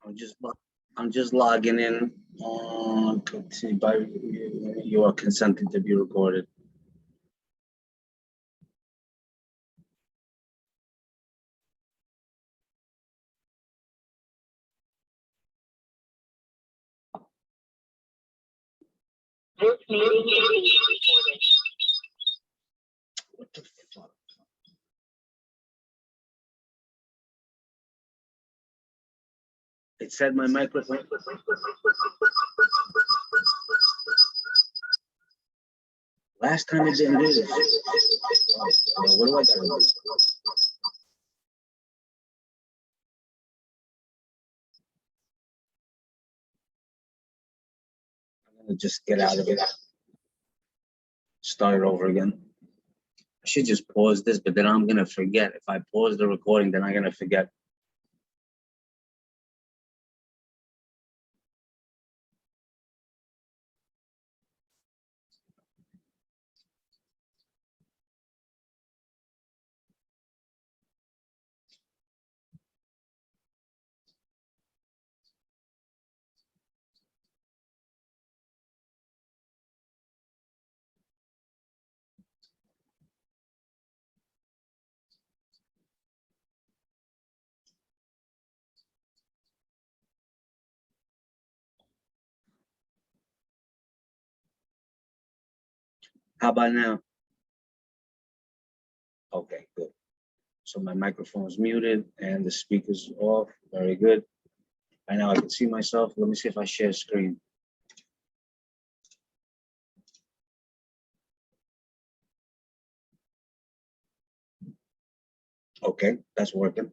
I'm just I'm just logging in on continue by you are consenting to be recorded. This meeting is being recorded. What the fuck? It said my microphone. Last time it didn't do this. What do I gotta do? I'm gonna just get out of it. Start it over again. I should just pause this, but then I'm gonna forget. If I pause the recording, then I'm gonna forget. How about now? Okay, good. So my microphone is muted and the speaker's off. Very good. Right now I can see myself. Let me see if I share screen. Okay, that's working.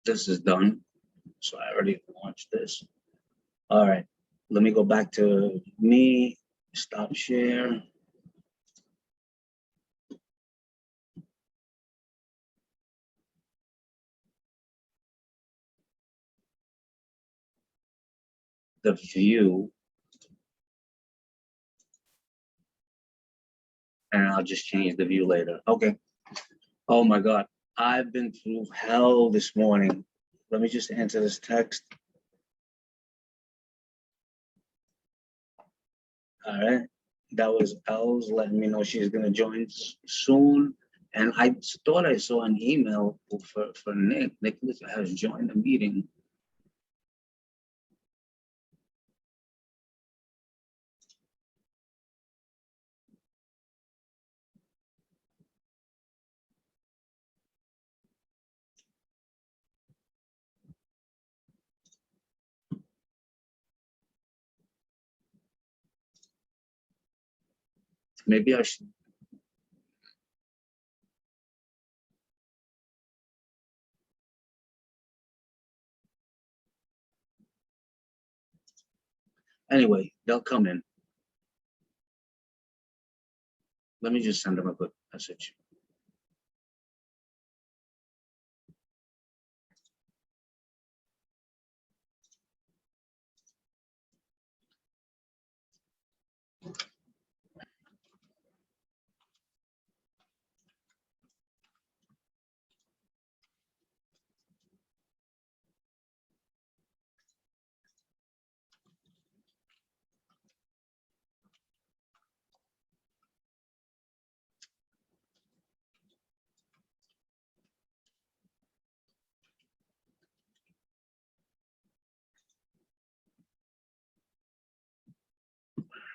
This is done. So I already launched this. All right, let me go back to me, stop share. The view. And I'll just change the view later. Okay. Oh my God, I've been through hell this morning. Let me just answer this text. All right, that was Els letting me know she's gonna join soon. And I thought I saw an email for Nick. Nicholas has joined the meeting. Maybe I should. Anyway, they'll come in. Let me just send them a quick message.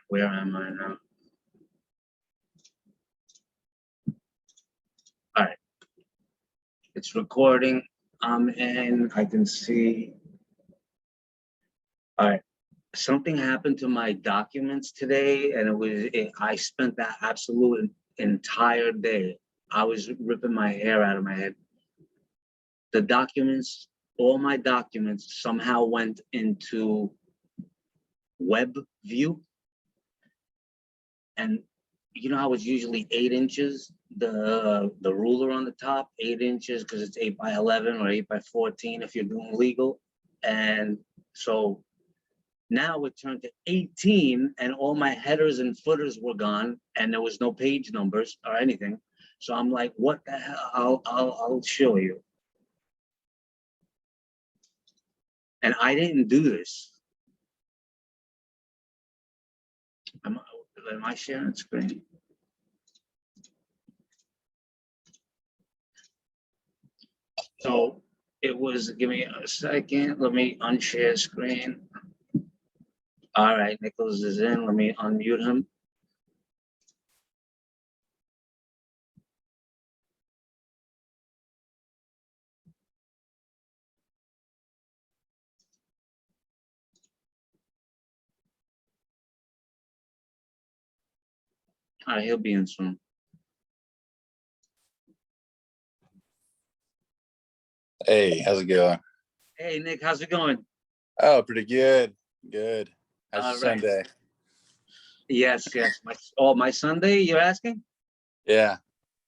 Where am I now? All right, it's recording. I'm in. I can see. All right. Something happened to my documents today, and I spent that absolute entire day. I was ripping my hair out of my head. The documents, all my documents somehow went into web view. And you know how it's usually 8 inches, the ruler on the top, 8 inches, because it's 8 by 11 or 8 by 14 if you're doing legal. And so now it turned to 18 and all my headers and footers were gone and there was no page numbers or anything. So I'm like, what the hell? I'll show you. And I didn't do this. Am I sharing screen? So it was, give me a second. Let me unshare screen. All right, Nicholas is in. Let me unmute him. All right, he'll be in soon. Hey, how's it going? Hey, Nick, how's it going? Oh, pretty good. Good. How's your All right. Sunday? Yes. My Sunday, you're asking? Yeah.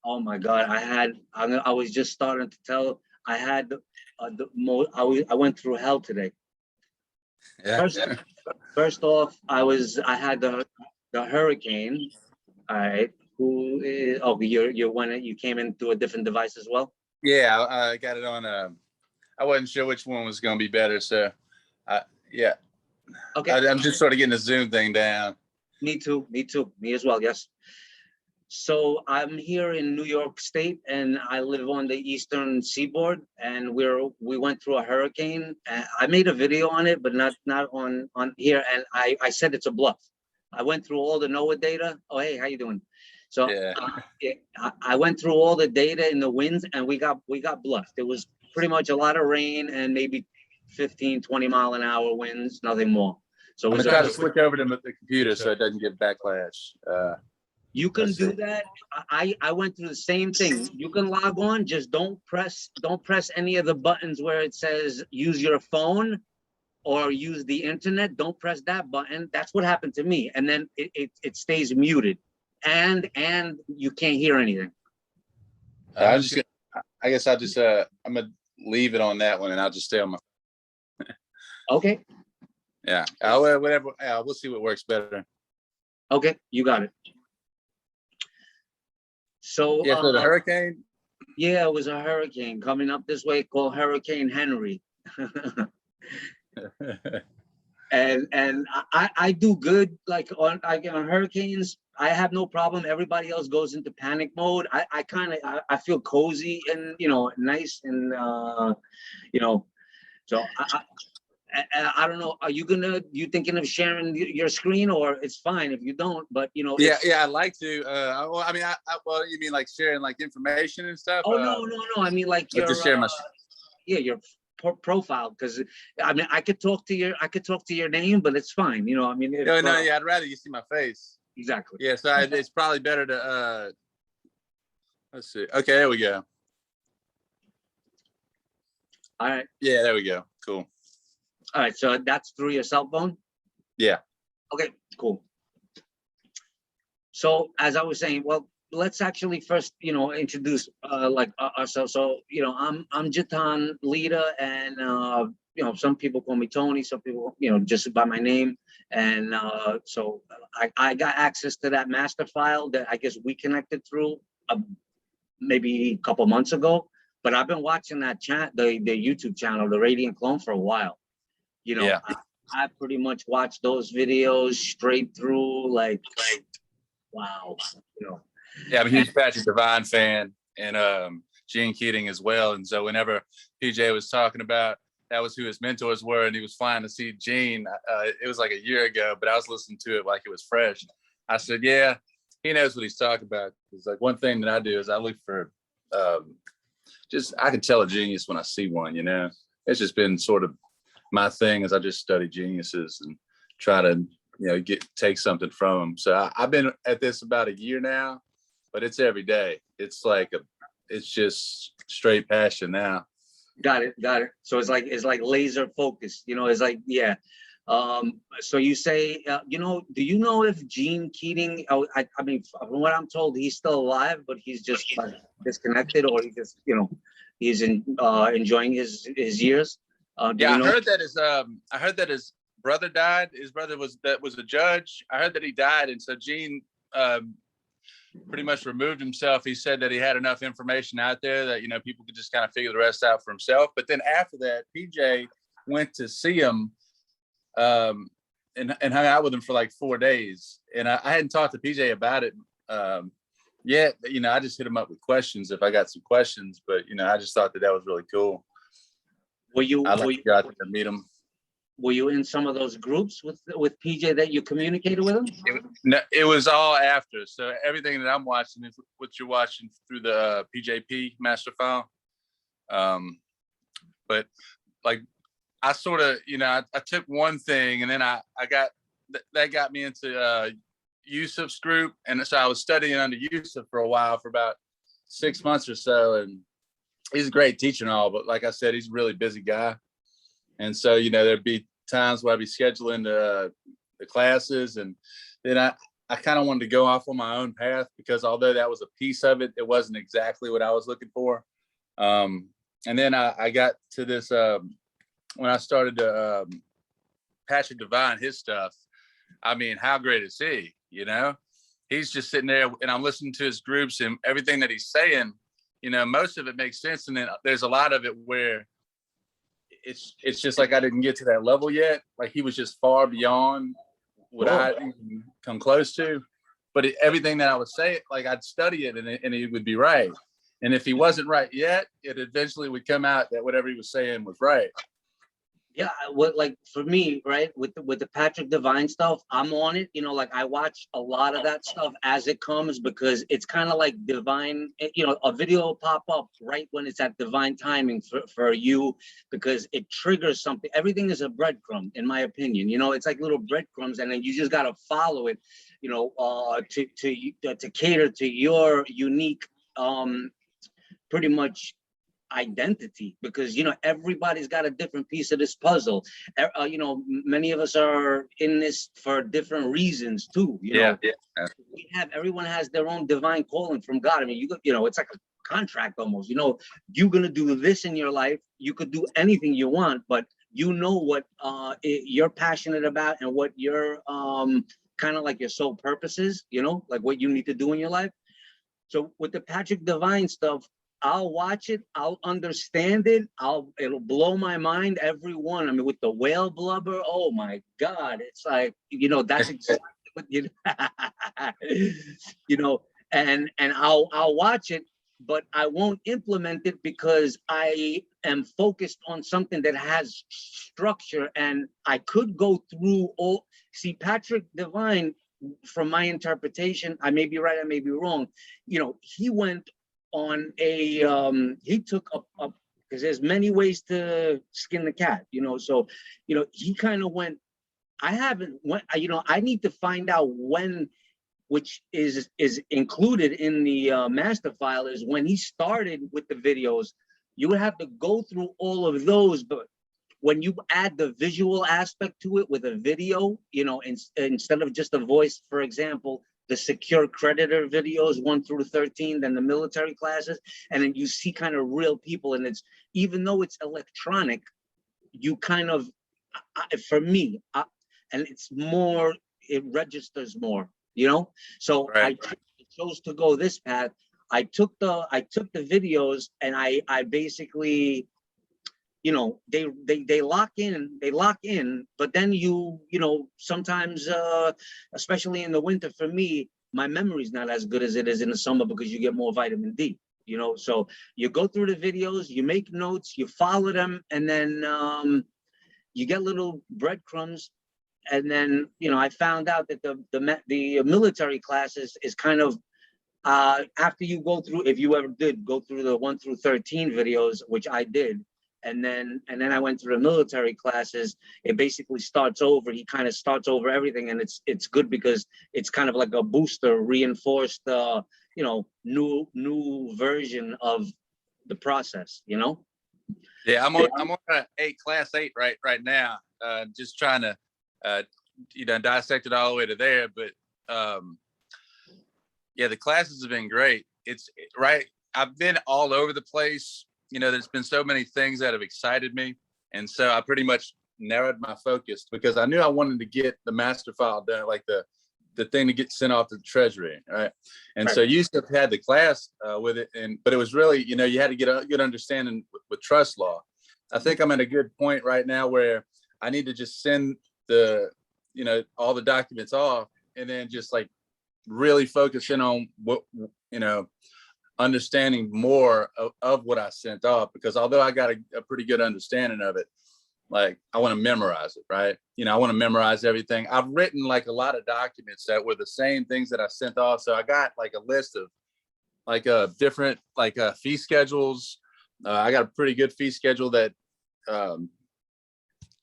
Oh my God, I was just starting to tell, I had I went through hell today. Yeah. First off, I had the hurricane. All right. Who is, oh, you're when you came into a different device as well? Yeah, I got it on. I wasn't sure which one was going to be better. So, yeah. Okay. I'm just sort of getting the Zoom thing down. Me too. Me as well. Yes. So I'm here in New York State, and I live on the eastern seaboard. And we went through a hurricane. I made a video on it, but not on here. And I said it's a bluff. I went through all the NOAA data. Oh, hey, how you doing? So Yeah. I went through all the data in the winds, and we got bluffed. It was pretty much a lot of rain and maybe 15, 20 mile an hour winds, nothing more. So I'm going to try to switch over to the computer so it doesn't get backlash. you can do that. I went through the same thing. You can log on, just don't press any of the buttons where it says use your phone or use the internet. Don't press that button. That's what happened to me. And then it stays muted and you can't hear anything. I guess I'm going to leave it on that one and I'll just stay on my. Okay. Yeah. Whatever. We'll see what works better. Okay. You got it. So, yeah, so the hurricane? Yeah, it was a hurricane coming up this way called Hurricane Henry. and I do good like on hurricanes. I have no problem. Everybody else goes into panic mode. I kind of I feel cozy and nice and so I don't know. Are you thinking of sharing your screen, or it's fine if you don't? But Yeah, I'd like to. I mean, well, you mean like sharing like information and stuff? Oh no. I mean like your just share my. your profile, because I mean I could talk to your name, but it's fine. I mean if, No, I'd rather you see my face. Exactly. Yeah, so it's probably better to. Let's see. Okay, there we go. All right. Yeah, there we go. Cool. All right, so that's through your cell phone? Yeah. Okay, cool. So as I was saying, well, let's actually first, introduce ourselves. So, I'm Jitan Lita, and some people call me Tony, some people, just by my name. And so I got access to that master file that I guess we connected through maybe a couple months ago. But I've been watching that the YouTube channel, the Radiant Clone, for a while. Yeah. I pretty much watch those videos straight through, like wow, Yeah, I'm a huge Patrick Devine fan, and Gene Keating as well. And so whenever PJ was talking about that was who his mentors were, and he was flying to see Gene, it was like a year ago, but I was listening to it like it was fresh. I said, yeah, he knows what he's talking about. It's like one thing that I do is I look for I can tell a genius when I see one. It's just been sort of my thing is I just study geniuses and try to take something from them. So I've been at this about a year now, but it's every day. It's like it's just straight passion now. Got it. So it's like laser focused. It's like yeah. So you say do you know if Gene Keating? I mean, from what I'm told, he's still alive, but he's just like disconnected, or he just he's enjoying his years. Yeah, I heard that his brother died. His brother was a judge. I heard that he died, and so Gene pretty much removed himself. He said that he had enough information out there that people could just kind of figure the rest out for himself. But then after that, PJ went to see him and hung out with him for like 4 days. And I hadn't talked to PJ about it yet. You know, I just hit him up with questions if I got some questions. But, you know, I just thought that was really cool. Were you I'd like to go out there and meet him. were you in some of those groups with PJ that you communicated with him? No, it was all after. So everything that I'm watching is what you're watching through the PJP master file. But like, I sort of, you know, I took one thing and then I got, that got me into Yusuf's group. And so I was studying under Yusuf for a while, for about 6 months or so. And he's a great teacher and all, but like I said, he's a really busy guy. And so, you know, there'd be times where I'd be scheduling the classes, and then I kind of wanted to go off on my own path, because although that was a piece of it, it wasn't exactly what I was looking for. And then I got to this, when I started to Patrick Devine, his stuff, I mean, how great is he? You know, he's just sitting there and I'm listening to his groups and everything that he's saying, you know, most of it makes sense. And then there's a lot of it where it's just like I didn't get to that level yet. Like he was just far beyond what I even come close to. But everything that I would say, like I'd study it and it would be right. And if he wasn't right yet, it eventually would come out that whatever he was saying was right. Yeah, what, like for me, right, with the Patrick Devine stuff, I'm on it. You know, like I watch a lot of that stuff as it comes, because it's kind of like divine. You know, a video will pop up right when it's at divine timing for you, because it triggers something. Everything is a breadcrumb, in my opinion. You know, it's like little breadcrumbs, and then you just gotta follow it. You know, to cater to your unique, pretty much identity, because you know everybody's got a different piece of this puzzle. You know, many of us are in this for different reasons too. You know, everyone has their own divine calling from God. I mean, you know, it's like a contract almost. You know, you're gonna do this in your life. You could do anything you want, but you know what you're passionate about and what your kind of like your sole purpose is. You know, like what you need to do in your life. So with the Patrick Devine stuff, I'll watch it, I'll understand it, it'll blow my mind, every one. I mean, with the whale blubber, oh my God, it's like, you know, that's exactly what you you know, and I'll watch it, but I won't implement it because I am focused on something that has structure, and I could go through all. See, Patrick Devine, from my interpretation, I may be right, I may be wrong, you know, he went on a he took up because there's many ways to skin the cat, you know. So, you know, he kind of went, I haven't went, you know, I need to find out when, which is included in the master file, is when he started with the videos. You would have to go through all of those, but when you add the visual aspect to it with a video, you know, instead of just a voice, for example, the secure creditor videos 1 through 13, then the military classes, and then you see kind of real people. And it's, even though it's electronic, you kind of, for me, and it's more, it registers more, you know. So right. I chose to go this path. I took the videos, and I basically, you know, they lock in, but then you know, sometimes, especially in the winter, for me, my memory's not as good as it is in the summer, because you get more vitamin D, you know. So you go through the videos, you make notes, you follow them, and then you get little breadcrumbs. And then, you know, I found out that the military classes is kind of, after you go through, if you ever did go through the 1 through 13 videos, which I did, and then I went through the military classes, it basically starts over. He kind of starts over everything, and it's good because it's kind of like a booster, reinforced, you know, new version of the process, you know. Yeah, I'm on class 8 right now, just trying to you know, dissect it all the way to there. But yeah, the classes have been great. It's right. I've been all over the place. You know, there's been so many things that have excited me. And so I pretty much narrowed my focus, because I knew I wanted to get the master file done, like the thing to get sent off to the Treasury, right? And so Yusuf had the class with it, but it was really, you know, you had to get a good understanding with trust law. I think I'm at a good point right now where I need to just send the, all the documents off, and then just like really focus in on what, understanding more of what I sent off, because although I got a pretty good understanding of it, like I want to memorize it, right? I want to memorize everything. I've written like a lot of documents that were the same things that I sent off. So I got like a list of like different like fee schedules. I got a pretty good fee schedule that um,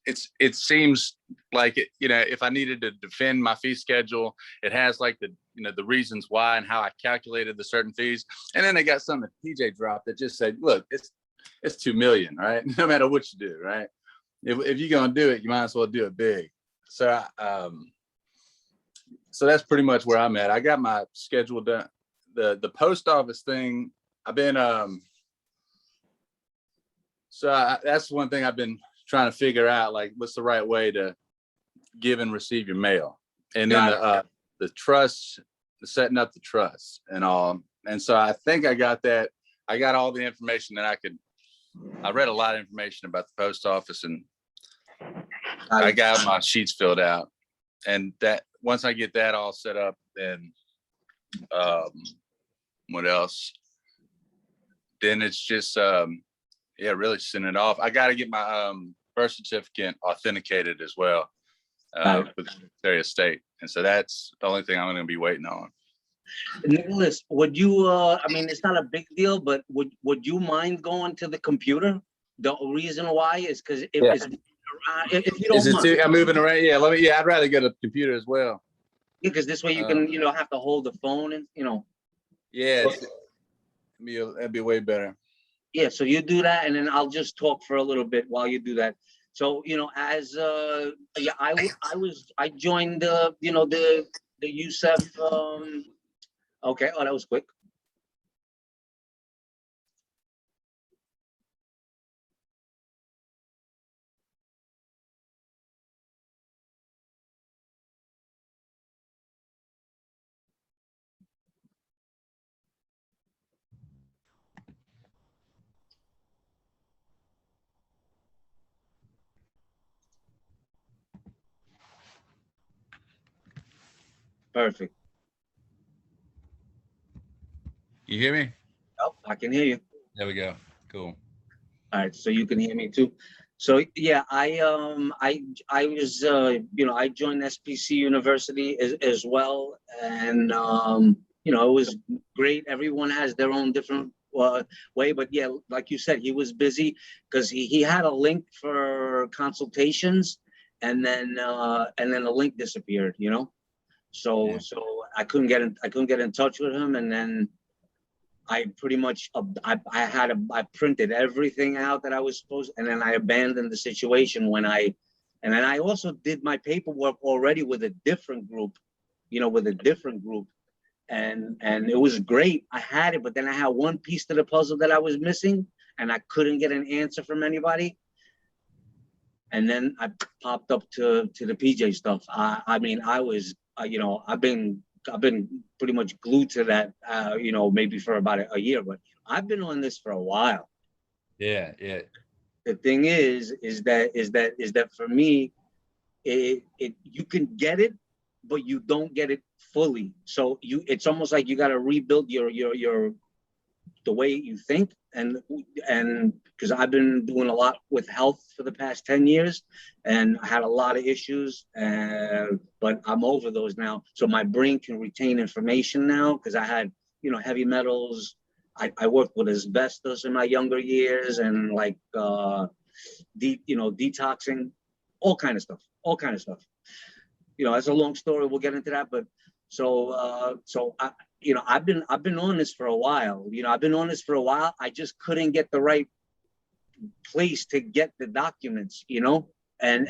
it seems like it, if I needed to defend my fee schedule, it has like the the reasons why and how I calculated the certain fees. And then they got something that PJ dropped that just said, look, it's 2 million, right? No matter what you do, right? If you're gonna do it, you might as well do it big. So so that's pretty much where I'm at. I got my schedule done. The post office thing, I've been that's one thing I've been trying to figure out, like what's the right way to give and receive your mail. And then the trust, setting up the trust and all. And so I think I got that. I got all the information that I read a lot of information about the post office, and I got my sheets filled out. And that once I get that all set up, then what else? Then it's just really send it off. I got to get my birth certificate authenticated as well with the Secretary of State, and so that's the only thing I'm going to be waiting on. Nicholas, would you? I mean, it's not a big deal, but would you mind going to the computer? The reason why is because if you don't mind, I'm moving around. Yeah, I'd rather go to the computer as well. Because this way you can, have to hold the phone and, Yeah, that'd be way better. Yeah, so you do that, and then I'll just talk for a little bit while you do that. So, as I joined the USEF. Okay, oh, that was quick. Perfect. You hear me? Oh, I can hear you. There we go. Cool. All right, so you can hear me too. So yeah, I was I joined SPC University as well, and it was great. Everyone has their own different way, but yeah, like you said, he was busy because he had a link for consultations, and then the link disappeared. So I couldn't get in touch with him, and then I pretty much I printed everything out that I was supposed, and then I abandoned the situation and then I also did my paperwork already with a different group, and it was great. I had it, but then I had one piece to the puzzle that I was missing, and I couldn't get an answer from anybody. And then I popped up to the PJ stuff. I mean, I was I've been pretty much glued to that, maybe for about a year, but I've been on this for a while. Yeah. The thing is that for me, you can get it, but you don't get it fully. So it's almost like you got to rebuild the way you think, and because I've been doing a lot with health for the past 10 years, and I had a lot of issues, but I'm over those now, so my brain can retain information now, because I had heavy metals. I worked with asbestos in my younger years, and like detoxing, all kind of stuff. It's a long story, we'll get into that, but so I've been on this for a while. I just couldn't get the right place to get the documents, and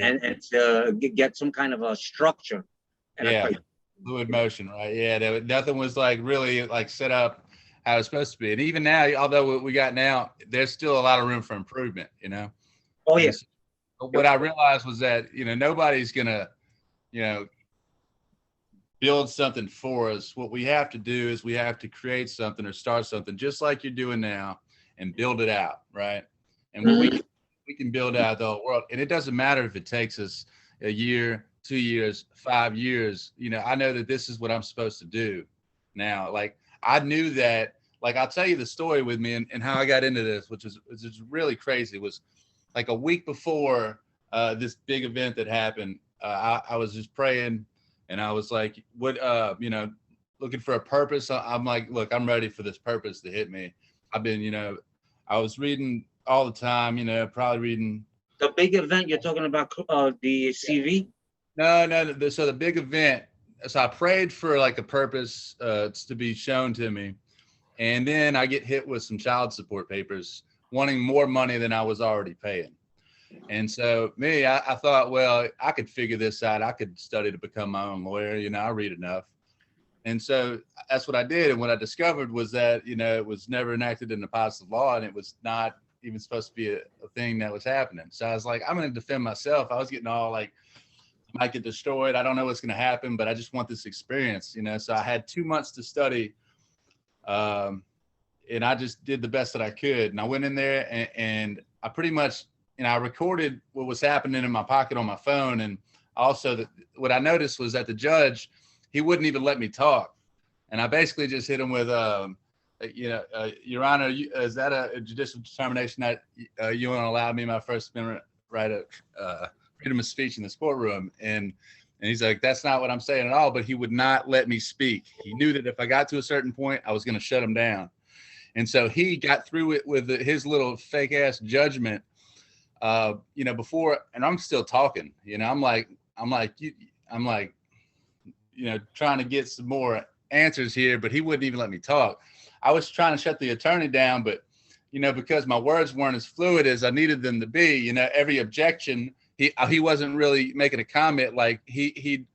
to get some kind of a structure. And fluid motion, right? Yeah, nothing was like really like set up how it's supposed to be. And even now, although what we got now, there's still a lot of room for improvement, Oh yeah. What I realized was that, nobody's gonna, build something for us. What we have to do is we have to create something or start something just like you're doing now and build it out, right? And what we we can build out the whole world. And it doesn't matter if it takes us a year, 2 years, 5 years. You know, I know that this is what I'm supposed to do now. Like I knew that, like I'll tell you the story with me and how I got into this, which is really crazy. It was like a week before this big event that happened. I was just praying and I was like, what, you know, looking for a purpose. I'm like, look, I'm ready for this purpose to hit me. I've been, you know, I was reading all the time, you know, probably reading. The big event you're talking about, the CV? No, so the big event, so I prayed for like a purpose to be shown to me. And then I get hit with some child support papers wanting more money than I was already paying. And so I thought, well, I could figure this out. I could study to become my own lawyer. You know, I read enough. And so that's what I did. And what I discovered was that, you know, it was never enacted into positive law and it was not even supposed to be a thing that was happening. So I was like, I'm going to defend myself. I was getting all like, I might get destroyed. I don't know what's going to happen, but I just want this experience, you know? So I had 2 months to study. And I just did the best that I could. And I went in there and I pretty much, you know, I recorded what was happening in my pocket on my phone. And also what I noticed was that the judge, he wouldn't even let me talk. And I basically just hit him with, you know, Your Honor, is that a judicial determination that you want to allow me my First Amendment right of freedom of speech in this courtroom? And he's like, that's not what I'm saying at all. But he would not let me speak. He knew that if I got to a certain point, I was going to shut him down. And so he got through it with his little fake ass judgment, you know, before, and I'm still talking, you know, I'm like, you know, trying to get some more answers here, but he wouldn't even let me talk. I was trying to shut the attorney down, but, you know, because my words weren't as fluid as I needed them to be, you know, every objection, he wasn't really making a comment. Like he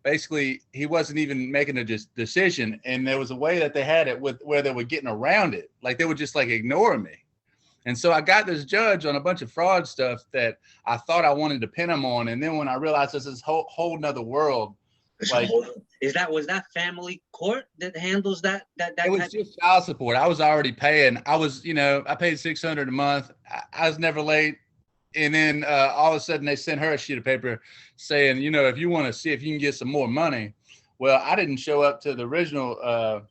basically, he wasn't even making a decision. And there was a way that they had it with where they were getting around it. Like they would just like ignore me. And so I got this judge on a bunch of fraud stuff that I thought I wanted to pin him on. And then when I realized this is whole nother world, like, was that family court that handles that it was just child support. I was already paying. I was, you know, I paid $600 a month. I was never late. And then all of a sudden they sent her a sheet of paper saying, you know, if you want to see if you can get some more money. Well, I didn't show up to the original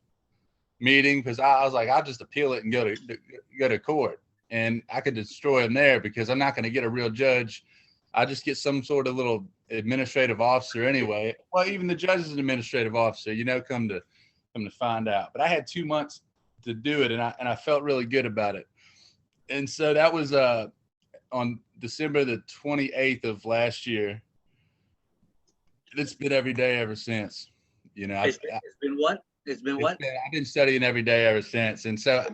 meeting because I was like, I'll just appeal it and go to court. And I could destroy him there because I'm not going to get a real judge. I just get some sort of little administrative officer anyway. Well, even the judge is an administrative officer, you know, come to find out. But I had 2 months to do it, and I felt really good about it. And so that was on December the 28th of last year. It's been every day ever since. You know, it's been what? It's been what? I've been studying every day ever since, and so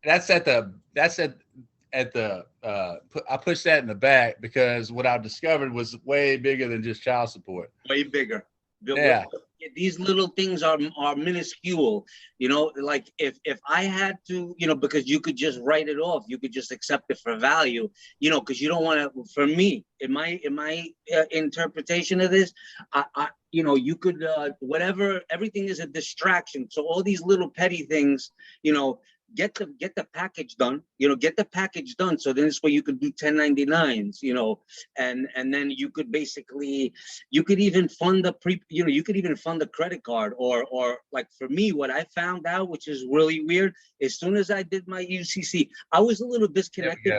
I pushed that in the back because what I discovered was way bigger than just child support. Way bigger. Yeah. These little things are minuscule, you know, like if I had to, you know, because you could just write it off, you could just accept it for value, you know, because you don't want to, for me, in my interpretation of this, I you know, you could, whatever, everything is a distraction. So all these little petty things, you know, get the package done, you know, get the package done. So then this way you could do 1099s, you know, and then you could basically, you could even fund you could even fund a credit card or like for me, what I found out, which is really weird, as soon as I did my UCC, I was a little disconnected.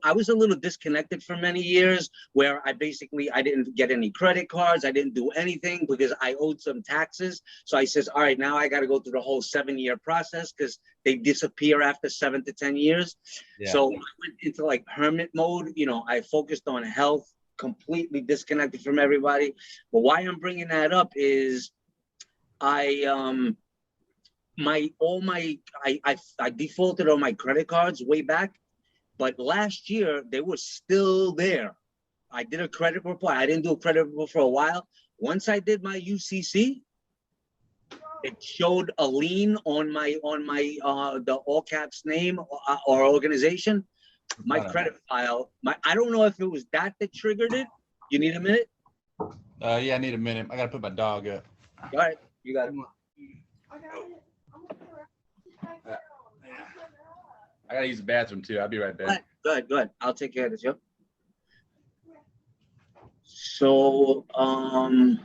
I was a little disconnected for many years where I didn't get any credit cards. I didn't do anything because I owed some taxes. So I says, all right, now I got to go through the whole 7-year process because they disappear after 7 to 10 years. Yeah. So I went into like hermit mode. You know, I focused on health, completely disconnected from everybody. But why I'm bringing that up is I defaulted on my credit cards way back. But last year, they were still there. I did a credit report. I didn't do a credit report for a while. Once I did my UCC, it showed a lien on my the all caps name or organization. My credit file. I don't know if it was that triggered it. You need a minute? Yeah, I need a minute. I got to put my dog up. All right, you got it. I gotta use the bathroom too. I'll be right back. Go ahead. I'll take care of this, yep. So, oh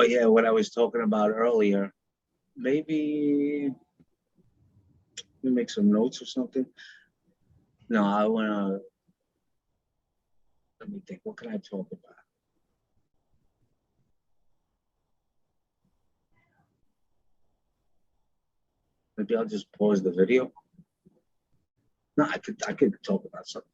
yeah, what I was talking about earlier, maybe let me make some notes or something. No, I wanna, let me think, what can I talk about? Maybe I'll just pause the video. No, I could talk about something.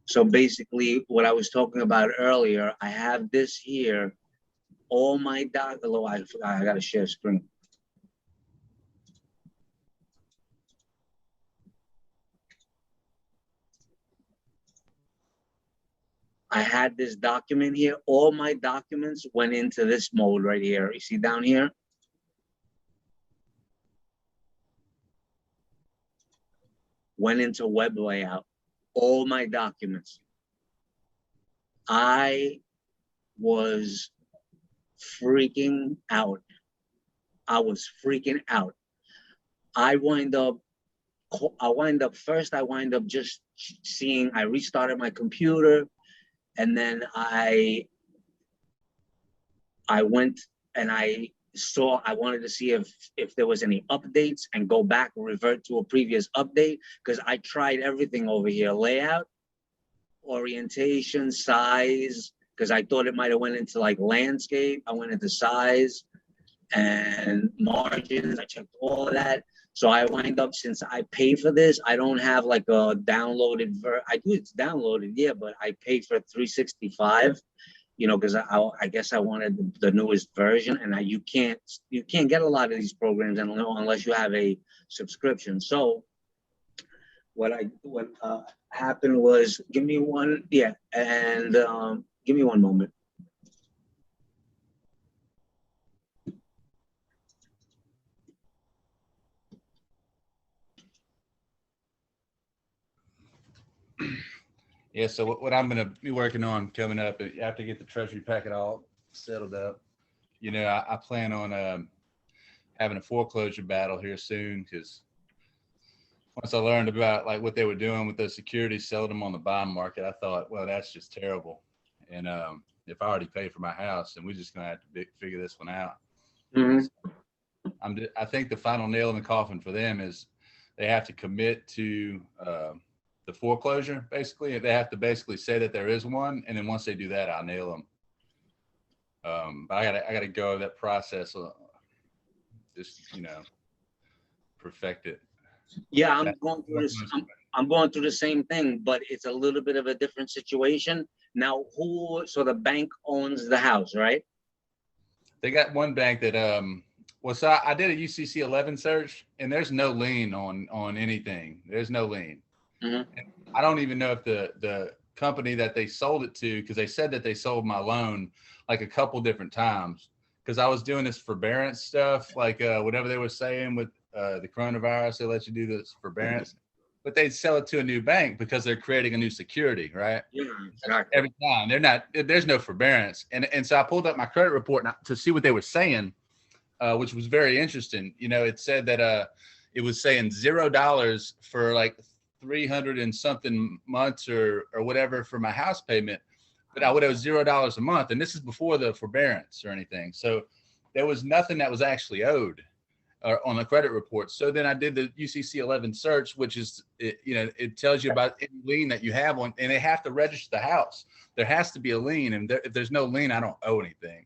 So basically, what I was talking about earlier, I have this here, all my oh, I forgot, I gotta share screen. I had this document here. All my documents went into this mode right here. You see down here? Went into web layout. All my documents. I was freaking out. I was freaking out. I wind up just seeing, I restarted my computer, and then I went and I wanted to see if there was any updates and go back and revert to a previous update, because I tried everything over here: layout, orientation, size, because I thought it might have went into like landscape. I went into size and margins. I checked all of that. So I wind up, since I pay for this, I don't have like a downloaded I do, it's downloaded, yeah, but I paid for 365, because I guess I wanted the newest version, and you can't get a lot of these programs unless you have a subscription. So what happened was, give me one, yeah, and give me one moment. Yeah, so what I'm going to be working on coming up after I get the Treasury packet all settled up, I plan on having a foreclosure battle here soon, because once I learned about like what they were doing with those securities, selling them on the bond market, I thought, well, that's just terrible. And if I already paid for my house, then we're just going to have to figure this one out. Mm-hmm. So I think the final nail in the coffin for them is they have to commit to the foreclosure. Basically, they have to basically say that there is one, and then once they do that, I'll nail them. But I gotta go that process, just perfect it. Yeah, I'm going through this. I'm going through the same thing, but it's a little bit of a different situation now. So the bank owns the house, right? They got one bank that so I did a UCC 11 search, and there's no lien on anything. There's no lien. Mm-hmm. I don't even know if the company that they sold it to, because they said that they sold my loan like a couple different times, because I was doing this forbearance stuff, like whatever they were saying with the coronavirus, they let you do this forbearance, but they'd sell it to a new bank because they're creating a new security, right? Yeah, exactly. Every time there's no forbearance. And so I pulled up my credit report to see what they were saying, which was very interesting. It said that it was saying $0 for like 300 and something months or whatever for my house payment, but I would owe $0 a month. And this is before the forbearance or anything. So there was nothing that was actually owed on the credit report. So then I did the UCC 11 search, which is, it tells you about any lien that you have on, and they have to register the house. There has to be a lien. And if there's no lien, I don't owe anything.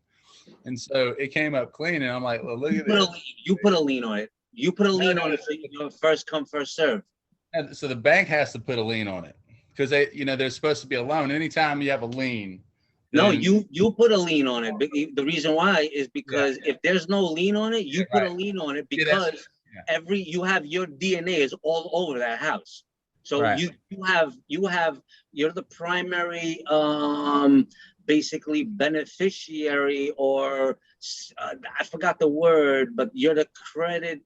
And so it came up clean, and I'm like, well, look at this. You put a lien on it. You put a lien on it. So first come, first serve. And so the bank has to put a lien on it, because there's supposed to be a loan. Anytime you have a lien. No, you put a lien on it. The reason why is because if there's no lien on it, you put a lien on it, because you have your DNA is all over that house. So you're the primary basically beneficiary, or I forgot the word, but you're the credit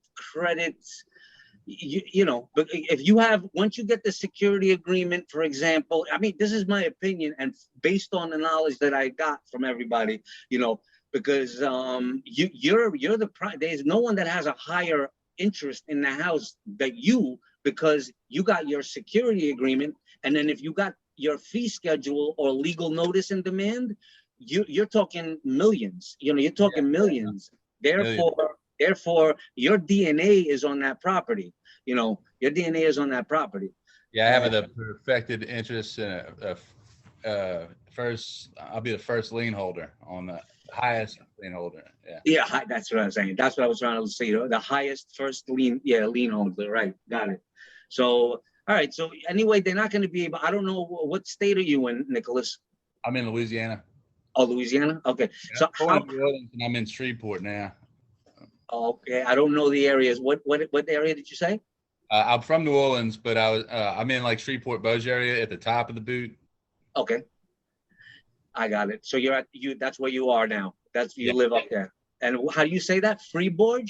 you know, but if you have, once you get the security agreement, for example, I mean, this is my opinion and based on the knowledge that I got from everybody, you know, because you're the prime. There's no one that has a higher interest in the house than you, because you got your security agreement, and then if you got your fee schedule or legal notice and demand, you're talking millions. You know, you're talking millions. Therefore, your DNA is on that property. You know, your DNA is on that property. Yeah, I have the perfected interest in first. I'll be the first lien holder on the highest lien holder. Yeah. Yeah, that's what I'm saying. That's what I was trying to say. The highest first lien, lien holder. Right, got it. So, all right. So anyway, they're not going to be able. I don't know what state are you in, Nicholas? I'm in Louisiana. Oh, Louisiana. Okay. Yeah, So how? And I'm in Shreveport now. Okay, I don't know the areas. What area did you say? I'm from New Orleans, but I'm in like Shreveport, Bossier area at the top of the boot. Okay, I got it. So you're at that's where you are now. You live up there. And how do you say that? Freeborg?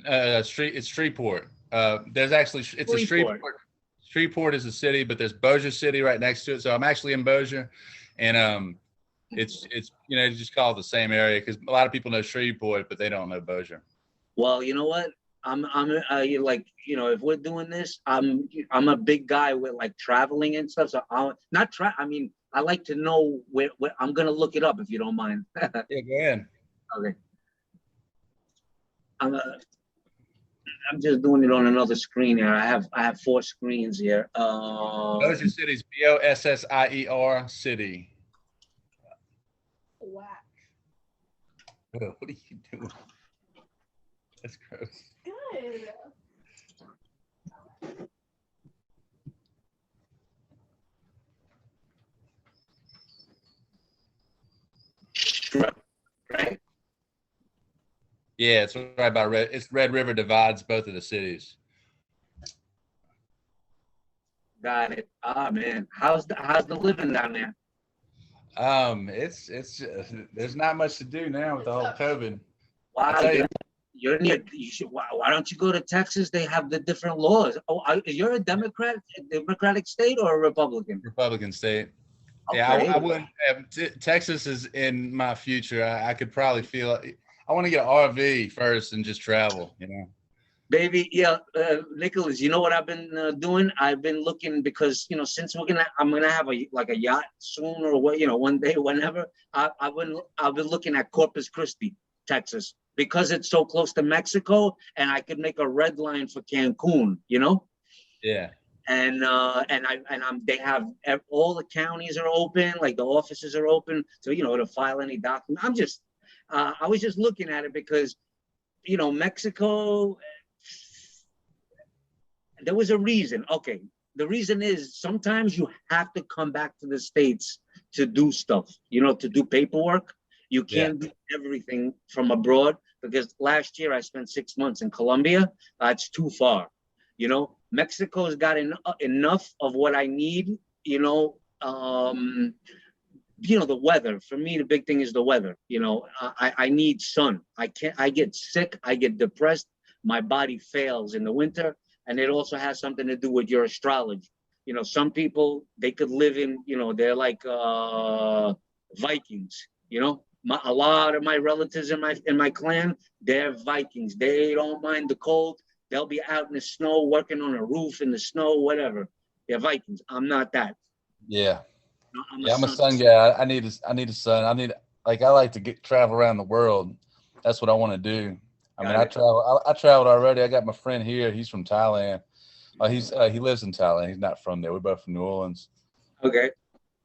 It's Shreveport. There's actually it's a Shreveport. Shreveport is a city, but there's Bossier City right next to it. So I'm actually in Bossier, and it's you know, just call it the same area because a lot of people know Shreveport, but they don't know Bossier. Well, you know what? I'm like, you know, if we're doing this, I'm a big guy with like traveling and stuff. So I'll not try. I mean, I like to know where I'm gonna look it up if you don't mind. Yeah, go ahead. Okay. I'm just doing it on another screen here. I have 4 screens here. Bossier City's Bossier City. Wow. What are you doing? That's gross. Good. Right. Yeah, it's right by Red. It's Red River divides both of the cities. Got it. Ah, man, how's the living down there? It's there's not much to do now with the whole COVID. Wow, you're near. You should. Why don't you go to Texas? They have the different laws. Oh, you're a Democratic state or a Republican? Republican state. Okay. Yeah, I wouldn't. Texas is in my future. I could probably feel. I want to get an RV first and just travel. You know. Baby, yeah, Nicholas. You know what I've been doing? I've been looking because, you know, since I'm gonna have a yacht soon or what, you know, one day, whenever. I've been looking at Corpus Christi, Texas, because it's so close to Mexico, and I could make a red line for Cancun. You know. Yeah. And they have all the counties are open, like the offices are open, so you know, to file any document. I was just looking at it because, you know, Mexico. There was a reason. Okay, the reason is sometimes you have to come back to the States to do stuff. You know, to do paperwork. You can't do everything from abroad because last year I spent 6 months in Colombia. It's too far. You know, Mexico's got enough of what I need. You know, the weather. For me, the big thing is the weather. You know, I need sun. I get sick. I get depressed. My body fails in the winter, and it also has something to do with your astrology. You know, some people they could live in. You know, they're like Vikings. You know, a lot of my relatives in my clan, they're Vikings. They don't mind the cold. They'll be out in the snow, working on a roof in the snow, whatever. They're Vikings. I'm not that. Yeah. I'm a sun guy. I need a sun. I like to travel around the world. That's what I want to do. I mean, I traveled already. I got my friend here. He's from Thailand. He lives in Thailand. He's not from there. We're both from New Orleans. Okay.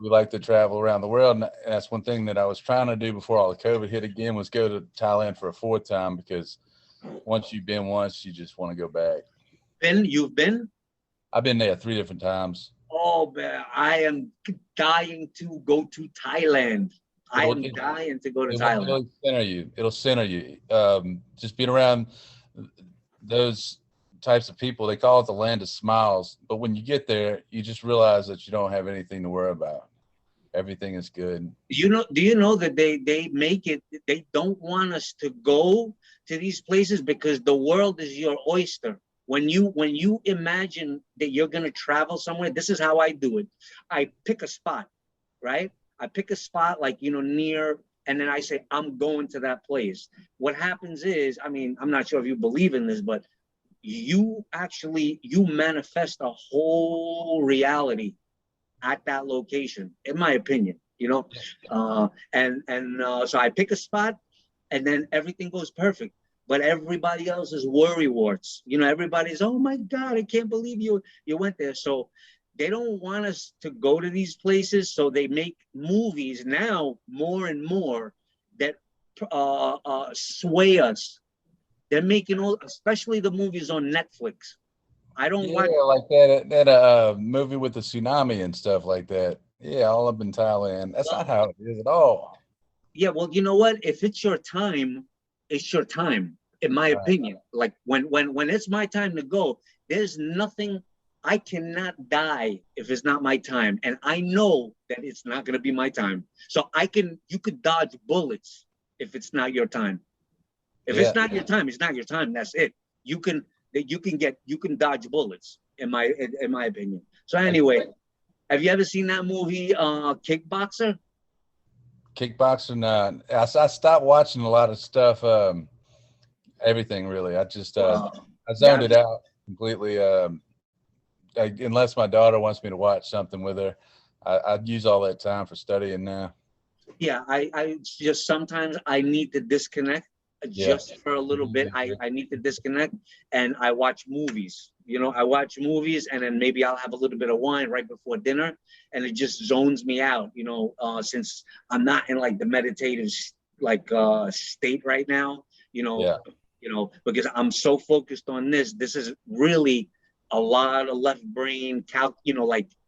We like to travel around the world, and that's one thing that I was trying to do before all the COVID hit again was go to Thailand for a 4th time because once you've been once, you just want to go back. You've been? I've been there 3 different times. Oh man, I am dying to go to Thailand. I'm dying to go to Thailand. It'll center you. Just being around those types of people, they call it the land of smiles. But when you get there, you just realize that you don't have anything to worry about. Everything is good. Do you know that they make it, they don't want us to go to these places because the world is your oyster. when you imagine that you're gonna travel somewhere, this is how I do it. I pick a spot, right? I pick a spot like near, and then I say I'm going to that place. What happens is, I mean, I'm not sure if you believe in this, but you manifest a whole reality at that location, in my opinion. So I pick a spot, and then everything goes perfect. But everybody else is worry warts. Everybody's, oh my God, I can't believe you went there. So they don't want us to go to these places. So they make movies now more and more that sway us. They're making especially the movies on Netflix. I don't watch. like that movie with the tsunami and stuff like that. Yeah, all up in Thailand. That's not how it is at all. Yeah, well, you know what? If it's your time, it's your time, in my opinion. Like when it's my time to go, there's nothing. I cannot die if it's not my time, and I know that it's not going to be my time. So you could dodge bullets if it's not your time. If it's not your time, it's not your time. That's it. You can dodge bullets, in my opinion. So anyway, have you ever seen that movie, Kickboxer? Kickboxer, not. I stopped watching a lot of stuff. Everything really. I just I zoned it out completely. Unless my daughter wants me to watch something with her, I'd use all that time for studying now. Yeah, I just sometimes I need to disconnect just for a little bit. I need to disconnect, and I watch movies. I watch movies, and then maybe I'll have a little bit of wine right before dinner, and it just zones me out. Since I'm not in like the meditative state right now. Because I'm so focused on this. This is really a lot of left brain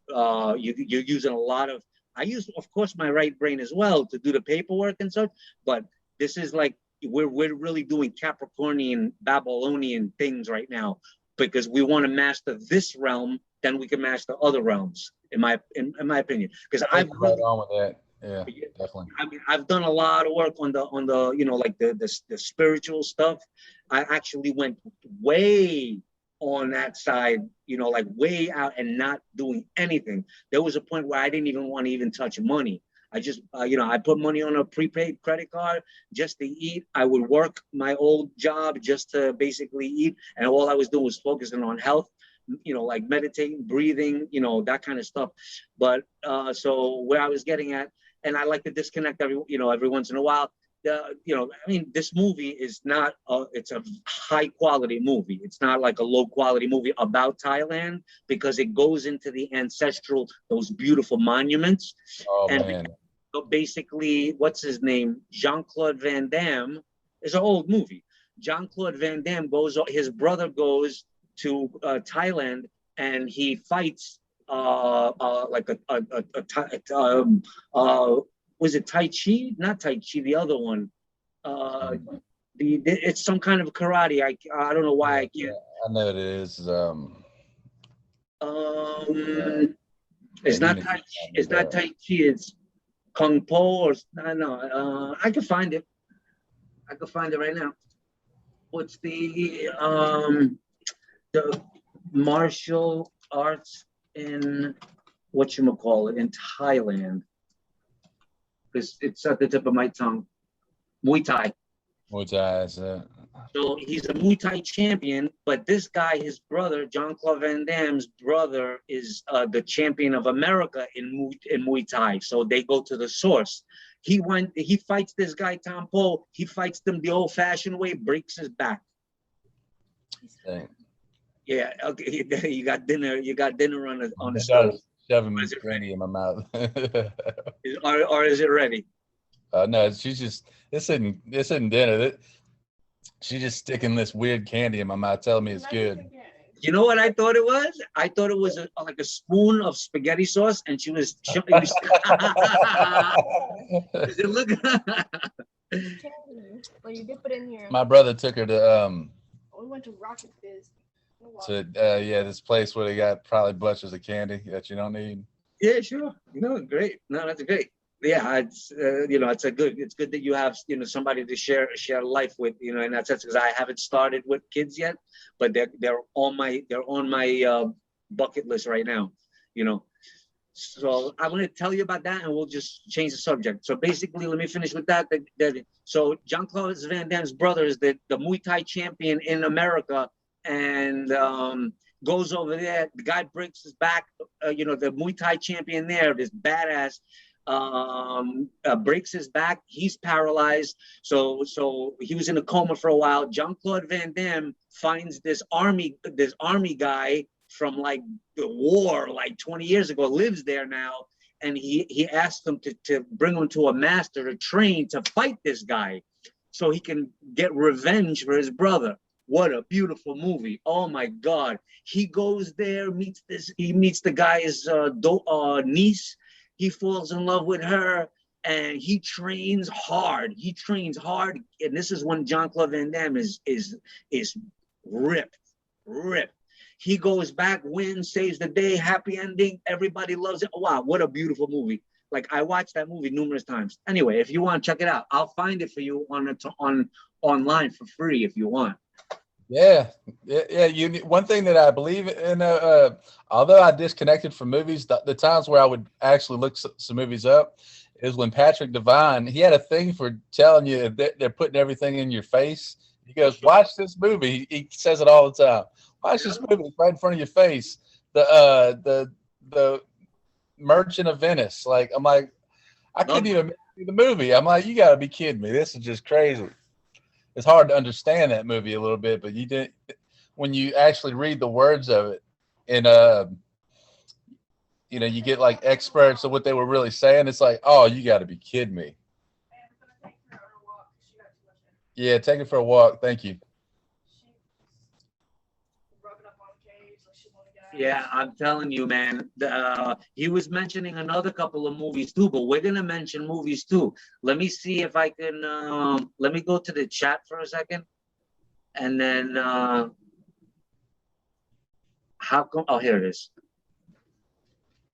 you're using a lot of. I use, of course, my right brain as well to do the paperwork and such, but this is like we're really doing Capricornian, Babylonian things right now because we want to master this realm, then we can master other realms. In my opinion, because I've right on with that. Yeah, definitely. I mean, I've done a lot of work on the like the spiritual stuff. I actually went way on that side, like way out and not doing anything. There was a point where I didn't even want to even touch money. I just, I put money on a prepaid credit card just to eat. I would work my old job just to basically eat. And all I was doing was focusing on health, like meditating, breathing, that kind of stuff. But so where I was getting at, and I like to disconnect every once in a while. This movie is not, it's a high quality movie. It's not like a low quality movie about Thailand because it goes into the ancestral, those beautiful monuments. Oh, and man. So basically, what's his name? Jean-Claude Van Damme is an old movie. Jean-Claude Van Damme his brother goes to Thailand and he fights like was it Tai Chi? Not Tai Chi, the other one. It's some kind of karate. I don't know why I can't. I know it is. It's not Tai Chi. It's not Tai Chi. It's Kung Po or no. I can find it. I can find it right now. What's the martial arts in whatchamacallit in Thailand? Because it's at the tip of my tongue. Muay Thai. Muay Thai. So he's a Muay Thai champion, but this guy, his brother, Jean-Claude Van Damme's brother, is the champion of America in Muay Thai. So they go to the source. He fights this guy, Tom Poe. He fights them the old-fashioned way, breaks his back. Dang. Yeah, okay. You got dinner on the stove. Shoving granny in my mouth. or is it ready? No, she's just this isn't dinner. She's just sticking this weird candy in my mouth, telling me it's good. You know what I thought it was? I thought it was like a spoon of spaghetti sauce, and she was. Does it look? Well, you dip it in here. My brother took her to We went to Rocket Fizz. this place where they got probably bunches of candy that you don't need. Yeah, sure. No, great. No, that's great. yeah, it's good that you have, somebody to share life with, in that sense, because I haven't started with kids yet, but they're on my bucket list right now, you know. So I'm going to tell you about that, and we'll just change the subject. So basically, let me finish with that. So Jean-Claude Van Damme's brother is the Muay Thai champion in America, and goes over there. The guy breaks his back. The Muay Thai champion there, this badass, breaks his back. He's paralyzed. So he was in a coma for a while. Jean-Claude Van Damme finds this army guy from like the war, like 20 years ago, lives there now, and he asked them to bring him to a master to train to fight this guy, so he can get revenge for his brother. What a beautiful movie! Oh my God! He goes there, he meets the guy's niece. He falls in love with her, and he trains hard. And this is when Jean-Claude Van Damme is ripped, ripped. He goes back, wins, saves the day, happy ending. Everybody loves it. Wow, what a beautiful movie! Like, I watched that movie numerous times. Anyway, if you want to check it out, I'll find it for you on online for free if you want. Yeah, yeah. One thing that I believe in, although I disconnected from movies, the times where I would actually look some movies up is when Patrick Devine, he had a thing for telling you that they're putting everything in your face. He goes, "Watch this movie." He says it all the time. Watch this movie. It's right in front of your face. The Merchant of Venice. Like, I'm like, I couldn't even see the movie. I'm like, you got to be kidding me. This is just crazy. It's hard to understand that movie a little bit, but you didn't when you actually read the words of it, and you get like experts of what they were really saying. It's like, oh, you got to be kidding me. Yeah, take it for a walk. Thank you. Yeah, I'm telling you, man. He was mentioning another couple of movies too, but we're gonna mention movies too. Let me see if I can. Let me go to the chat for a second, and then how come? Oh, here it is.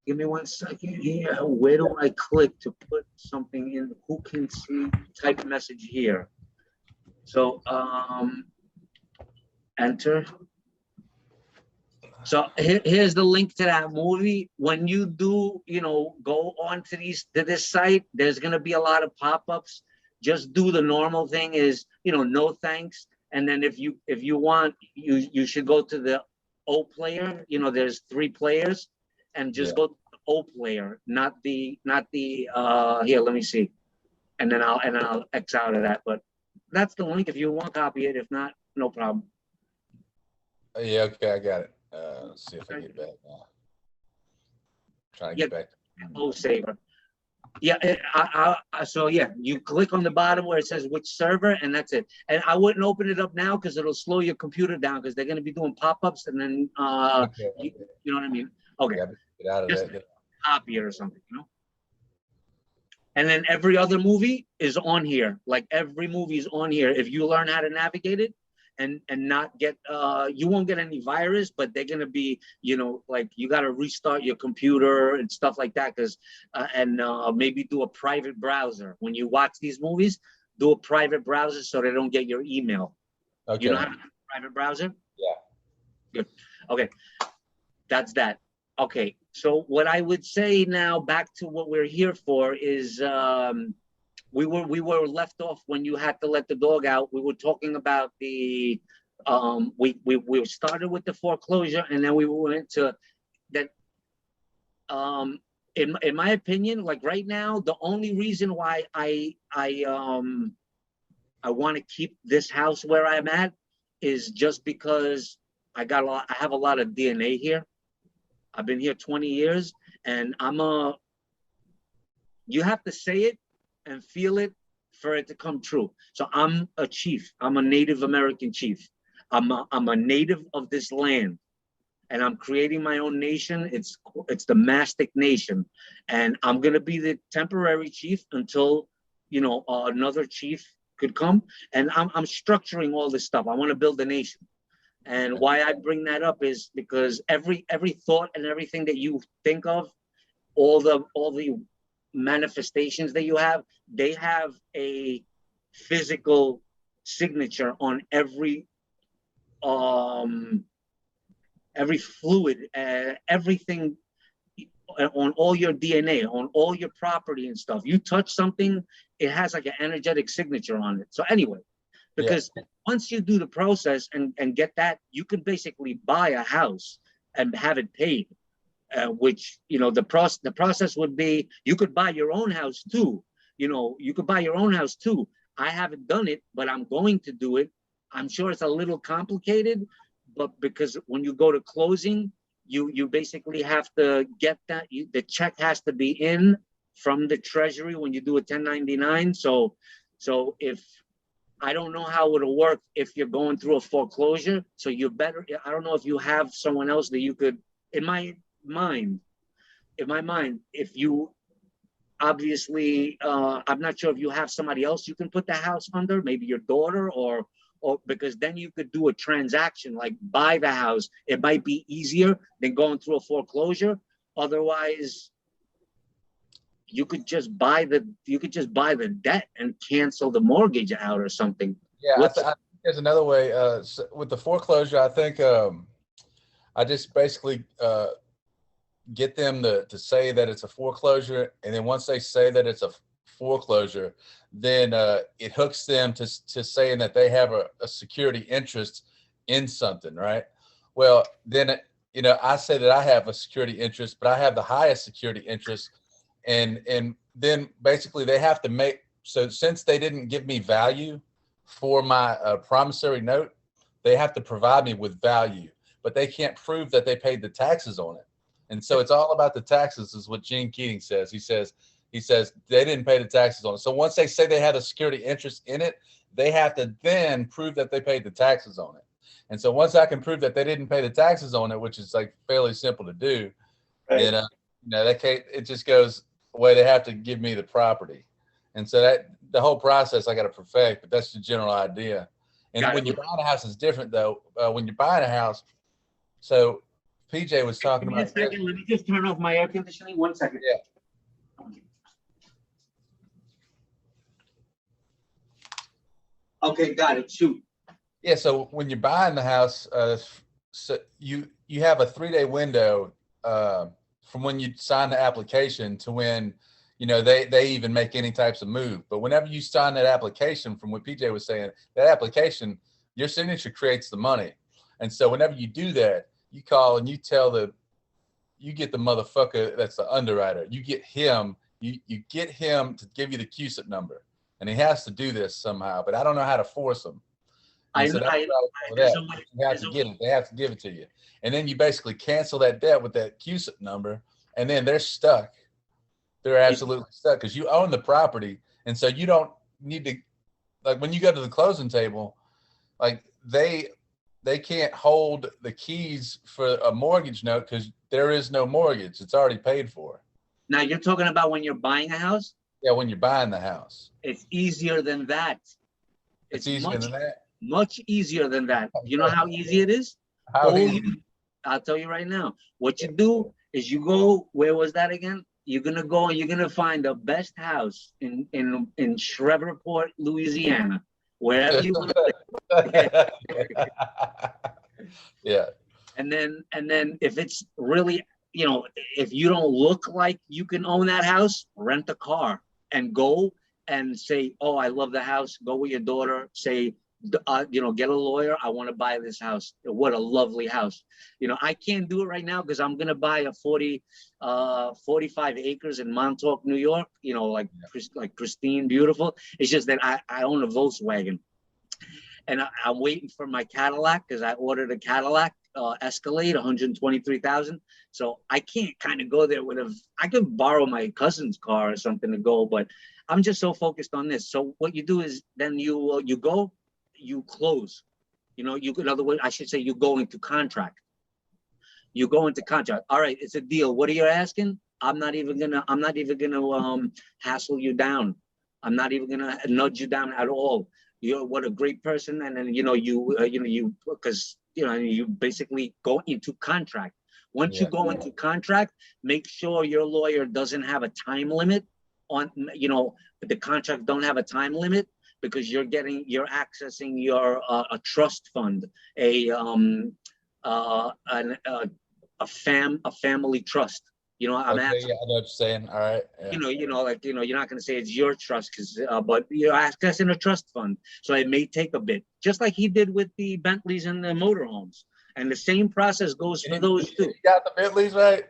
Give me 1 second here. Where do I click to put something in? Who can see? Type message here. So enter. So here's the link to that movie. When you do, go on to this site, there's gonna be a lot of pop-ups. Just do the normal thing is, no thanks. And then if you want, you should go to the O player. There's 3 players, and just go to the O player, not the here, let me see. And then I'll X out of that. But that's the link if you want to copy it. If not, no problem. Yeah, okay, I got it. Let's see if I get back now. Trying to get back. Oh, saver. Yeah, so yeah, you click on the bottom where it says which server, and that's it. And I wouldn't open it up now because it'll slow your computer down, because they're going to be doing pop-ups, and then Okay. you know what I mean? Okay, Get out of just that. copy it or something, And then every other movie is on here. Like, every movie is on here. If you learn how to navigate it, and not get you won't get any virus, but they're gonna be, like, you got to restart your computer and stuff like that, because and maybe do a private browser when you watch these movies. Do a private browser so they don't get your email. Okay. You know how to do a private browser? Yeah. Good. Okay, that's that. Okay, so what I would say now, back to what we're here for, is we were left off when you had to let the dog out. We were talking about the we started with the foreclosure, and then we went to that. In my opinion, like right now, the only reason why I want to keep this house where I'm at is just because I have a lot of DNA here. I've been here 20 years, and you have to say it and feel it for it to come true. So I'm a chief. I'm a Native American chief. I'm a native of this land, and I'm creating my own nation. It's the Mastic Nation, and I'm gonna be the temporary chief until another chief could come. And I'm structuring all this stuff. I want to build a nation. And why I bring that up is because every thought and everything that you think of, all the manifestations that you have, they have a physical signature on every fluid, everything, on all your DNA, on all your property and stuff. You touch something, it has like an energetic signature on it. So anyway, because once you do the process and get that, you can basically buy a house and have it paid. Which, you know, the process would be, you could buy your own house too. You know, you could buy your own house too. I haven't done it, but I'm going to do it. I'm sure it's a little complicated, but because when you go to closing, you basically have to get that, the check has to be in from the Treasury when you do a 1099. So if, I don't know how it'll work if you're going through a foreclosure. So you better, I don't know if you have someone else that you could, in my mind, if you obviously, I'm not sure if you have somebody else you can put the house under, maybe your daughter, or because then you could do a transaction, like buy the house. It might be easier than going through a foreclosure. Otherwise, you could just buy the debt and cancel the mortgage out or something. Yeah, I think there's another way. So with the foreclosure, I think I just basically get them to say that it's a foreclosure, and then once they say that it's a foreclosure, then it hooks them to saying that they have a security interest in something, right? Well, then you know, I say that I have a security interest, but I have the highest security interest, and then basically they have to make, so since they didn't give me value for my promissory note, they have to provide me with value, but they can't prove that they paid the taxes on it. And so it's all about the taxes, is what Gene Keating says. He says they didn't pay the taxes on it. So once they say they had a security interest in it, they have to then prove that they paid the taxes on it. And so once I can prove that they didn't pay the taxes on it, which is like fairly simple to do, then you know, it just goes away. They have to give me the property. And so that the whole process I got to perfect, but that's the general idea. And when you're buying a house, it's different though. When you're buying a house, so PJ was talking Give me a about. second, let me just turn off my air conditioning. 1 second. Yeah. Okay, got it. Shoot. Yeah. So when you're buying the house, so you have a 3-day window from when you sign the application to when, you know, they even make any types of move. But whenever you sign that application, from what PJ was saying, that application, your signature creates the money. And so whenever you do that, you call and you get the motherfucker that's the underwriter. You get him, you get him to give you the CUSIP number. And he has to do this somehow, but I don't know how to force him. You have to get it. They have to give it to you. And then you basically cancel that debt with that CUSIP number, and then they're stuck. They're absolutely stuck because you own the property. And so you don't need to, like when you go to the closing table, like they can't hold the keys for a mortgage note because there is no mortgage. It's already paid for. Now you're talking about when you're buying a house? Yeah, when you're buying the house. It's easier than that. It's easier than that? Much easier than that. You know how easy it is? How easy? I'll tell you right now. What you do is you go, where was that again? You're gonna go and you're gonna find the best house in Shreveport, Louisiana, wherever you want. Yeah. And then if it's really, you know, if you don't look like you can own that house, rent a car and go and say, oh, I love the house. Go with your daughter, say, you know, get a lawyer. I want to buy this house. What a lovely house. You know, I can't do it right now because I'm going to buy a 45 acres in Montauk, New York, you know, like pristine, beautiful. It's just that I own a Volkswagen. And I'm waiting for my Cadillac because I ordered a Cadillac Escalade, 123,000. So I can't kind of go there I could borrow my cousin's car or something to go, but I'm just so focused on this. So what you do is then you go, you close, you know, in other words, I should say you go into contract. You go into contract. All right, it's a deal. What are you asking? I'm not even gonna hassle you down. I'm not even gonna nudge you down at all. You're what a great person, and then because you basically go into contract. Once you go into contract, make sure your lawyer doesn't have a time limit on, the contract don't have a time limit because you're accessing your a trust fund, a family trust. I'm Okay, asking. yeah, I know what you're saying. All right. Yeah. You're not going to say it's your trust because, but you're accessing a trust fund, so it may take a bit, just like he did with the Bentleys and the motorhomes, and the same process goes for those too. You got the Bentleys right?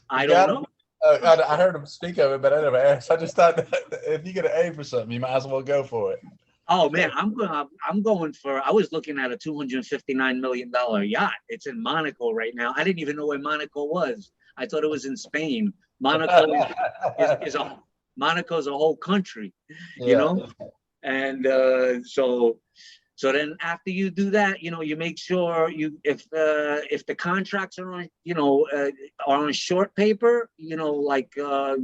I don't know. I heard him speak of it, but I never asked. I just thought if you get an A for something, you might as well go for it. Oh man, I'm going for. I was looking at a $259 million yacht. It's in Monaco right now. I didn't even know where Monaco was. I thought it was in Spain. Monaco is a Monaco's a whole country, and so then after you do that, you make sure if the contracts are on are on short paper, like I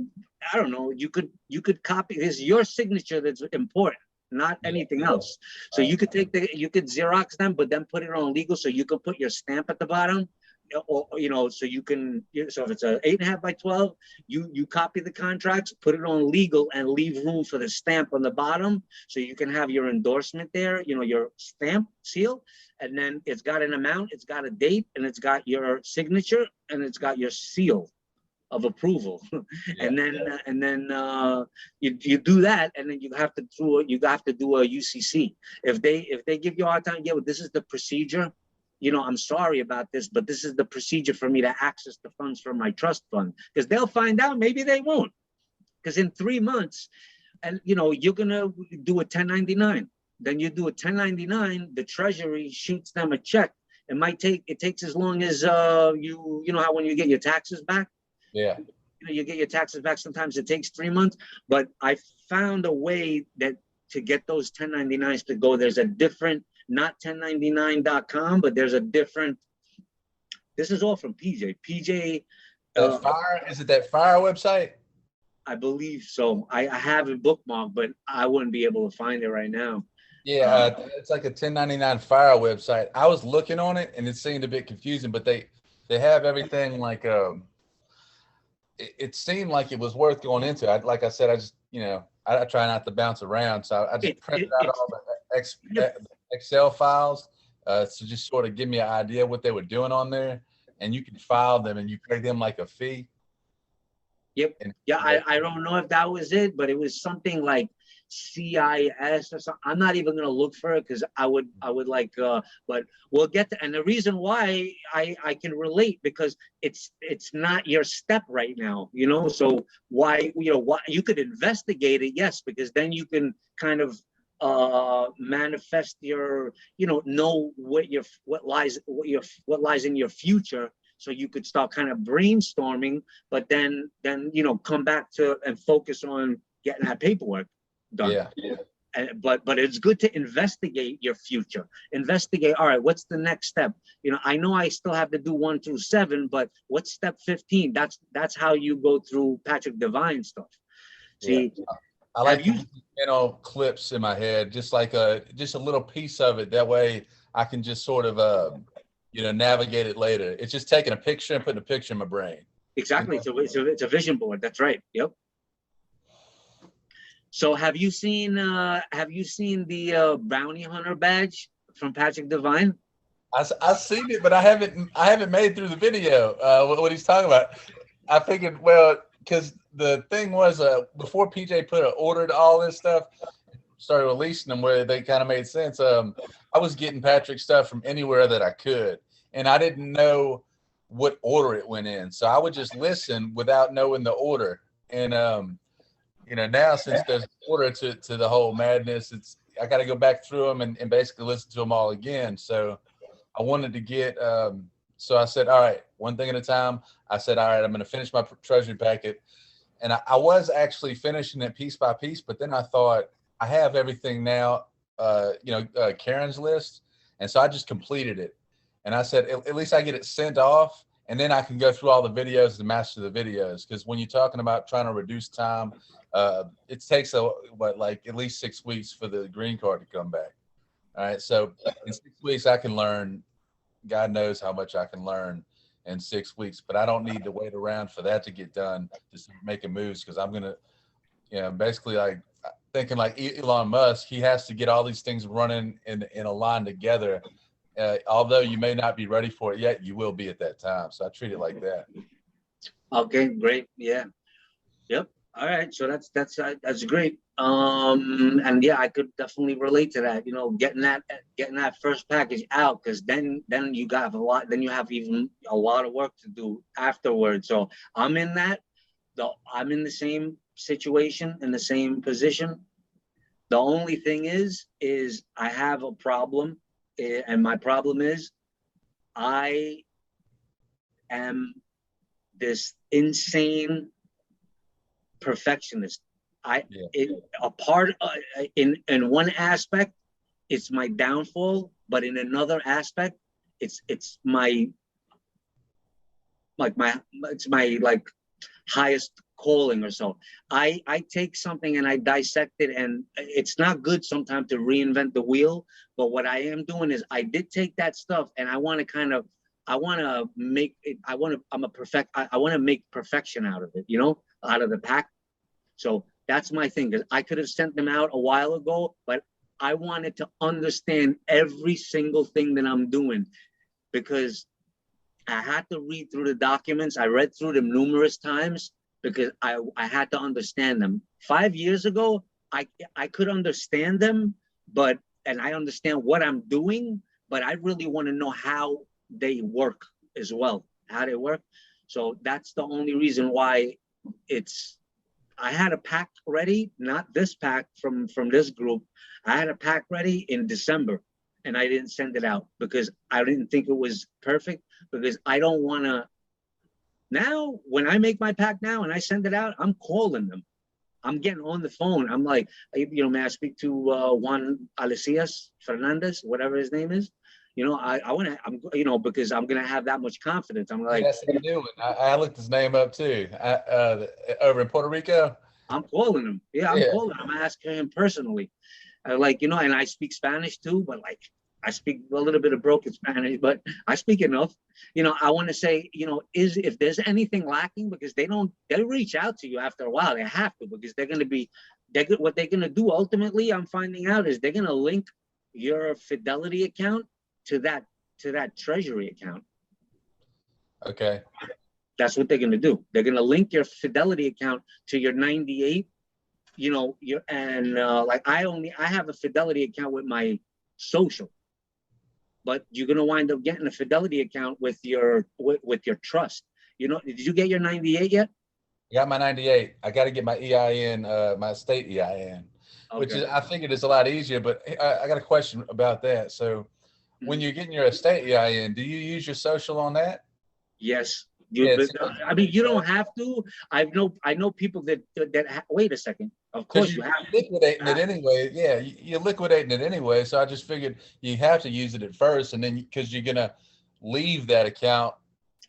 don't know, you could copy. It's your signature that's important, not anything else. So you could Xerox them, but then put it on legal, so you can put your stamp at the bottom. Or so you can, so if it's a 8.5 by 12, you copy the contracts, put it on legal, and leave room for the stamp on the bottom, so you can have your endorsement there, your stamp seal, and then it's got an amount, it's got a date, and it's got your signature, and it's got your seal of approval. And then you do that, and then you have to do a UCC. If they give you a hard time, this is the procedure. I'm sorry about this, but this is the procedure for me to access the funds from my trust fund, because they'll find out, maybe they won't, because in 3 months, and you're gonna do a 1099. Then you do a 1099, the Treasury shoots them a check. It takes as long as you know how when you get your taxes back. Yeah. You get your taxes back, sometimes it takes 3 months, but I found a way that to get those 1099s to go. There's a different, not 1099.com, but there's a different, this is all from PJ. PJ. Is it that Fire website? I believe so. I have it bookmarked, but I wouldn't be able to find it right now. Yeah, it's like a 1099 Fire website. I was looking on it and it seemed a bit confusing, but they have everything like it seemed like it was worth going into. Like I said, I just I try not to bounce around, so I just printed out all the Excel files to just sort of give me an idea what they were doing on there, and you can file them and you pay them like a fee. Yep. I don't know if that was it, but it was something like CIS or something. I'm not even gonna look for it because I would like but we'll get to, and the reason why I can relate, because it's not your step right now, so why you could investigate it, yes, because then you can kind of manifest your know what lies in your future, so you could start kind of brainstorming, but then come back to and focus on getting that paperwork done. Yeah. But it's good to investigate your future. Investigate, all right, what's the next step? I know I still have to do 1 through 7, but what's step 15? That's how you go through Patrick Devine stuff. See, I like clips in my head, just like just a little piece of it. That way I can just sort of navigate it later. It's just taking a picture and putting a picture in my brain. Exactly. It's a vision board. That's right. Yep. So have you seen the bounty hunter badge from Patrick Devine? I've seen it, but I haven't made it through the video. What he's talking about. I figured, because the thing was before PJ put an order to all this stuff, started releasing them where they kind of made sense. I was getting Patrick stuff from anywhere that I could, and I didn't know what order it went in, so I would just listen without knowing the order. And now since there's an order to the whole madness, I got to go back through them and basically listen to them all again. So I wanted to get. So I said, all right, one thing at a time. I said, all right, I'm going to finish my Treasury packet, and I was actually finishing it piece by piece, but then I thought, I have everything now, Karen's list. And so I just completed it. And I said, at least I get it sent off, and then I can go through all the videos and master the videos. Because when you're talking about trying to reduce time, it takes at least 6 weeks for the green card to come back. All right. So in 6 weeks, I can learn, God knows how much I can learn in 6 weeks, but I don't need to wait around for that to get done to start making moves, because I'm going to, basically like thinking like Elon Musk, he has to get all these things running in a line together. Although you may not be ready for it yet, you will be at that time. So I treat it like that. Okay, great. Yeah. Yep. All right. So that's great. And yeah, I could definitely relate to that. Getting that first package out, because then you got a lot. Then you have even a lot of work to do afterwards. So I'm in that. I'm in the same situation, in the same position. The only thing is I have a problem, and my problem is I am this insane perfectionist. Yeah. A part in one aspect, it's my downfall, but in another aspect, it's my it's my like highest calling or so. I take something and I dissect it, and it's not good sometimes to reinvent the wheel. But what I am doing is I did take that stuff and I want to kind of I want to make it. I want to. I'm a perfect. I want to make perfection out of it. Out of the pack. So that's my thing. I could have sent them out a while ago, but I wanted to understand every single thing that I'm doing, because I had to read through the documents. I read through them numerous times because I had to understand them. 5 years ago, I could understand them, and I understand what I'm doing, but I really want to know how they work as well, how they work. So that's the only reason why I had a pack ready, not this pack from this group. I had a pack ready in December, and I didn't send it out because I didn't think it was perfect, because I don't want to. Now, when I make my pack now and I send it out, I'm calling them. I'm getting on the phone. I'm like, may I speak to Juan Alicias Fernandez, whatever his name is? I want to, because I'm going to have that much confidence. I'm like, That's a new one. I looked his name up too. Over in Puerto Rico. I'm calling him. Yeah, I'm calling him. I'm asking him personally. And I speak Spanish too, but I speak a little bit of broken Spanish, but I speak enough. I want to say, if there's anything lacking, because they'll reach out to you after a while. They have to, because what they're going to do ultimately, I'm finding out, is they're going to link your Fidelity account to that Treasury account. Okay. That's what they're going to do. They're going to link your Fidelity account to your 98. I have a Fidelity account with my social, but you're going to wind up getting a Fidelity account with your trust. Did you get your 98 yet? I got my 98. I got to get my EIN, my state EIN, which is, I think it is a lot easier, but I got a question about that. So when you're getting your estate EIN, do you use your social on that? Yes. You don't have to. I know people that wait a second. Of course you have liquidating it anyway. Yeah, you're liquidating it anyway. So I just figured you have to use it at first, and then because you're gonna leave that account.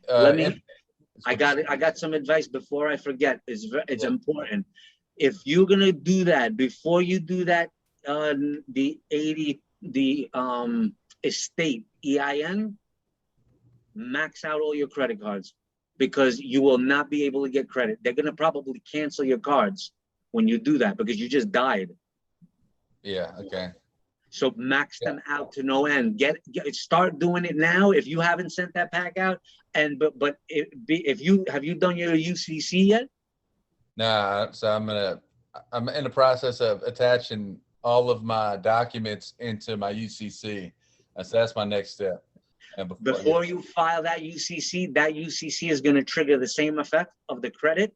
I got some advice before I forget. It's important. If you're gonna do that, before you do that, the estate EIN, max out all your credit cards, because you will not be able to get credit. They're gonna probably cancel your cards when you do that, because you just died. Yeah. Okay. So max them out to no end. Start doing it now if you haven't sent that pack out. And but if you have you done your UCC yet? Nah. So I'm in the process of attaching all of my documents into my UCC. So that's my next step. And before you file that UCC is going to trigger the same effect of the credit.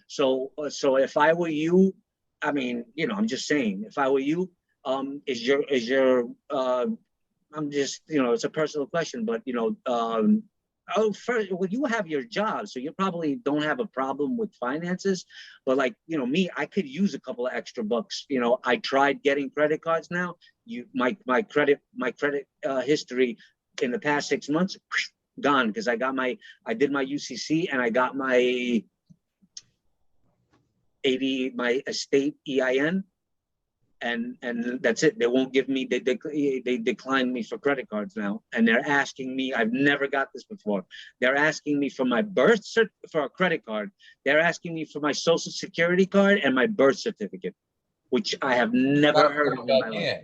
So if I were you, I'm just saying, if I were you, I'm just, it's a personal question, but first, well, you have your job, so you probably don't have a problem with finances. But me, I could use a couple of extra bucks. I tried getting credit cards now. My credit history in the past 6 months gone, because I did my UCC and I got my estate EIN. and that's it. They won't give me. They decline me for credit cards now, and they're asking me. I've never got this before. They're asking me for my for a credit card. They're asking me for my social security card and my birth certificate, which I have never heard of in my life.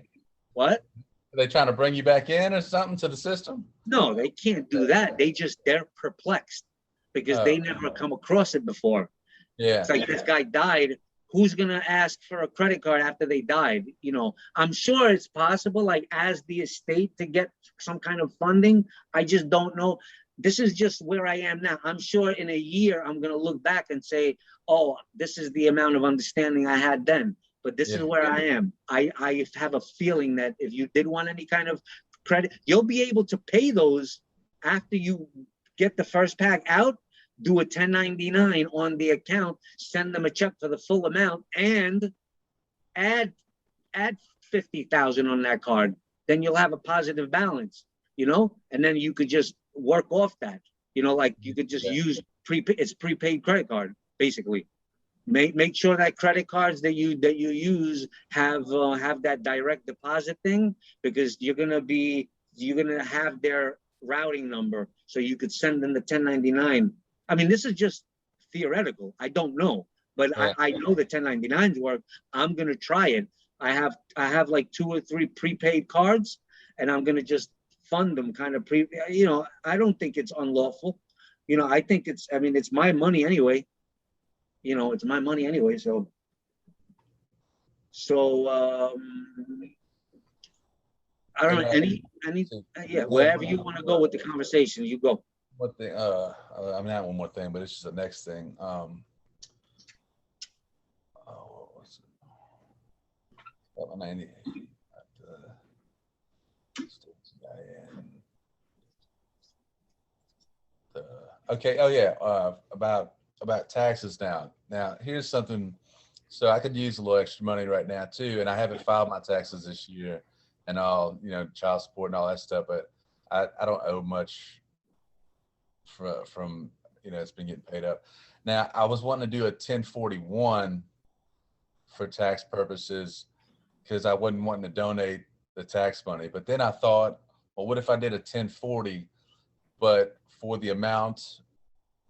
What? Are they trying to bring you back in or something to the system? No, they can't do that. They're perplexed because they never come across it before. Yeah. It's like this guy died. Who's gonna ask for a credit card after they died? You know, I'm sure it's possible, like as the estate, to get some kind of funding. I just don't know. This is just where I am now. I'm sure in a year I'm gonna look back and say, oh, this is the amount of understanding I had then. But this is where I am. I have a feeling that if you did want any kind of credit, you'll be able to pay those after you get the first pack out. Do a 1099 on the account, send them a check for the full amount, and add 50,000 on that card. Then you'll have a positive balance, you know, and then you could just work off that, you know, like you could just use it's prepaid credit card basically. Make sure that credit cards that you use have that direct deposit thing, because you're gonna have their routing number, so you could send them the 1099. I mean, this is just theoretical. I don't know, but I know the 1099s work. I'm gonna try it. I have like 2 or 3 prepaid cards, and I'm gonna just fund them kind of you know, I don't think it's unlawful. You know, I think I mean, it's my money anyway. You know, it's my money anyway. So I don't know, wherever you want to go with the conversation, you go. What thing? I mean, not one more thing, but it's just the next thing. What was it? Okay. Oh yeah. About taxes now. Now here's something. So I could use a little extra money right now too, and I haven't filed my taxes this year, and all, you know, child support and all that stuff. But I don't owe much from you know, it's been getting paid up. Now I was wanting to do a 1041 for tax purposes because I wasn't wanting to donate the tax money. But then I thought, well, what if I did a 1040, but for the amount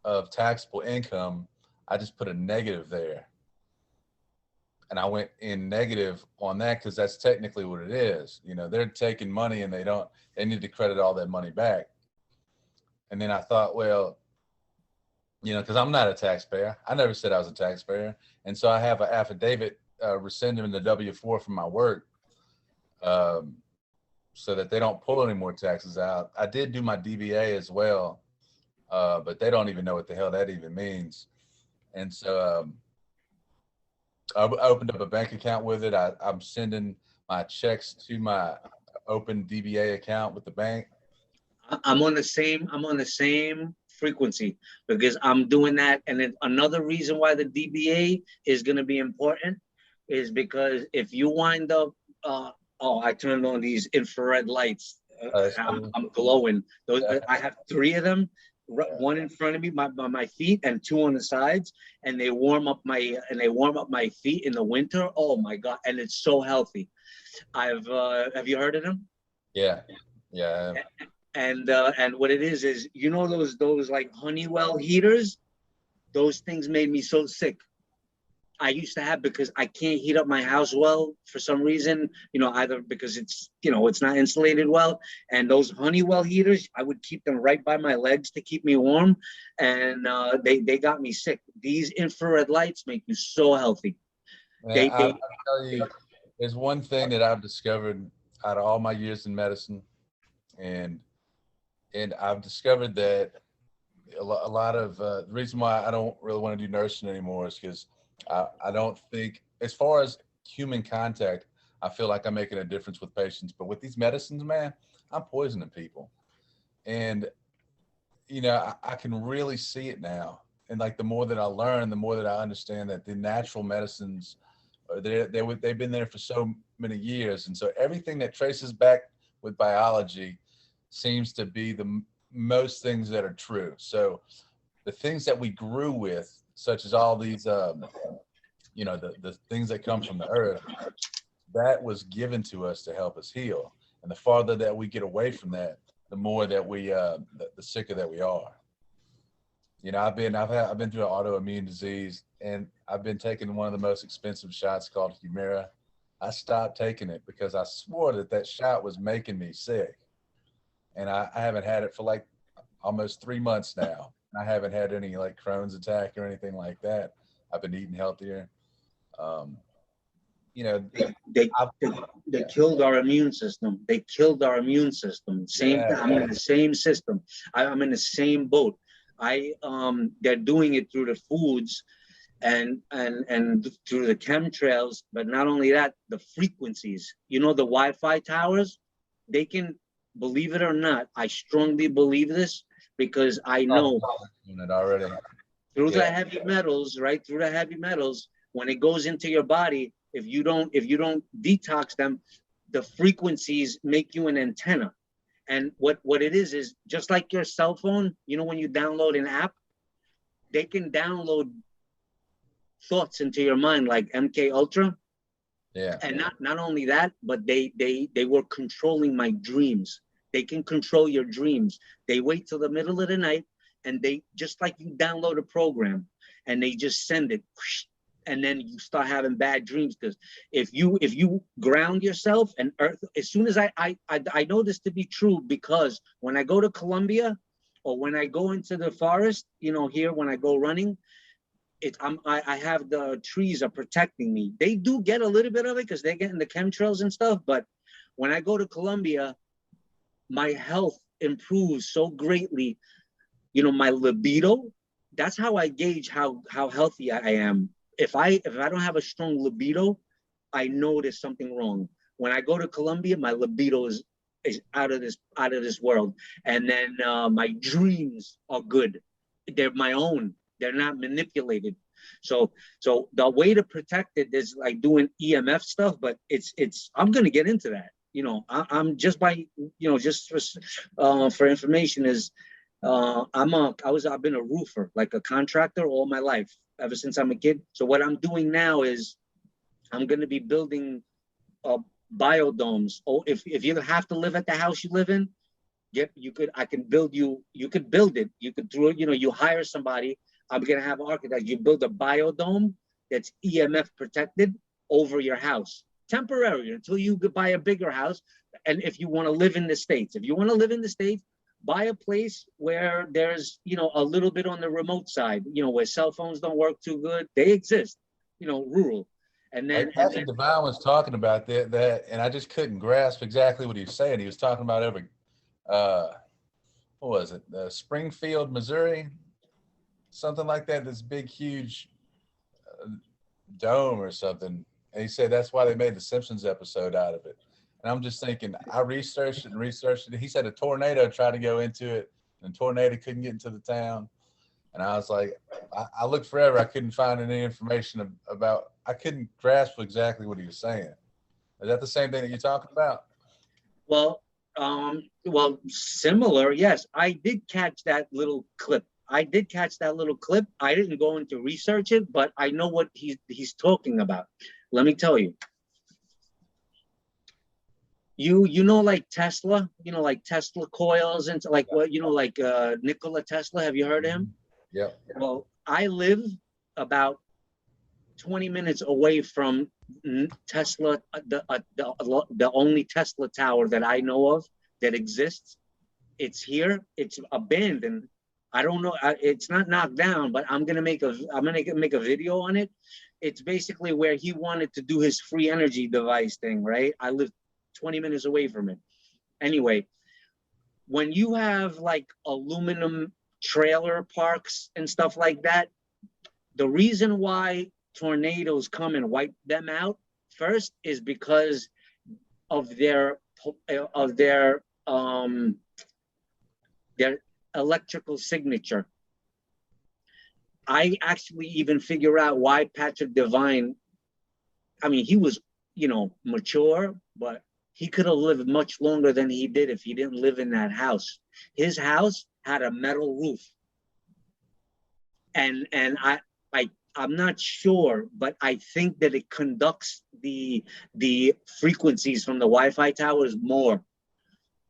of taxable income, I just put a negative there. And I went in negative on that because that's technically what it is. You know, they're taking money and they need to credit all that money back. And then I thought, well, you know, because I'm not a taxpayer. I never said I was a taxpayer. And so I have an affidavit rescinding the W-4 from my work so that they don't pull any more taxes out. I did do my DBA as well, but they don't even know what the hell that even means. And so I opened up a bank account with it. I'm sending my checks to my open DBA account with the bank. I'm on the same frequency because I'm doing that. And then another reason why the DBA is going to be important is because if you wind up, I turned on these infrared lights. I'm glowing. I have 3 of them, one in front of me, my feet, and 2 on the sides, and they warm up my feet in the winter. Oh my God. And it's so healthy. Have you heard of them? Yeah. And what it is, you know, those like Honeywell heaters, those things made me so sick. I used to have, because I can't heat up my house well for some reason, you know, either because it's, you know, it's not insulated well. And those Honeywell heaters, I would keep them right by my legs to keep me warm. And they got me sick. These infrared lights make you so healthy. Man, I'll tell you, there's one thing that I've discovered out of all my years in medicine, and I've discovered that a lot of the reason why I don't really want to do nursing anymore is because I don't think, as far as human contact, I feel like I'm making a difference with patients. But with these medicines, man, I'm poisoning people. And, you know, I can really see it now. And like the more that I learn, the more that I understand that the natural medicines, they've been there for so many years. And so everything that traces back with biology seems to be the most things that are true. So the things that we grew with, such as all these, you know, the things that come from the earth, that was given to us to help us heal. And the farther that we get away from that, the more that we, the sicker that we are. You know, I've been through an autoimmune disease, and I've been taking one of the most expensive shots called Humira. I stopped taking it because I swore that shot was making me sick. And I haven't had it for like almost 3 months now. I haven't had any like Crohn's attack or anything like that. I've been eating healthier. You know, They killed our immune system. They killed our immune system. I'm in the same system. I'm in the same boat. They're doing it through the foods and through the chemtrails, but not only that, the frequencies. You know, the Wi-Fi towers, they can, believe it or not, I strongly believe this because I know through the heavy metals, right? Through the heavy metals, when it goes into your body, if you don't detox them, the frequencies make you an antenna. And what it is just like your cell phone, you know, when you download an app, they can download thoughts into your mind like MK Ultra. Yeah. And not only that, but they were controlling my dreams. They can control your dreams. They wait till the middle of the night, and they, just like you download a program, and they just send it, and then you start having bad dreams. Because if you ground yourself and earth, as soon as I know this to be true, because when I go to Colombia or when I go into the forest, you know, here when I go running, I have the trees are protecting me. They do get a little bit of it because they're getting the chemtrails and stuff. But when I go to Colombia, my health improves so greatly. You know, my libido, that's how I gauge how healthy I am. If I don't have a strong libido, I know there's something wrong. When I go to Colombia, my libido is out of this world. And then my dreams are good. They're my own. They're not manipulated. So the way to protect it is like doing EMF stuff, but I'm gonna get into that. You know, I'm just by, you know, just for information is I've been a roofer, like a contractor all my life, ever since I'm a kid. So what I'm doing now is I'm gonna be building biodomes. Or if you have to live at the house you live in, I can build you could build it. You could you hire somebody. I'm gonna have an architect. You build a biodome that's EMF protected over your house, temporary until you could buy a bigger house. And if you want to live in the States, buy a place where there's, you know, a little bit on the remote side, you know, where cell phones don't work too good. They exist, you know, rural. And then Patrick Devine was talking about that, and I just couldn't grasp exactly what he was saying. He was talking about over, what was it, Springfield, Missouri, something like that. This big, huge dome or something. And he said that's why they made the Simpsons episode out of it. And I'm just thinking, I researched it. He said a tornado tried to go into it, and the tornado couldn't get into the town. And I was like, I looked forever. I couldn't find any information about, I couldn't grasp exactly what he was saying. Is that the same thing that you're talking about? Well, similar. Yes, I did catch that little clip. I didn't go into research it, but I know what he's talking about. Let me tell you. You know, like Tesla, you know, like Tesla coils and like what, you know, like Nikola Tesla. Have you heard of him? Yeah. Well, I live about 20 minutes away from Tesla, the only Tesla tower that I know of that exists. It's here. It's abandoned. I don't know. It's not knocked down, but I'm gonna make a video on it. It's basically where he wanted to do his free energy device thing, right? I live 20 minutes away from it. Anyway, when you have like aluminum trailer parks and stuff like that, the reason why tornadoes come and wipe them out first is because of their electrical signature. I actually even figure out why Patrick Devine, I mean, he was, you know, mature, but he could have lived much longer than he did if he didn't live in that house. His house had a metal roof. And I'm not sure, but I think that it conducts the frequencies from the Wi-Fi towers more.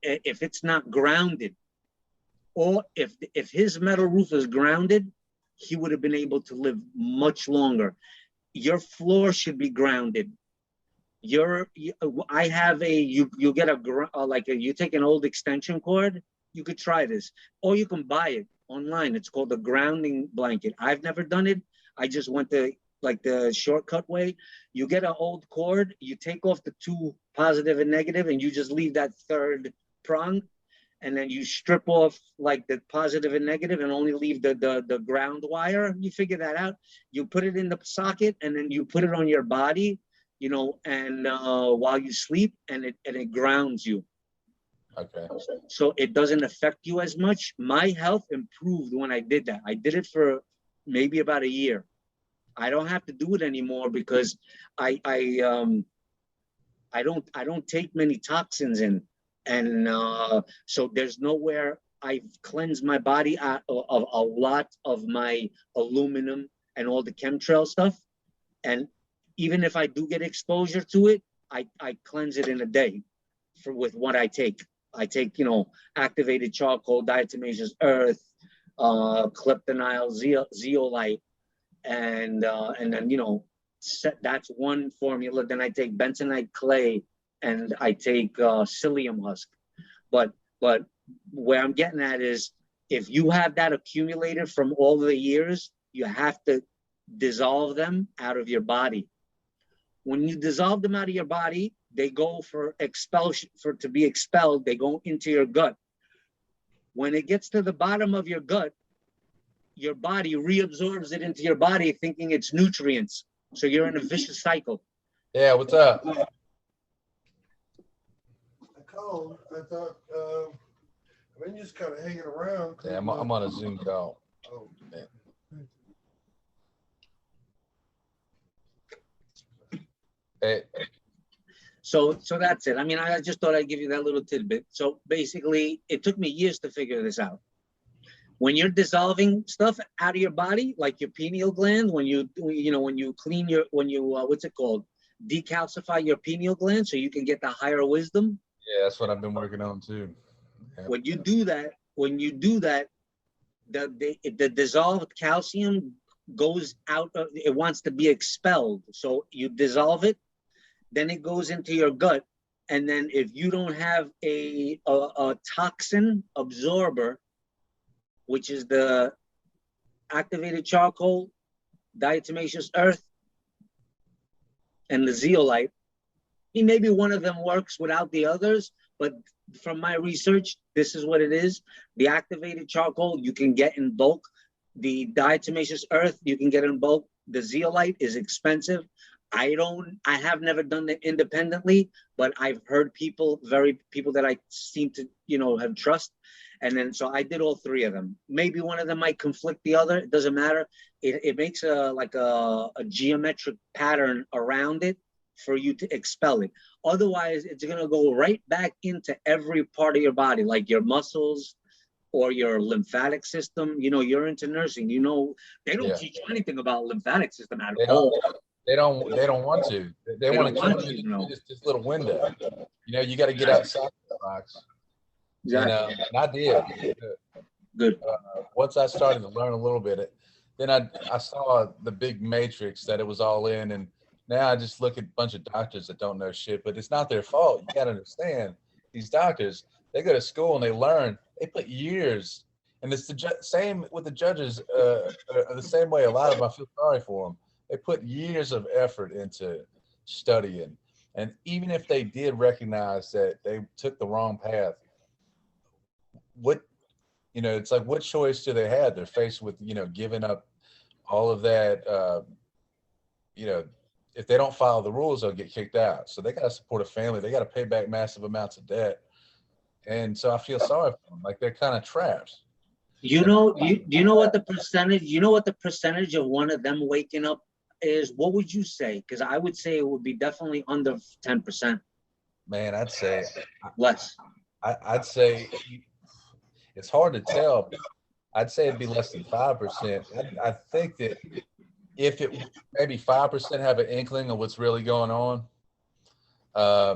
If it's not grounded, or if his metal roof is grounded, he would have been able to live much longer. Your floor should be grounded. I have you get you take an old extension cord. You could try this, or you can buy it online. It's called a grounding blanket. I've never done it. I just went the shortcut way. You get an old cord, you take off the two positive and negative, and you just leave that third prong, and then you strip off like the positive and negative and only leave the ground wire. You figure that out. You put it in the socket, and then you put it on your body, and while you sleep, and it grounds you. Okay. So it doesn't affect you as much. My health improved when I did that. I did it for maybe about a year. I don't have to do it anymore because I don't take many toxins in, and so there's nowhere. I've cleansed my body out of a lot of my aluminum and all the chemtrail stuff, and even if I do get exposure to it, I cleanse it in a day with what I take. I take, activated charcoal, diatomaceous earth, Cliptonile, zeolite, and then, that's one formula. Then I take bentonite clay, and I take psyllium husk. But where I'm getting at is, if you have that accumulated from all the years, you have to dissolve them out of your body. When you dissolve them out of your body, they go to be expelled. They go into your gut. When it gets to the bottom of your gut, your body reabsorbs it into your body, thinking it's nutrients. So you're in a vicious cycle. Yeah, what's up? I called. I thought, I've been just kind of hanging around. Yeah, I'm on a Zoom call. Oh, man. Hey. So that's it. I mean, I just thought I'd give you that little tidbit. So basically, it took me years to figure this out. When you're dissolving stuff out of your body, like your pineal gland, when you clean what's it called? Decalcify your pineal gland so you can get the higher wisdom. Yeah, that's what I've been working on too. Yeah. When you do that, the dissolved calcium goes out. It wants to be expelled. So you dissolve it, then it goes into your gut. And then if you don't have a toxin absorber, which is the activated charcoal, diatomaceous earth, and the zeolite, maybe one of them works without the others, but from my research, this is what it is. The activated charcoal you can get in bulk. The diatomaceous earth you can get in bulk. The zeolite is expensive. I have never done it independently, but I've heard people that I seem to, have trust. And then, so I did all three of them. Maybe one of them might conflict the other. It doesn't matter. It makes a geometric pattern around it for you to expel it. Otherwise, it's going to go right back into every part of your body, like your muscles or your lymphatic system. You're into nursing. They don't teach you anything about lymphatic system at all. They don't want to. They want to keep you in this little window. You got to get outside the box. Exactly. And I did. Good. Once I started to learn a little bit, then I saw the big matrix that it was all in, and now I just look at a bunch of doctors that don't know shit, but it's not their fault. You got to understand, these doctors, they go to school and they learn. They put years, and it's the same with the judges. The same way, a lot of them, I feel sorry for them. They put years of effort into studying, and even if they did recognize that they took the wrong path, it's like, what choice do they have? They're faced with, giving up all of that. If they don't follow the rules, they'll get kicked out. So they got to support a family. They got to pay back massive amounts of debt. And so I feel sorry for them. Like, they're kind of trapped. Do you know what the percentage of one of them waking up is? What would you say? Because I would say it would be definitely under 10%. Man, I'd say less. I'd say it's hard to tell. I'd say it'd be less than 5%. I think that if it maybe 5% have an inkling of what's really going on,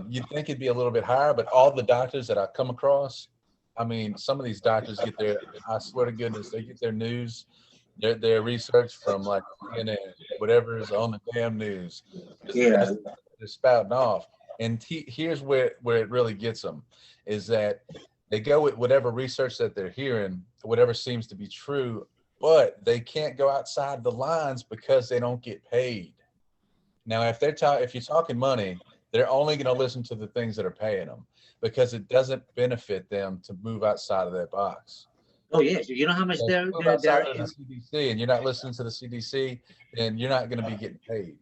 you'd think it'd be a little bit higher, but all the doctors that I come across, I mean, some of these doctors get their, I swear to goodness, they get their news, their research from like CNN, whatever is on the damn news. Yeah. They're spouting off. And here's where it really gets them, is that they go with whatever research that they're hearing, whatever seems to be true, but they can't go outside the lines because they don't get paid. Now, if you're talking money, they're only going to listen to the things that are paying them because it doesn't benefit them to move outside of that box. Oh yeah, you know how much So if you move outside of the CDC and you're not listening to the CDC, then you're not going to be getting paid.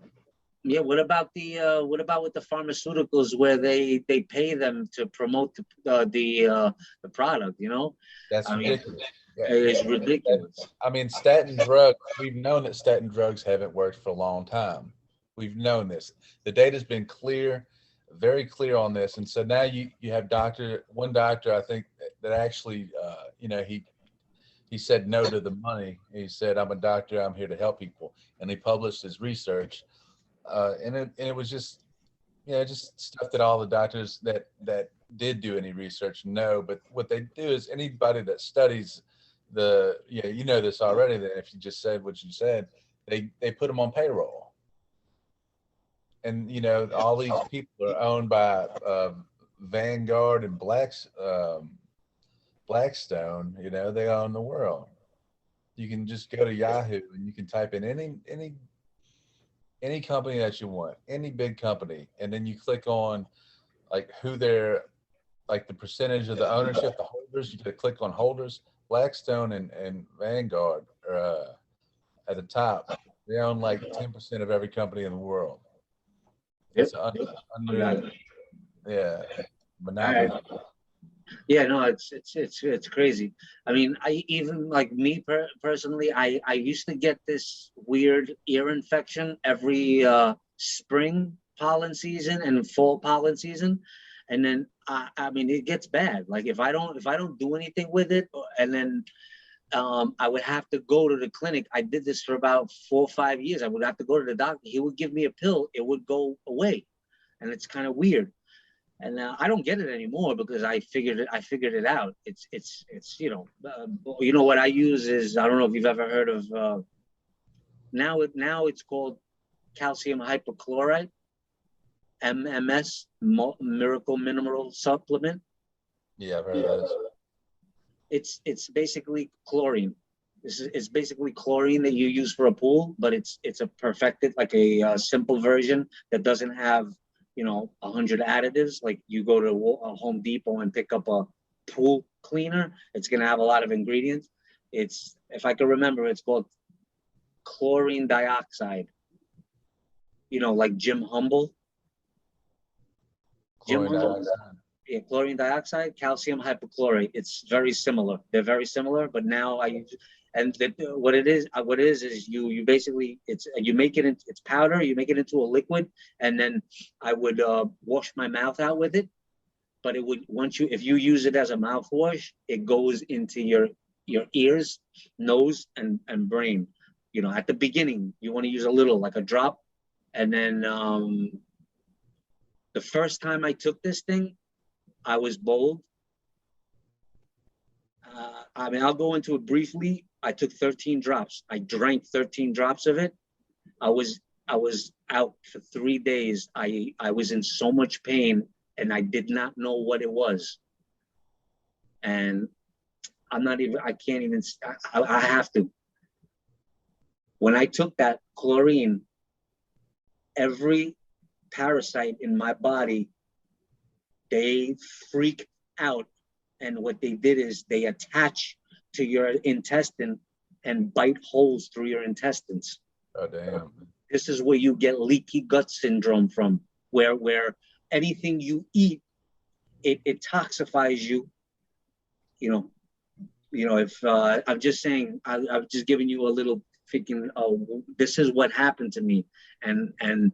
Yeah, what about with the pharmaceuticals where they pay them to promote the product, you know? That's I mean, ridiculous. Yeah. it's ridiculous. I mean, statin drugs, we've known that statin drugs haven't worked for a long time. We've known this. The data's been clear, very clear on this. And so now you have one doctor, I think, that actually, you know, he said no to the money. He said, I'm a doctor, I'm here to help people. And he published his research. And it was just, you know, just stuff that all the doctors that did do any research know. But what they do is anybody that studies you know this already, that if you just said what you said, they put them on payroll. And, you know, all these people are owned by Vanguard and Blackstone, you know, they own the world. You can just go to Yahoo and you can type in any company that you want, any big company, and then you click on like who they're, like the percentage of the ownership, the holders. You could click on holders. Blackstone and Vanguard are at the top. They own like 10% of every company in the world. Yep. It's yeah, monopoly. Yeah, no, it's crazy. I mean, I even like me personally, I used to get this weird ear infection every spring pollen season and fall pollen season, and then I mean it gets bad. Like if I don't do anything with it, and then I would have to go to the clinic. I did this for about 4 or 5 years. I would have to go to the doctor. He would give me a pill. It would go away, and it's kind of weird. And I don't get it anymore because I figured it out. It's you know what I use is, I don't know if you've ever heard of now it's called calcium hypochlorite, MMS, miracle mineral supplement. Yeah, I've heard of those. It's basically chlorine. It's basically chlorine that you use for a pool, but it's a perfected, like a simple version that doesn't have, you know, 100 additives. Like you go to a Home Depot and pick up a pool cleaner, it's going to have a lot of ingredients. It's, if I can remember, it's called chlorine dioxide. You know, like Jim Humble. Yeah, chlorine dioxide, calcium hypochlorite. It's very similar. They're very similar, but now what it is you basically, you make it it's powder, you make it into a liquid, and then I would wash my mouth out with it. But it would, if you use it as a mouthwash, it goes into your ears, nose, and brain. You know, at the beginning, you want to use a little, like a drop, and then the first time I took this thing, I was bold. I mean, I'll go into it briefly. I took 13 drops. I drank 13 drops of it. I was out for 3 days. I was in so much pain, and I did not know what it was. And I can't even, I have to. When I took that chlorine, every parasite in my body, they freaked out. And what they did is they attach to your intestine and bite holes through your intestines. Oh, damn. This is where you get leaky gut syndrome from, where anything you eat, it toxifies you. You know, if I'm just saying, I've just given you a little freaking, this is what happened to me. And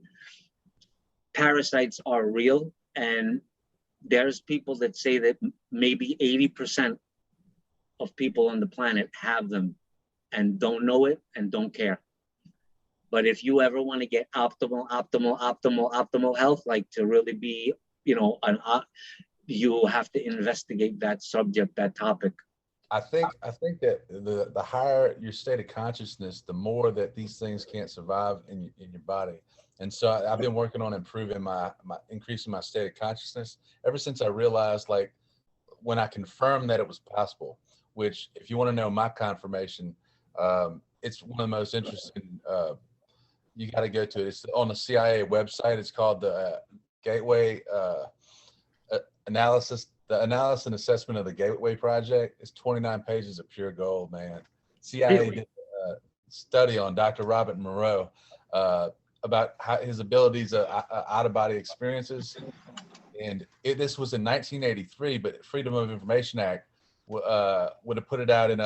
parasites are real, and there's people that say that maybe 80% of people on the planet have them and don't know it and don't care. But if you ever want to get optimal health, like to really be, you know, you have to investigate that subject, that topic. I think that the higher your state of consciousness, the more that these things can't survive in your body. And so I've been working on improving my increasing my state of consciousness ever since I realized, like, when I confirmed that it was possible. Which, if you want to know my confirmation, it's one of the most interesting. You got to go to it. It's on the CIA website. It's called the Gateway Analysis. The analysis and assessment of the Gateway Project. It's 29 pages of pure gold, man. CIA Really? did a study on Dr. Robert Moreau about his abilities, out-of-body experiences. And this was in 1983, but Freedom of Information Act would have put it out in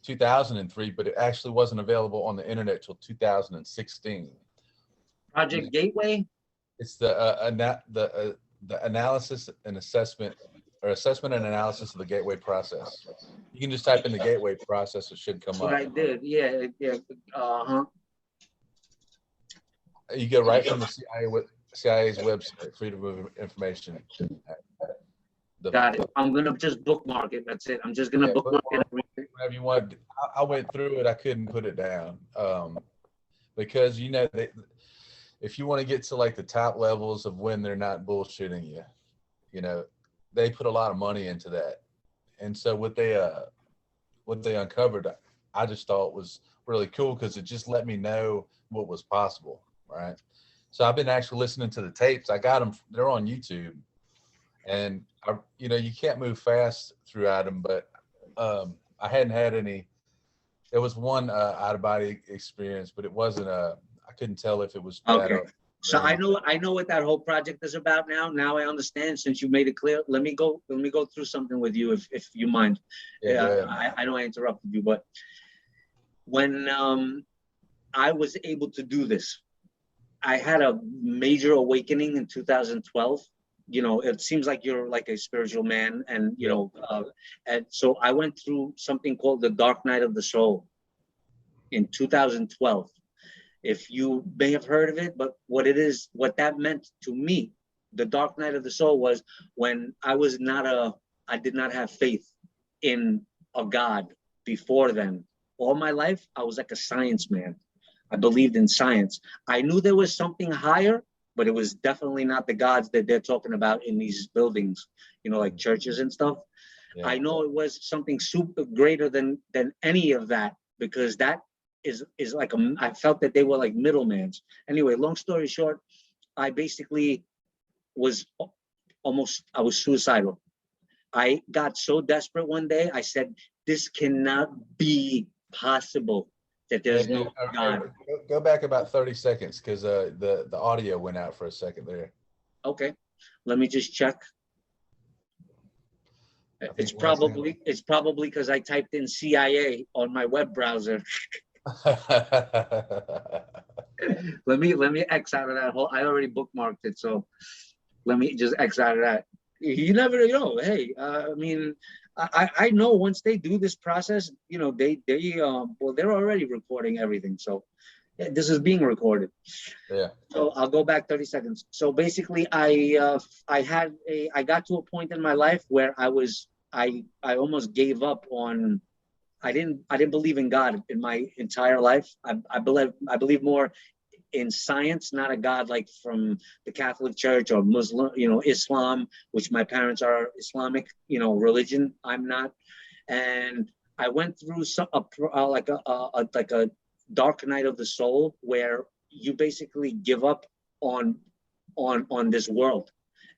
2003, but it actually wasn't available on the internet till 2016. Project Gateway? It's the analysis and assessment, or assessment and analysis of the Gateway process. You can just type in the Gateway process, it should come That's up. what I did. Yeah. You go right from the CIA's website, Freedom of Information. Got it. I'm gonna just bookmark it. That's it. I'm just gonna bookmark it. Whatever you want. I went through it. I couldn't put it down because, you know, if you want to get to like the top levels of when they're not bullshitting you, you know, they put a lot of money into that. And so what they uncovered, I just thought was really cool because it just let me know what was possible, right? So I've been actually listening to the tapes. I got them. They're on YouTube, and you know, you can't move fast throughout them, but I hadn't had any. There was one out of body experience, but it wasn't I couldn't tell if it was bad Okay. So I know what that whole project is about now. Now I understand, since you made it clear. Let me go through something with you, if you mind. Yeah, I know I interrupted you, but when I was able to do this, I had a major awakening in 2012. You know, it seems like you're like a spiritual man, and you know, and so I went through something called the Dark Night of the Soul in 2012. If you may have heard of it, but what that meant to me, the Dark Night of the Soul, was when I did not have faith in a God before then. All my life, I was like a science man. I believed in science. I knew there was something higher, but it was definitely not the gods that they're talking about in these buildings, you know, like churches and stuff. Yeah. I know it was something super greater than any of that, because that is like I felt that they were like middlemans. Anyway, long story short, I basically was suicidal. I got so desperate one day, I said, this cannot be possible, that there's no God. Go back about 30 seconds, because the audio went out for a second there. Okay, let me just check. It's probably because I typed in CIA on my web browser. let me X out of that whole. I already bookmarked it, so let me just X out of that. You never know. Hey, I mean, I know once they do this process, you know, they're already recording everything. So yeah, this is being recorded. Yeah. So I'll go back 30 seconds. So basically, I got to a point in my life where I almost gave up on. I didn't believe in God in my entire life. I believe more in science, not a God like from the Catholic Church or Muslim, you know, Islam, which my parents are Islamic, you know, religion. I'm not. And I went through like a dark night of the soul, where you basically give up on this world,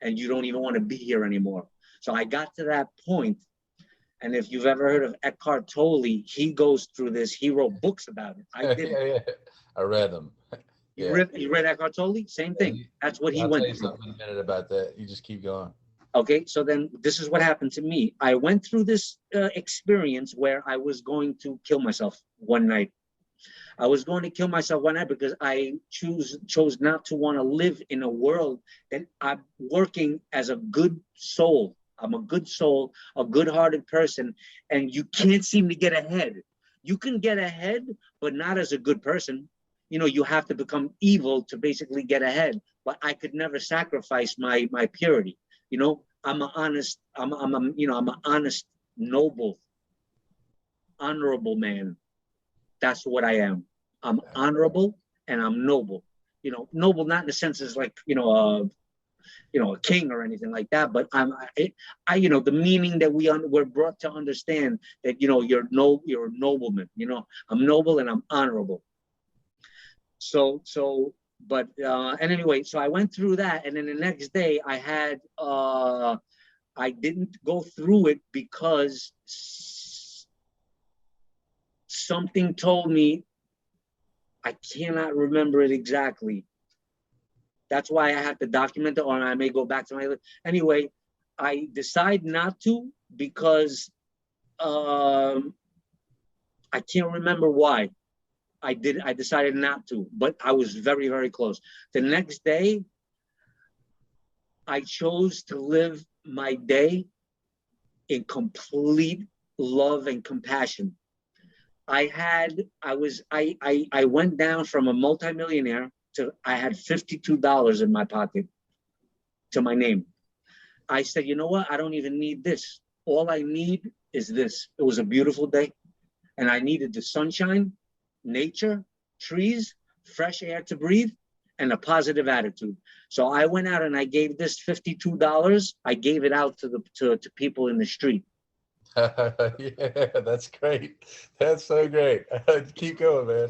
and you don't even want to be here anymore. So I got to that point. And if you've ever heard of Eckhart Tolle, he goes through this. He wrote books about it. I did. Yeah. I read them. Yeah. You read Eckhart Tolle? Same thing. That's what he went through. I'll tell you something in a minute about that. You just keep going. Okay, so then this is what happened to me. I went through this experience where I was going to kill myself one night. I was going to kill myself one night because I chose not to want to live in a world that I'm working as a good soul. I'm a good soul, a good-hearted person, and you can't seem to get ahead. You can get ahead, but not as a good person. you know, you have to become evil to basically get ahead. But I could never sacrifice my purity. You know, I'm an honest, I'm an honest, noble, honorable man. That's what I am. I'm honorable and I'm noble. You know, noble not in the sense as like, a king or anything like that, but the meaning that we're brought to understand that, you're a nobleman. I'm noble and I'm honorable. And anyway, so I went through that, and then the next day I didn't go through it because something told me, I cannot remember it exactly. That's why I have to document it, or I may go back to my. Anyway, I decide not to because I can't remember why. I decided not to, but I was very, very close. The next day, I chose to live my day in complete love and compassion. I went down from a multimillionaire to, I had $52 in my pocket to my name. I said, you know what? I don't even need this. All I need is this. It was a beautiful day, and I needed the sunshine, nature, trees, fresh air to breathe, and a positive attitude. So I went out and I gave this $52. I gave it out to people in the street. Yeah, that's great. That's so great. Keep going, man.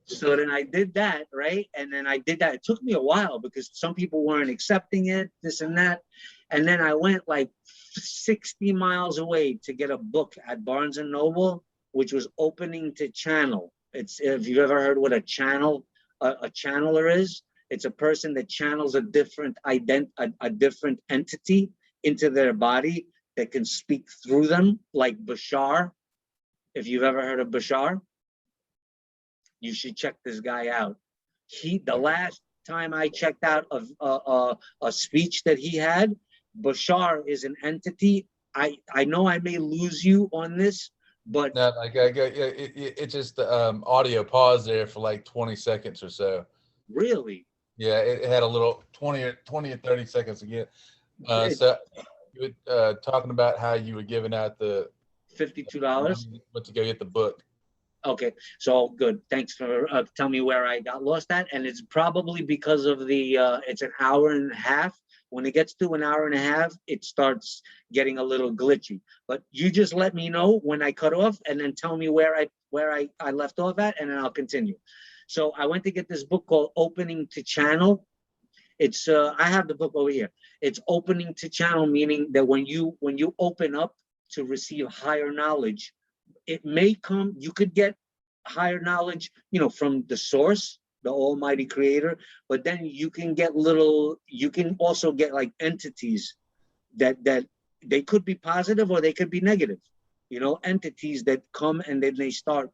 So then I did that, right? And then I did that. It took me a while because some people weren't accepting it, this and that. And then I went like 60 miles away to get a book at Barnes and Noble, which was Opening to Channel. It's, if you've ever heard what a channeler is, it's a person that channels a different entity into their body that can speak through them, like Bashar. If you've ever heard of Bashar, you should check this guy out. The last time I checked out a speech that he had, Bashar is an entity. I know I may lose you on this, but no, like it just audio pause there for like 20 seconds or so. Really? Yeah, it had a little 20 or 30 seconds again. So you were talking about how you were giving out the $52. Went to go get the book. Okay, so good. Thanks for telling me where I got lost at. And it's probably because of it's an hour and a half. When it gets to an hour and a half, it starts getting a little glitchy. But you just let me know when I cut off, and then tell me where I left off at, and then I'll continue. So I went to get this book called Opening to Channel. It's I have the book over here. It's Opening to Channel, meaning that when you open up to receive higher knowledge, it may come, you could get higher knowledge, from the source, the almighty creator, but then you can also get like entities that they could be positive or they could be negative, entities that come and then they start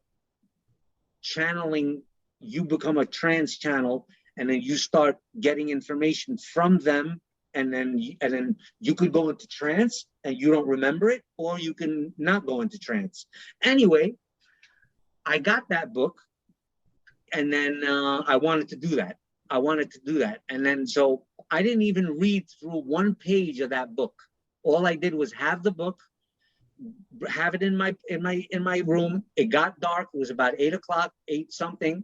channeling. You become a trance channel, and then you start getting information from them, and then you could go into trance and you don't remember it, or you can not go into trance. Anyway, I got that book, and then I wanted to do that. And then so I didn't even read through one page of that book. All I did was have the book, have it in my room. It got dark. It was about 8 o'clock, 8 something.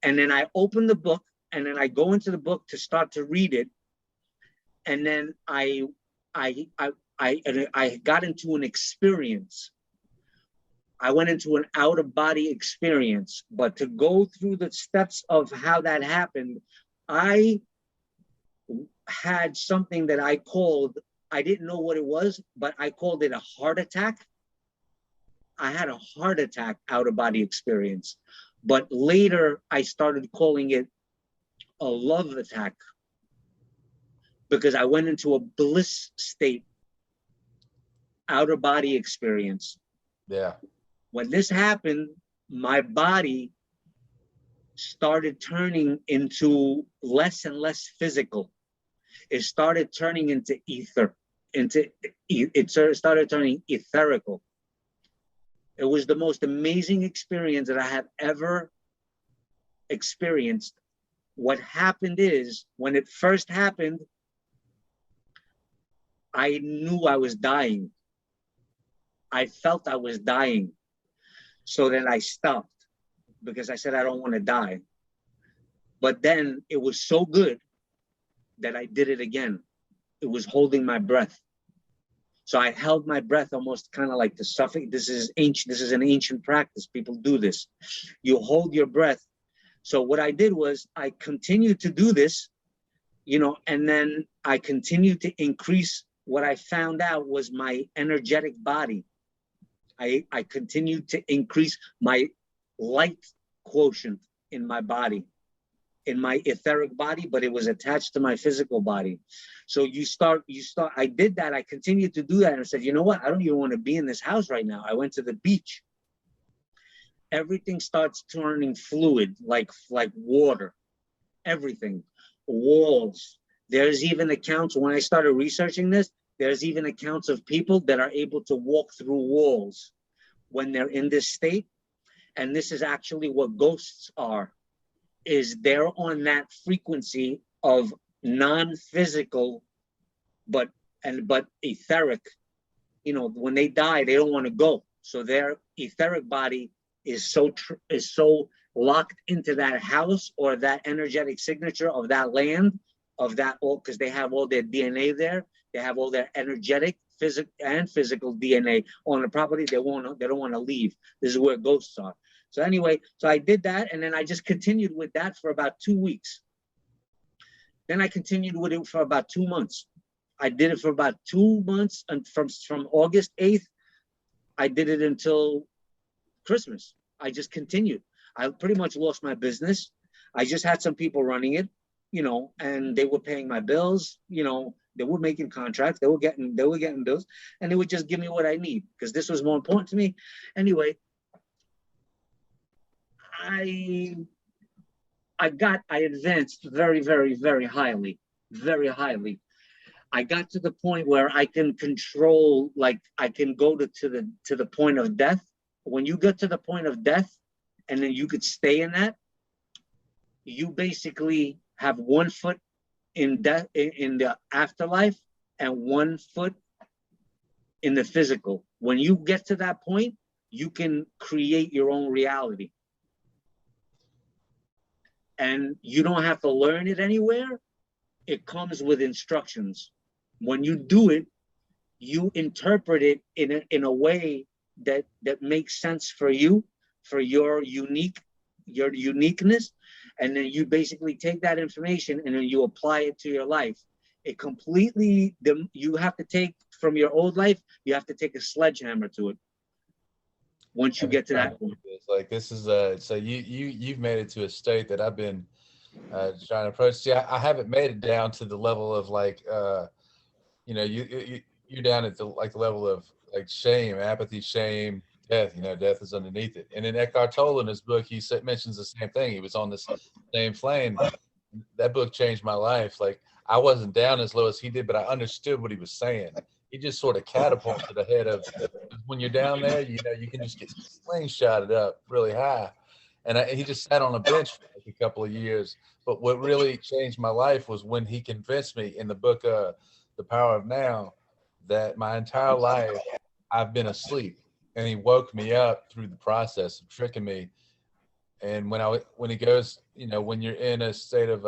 And then I opened the book, and then I go into the book to start to read it. And then I got into an experience. I went into an out-of-body experience. But to go through the steps of how that happened, I had something that I didn't know what it was, but I called it a heart attack. I had a heart attack out-of-body experience. But later, I started calling it a love attack, because I went into a bliss state, out-of-body experience. Yeah. When this happened, my body started turning into less and less physical. It started turning into ether. It started turning etherical. It was the most amazing experience that I have ever experienced. What happened is, when it first happened, I knew I was dying. I felt I was dying. So then I stopped because I said, I don't want to die. But then it was so good that I did it again. It was holding my breath. So I held my breath, almost kind of like the suffix. This is ancient. This is an ancient practice. People do this. You hold your breath. So what I did was I continued to do this, and then I continued to increase. What I found out was my energetic body. I continued to increase my light quotient in my body, in my etheric body, but it was attached to my physical body. So I did that. I continued to do that. And I said, you know what? I don't even want to be in this house right now. I went to the beach. Everything starts turning fluid, like water, everything, walls. There's even accounts, when I started researching this, there's even accounts of people that are able to walk through walls when they're in this state. And this is actually what ghosts are, is they're on that frequency of non-physical, but etheric. When they die, they don't want to go. So their etheric body is so locked into that house or that energetic signature of that land, of that all, because they have all their DNA there. They have all their energetic, physical DNA on the property. They don't want to leave. This is where ghosts are. So anyway, so I did that, and then I just continued with that for about 2 weeks. Then I continued with it for about 2 months. I did it for about 2 months, and from August 8th, I did it until Christmas. I just continued. I pretty much lost my business. I just had some people running it, and they were paying my bills. They were making contracts. They were getting bills, and they would just give me what I need, because this was more important to me. Anyway, I advanced very, very, very highly, very highly. I got to the point where I can control, like I can go to the point of death. When you get to the point of death, and then you could stay in that, you basically have 1 foot in death, in the afterlife, and 1 foot in the physical. When you get to that point, you can create your own reality. And you don't have to learn it anywhere. It comes with instructions. When you do it, you interpret it in a way that makes sense for you, for your uniqueness. And then you basically take that information and then you apply it to your life. It completely, you have to take from your old life, you have to take a sledgehammer to it. Once you get to that point. Like this is so you've made it to a state that I've been trying to approach. See, I haven't made it down to the level of like you're down at the level of like shame, apathy, shame, death. Death is underneath it. And in Eckhart Tolle, in his book, he mentions the same thing. He was on this same plane. That book changed my life. Like I wasn't down as low as he did, but I understood what he was saying. He just sort of catapulted ahead of, when you're down there, you can just get slingshotted up really high. And he just sat on a bench for like a couple of years. But what really changed my life was when he convinced me in the book, The Power of Now, that my entire life I've been asleep. And he woke me up through the process of tricking me. And when he goes, when you're in a state of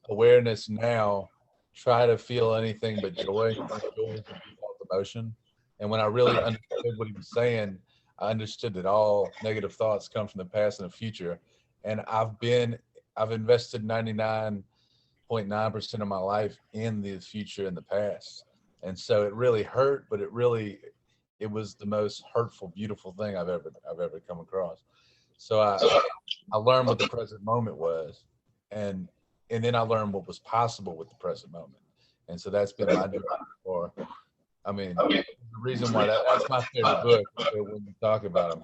awareness now, try to feel anything but joy. Joy is the default emotion. And when I really understood what he was saying, I understood that all negative thoughts come from the past and the future. And I've invested 99.9% of my life in the future and the past. And so it really hurt, but it was the most hurtful, beautiful thing I've ever come across. So I learned what the present moment was, and then I learned what was possible with the present moment. And so that's been my journey for, the reason why that's my favorite book when you talk about him.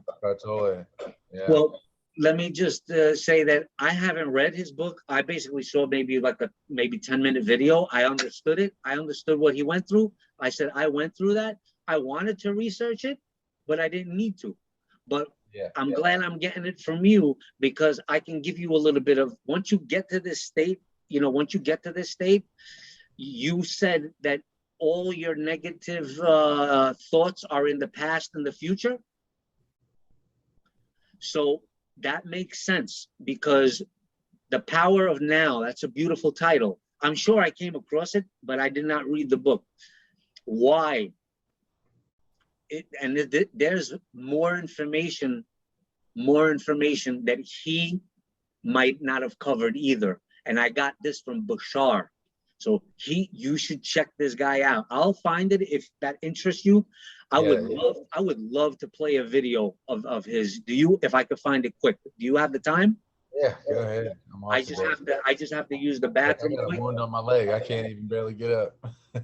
Yeah. Well, let me just say that I haven't read his book. I basically saw maybe 10-minute video. I understood it. I understood what he went through. I said, I went through that. I wanted to research it, but I didn't need to. But I'm glad I'm getting it from you, because I can give you a little bit of, once you get to this state, once you get to this state, you said that all your negative thoughts are in the past and the future. So that makes sense, because the power of now, that's a beautiful title. I'm sure I came across it, but I did not read the book. Why? There's more information that he might not have covered either. And I got this from Bashar. So you should check this guy out. I'll find it if that interests you. I would love to play a video of his. If I could find it quick. Do you have the time? Yeah, go ahead. I just have to use the bathroom. I got a wound on my leg. I can't even barely get up.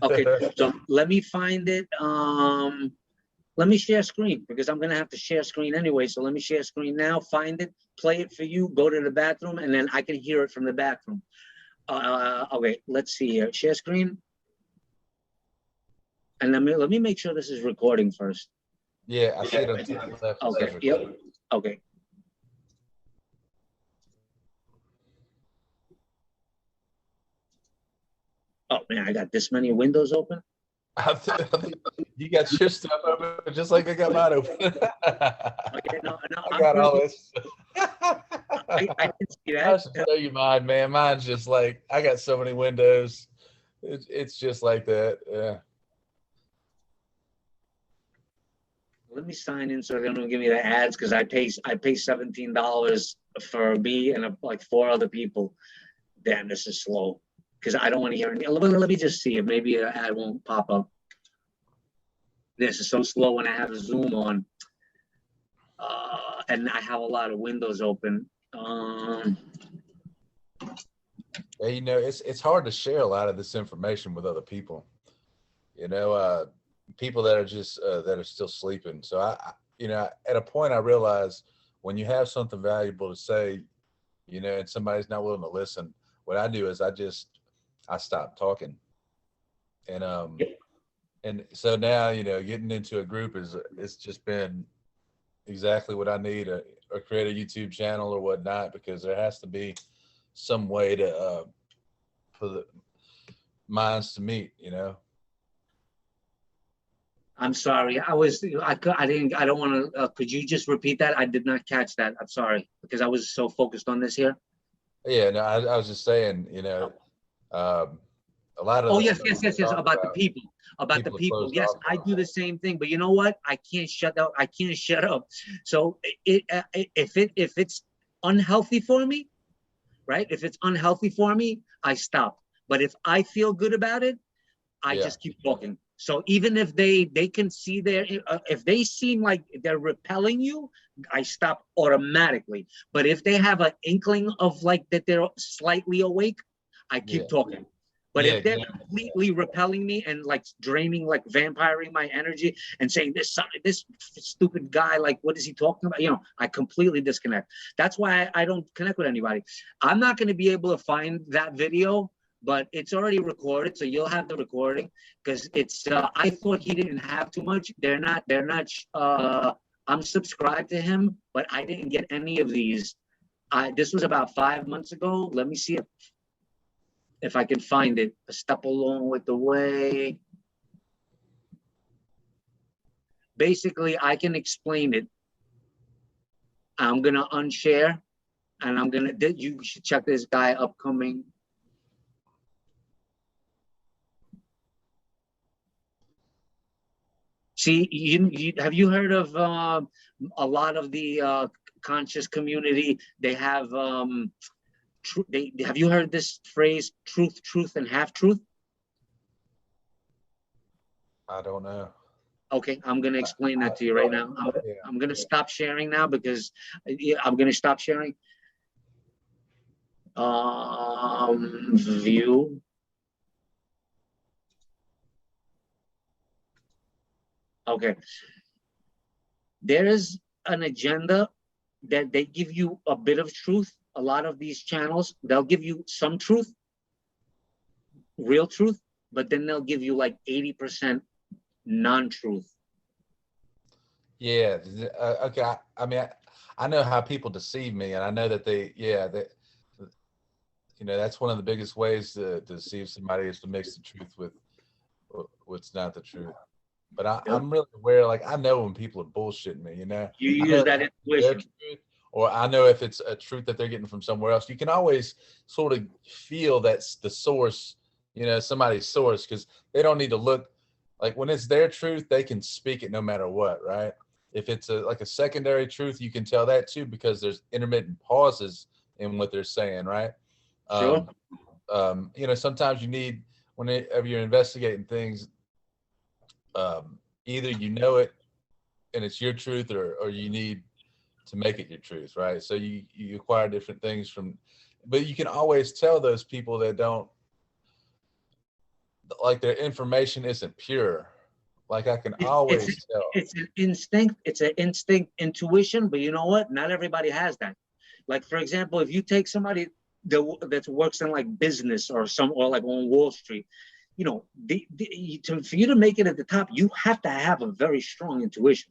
Okay, so let me find it. Let me share screen, because I'm gonna have to share screen anyway. So let me share screen now, find it, play it for you, go to the bathroom, and then I can hear it from the bathroom. Okay, let's see here. Share screen. And let me make sure this is recording first. Yeah, I see it on the left. Okay, yep, okay. Oh man, I got this many windows open. I think you got your stuff open just like I got mine open. Okay, no, I got all this. I can see that. I should show you mine, man. Mine's just like, I got so many windows. It's just like that. Yeah. Let me sign in so they don't give me the ads, because I pay $17 for me and like 4 other people. Damn, this is slow, because I don't want to hear any. Let me just see if maybe an ad won't pop up. This is so slow when I have Zoom on, and I have a lot of windows open. Yeah, it's hard to share a lot of this information with other people. People that are just that are still sleeping. So I at a point I realized, when you have something valuable to say, and somebody's not willing to listen, what I do is I stop talking. And so now, getting into a group it's just been exactly what I need, or create a YouTube channel or whatnot, because there has to be some way to for the minds to meet, I'm sorry. I don't want to, could you just repeat that? I did not catch that. I'm sorry, because I was so focused on this here. Yeah, no, I was just saying, a lot of. Oh, yes. About the people. Yes, I do the same thing, but you know what? I can't shut up. So if it's unhealthy for me, right? If it's unhealthy for me, I stop. But if I feel good about it, I just keep talking. So even if they can see if they seem like they're repelling you, I stop automatically. But if they have an inkling of like that they're slightly awake, I keep talking. But if they're completely repelling me and like draining, like vampiring my energy and saying this stupid guy, like, what is he talking about? I completely disconnect. That's why I don't connect with anybody. I'm not going to be able to find that video, but it's already recorded, so you'll have the recording, because it's. I thought he didn't have too much. They're not. I'm subscribed to him, but I didn't get any of these. This was about 5 months ago. Let me see if I can find it. A step along with the way. Basically, I can explain it. I'm gonna unshare, and you should check this guy upcoming. See, have you heard of a lot of the conscious community? They have have you heard this phrase, truth, and half truth? I don't know. Okay, I'm gonna explain that to you right now. I'm gonna stop sharing now, because I'm gonna stop sharing. View. Okay. There is an agenda that they give you a bit of truth. A lot of these channels, they'll give you some truth, real truth, but then they'll give you like 80% non-truth. Yeah. Okay. I mean, I know how people deceive me, and I know that that that's one of the biggest ways to deceive somebody is to mix the truth with what's not the truth. But Yep. I'm really aware, like I know when people are bullshitting me, You I know use that their intuition. truth, or I know if it's a truth that they're getting from somewhere else. You can always sort of feel that's the source, somebody's source, because they don't need to look like when it's their truth, they can speak it no matter what, right? If it's like a secondary truth, you can tell that too because there's intermittent pauses in what they're saying, right? Sure. Um, sometimes you need whenever you're investigating things, either you know it and it's your truth, or you need to make it your truth, right? So you acquire different things from, but you can always tell those people that don't like their information isn't pure. Like I can It's always tell. it's an instinct. It's an instinct, intuition. But you know what? Not everybody has that. Like for example, if you take somebody that works in like business or like on Wall Street, for you to make it at the top, you have to have a very strong intuition.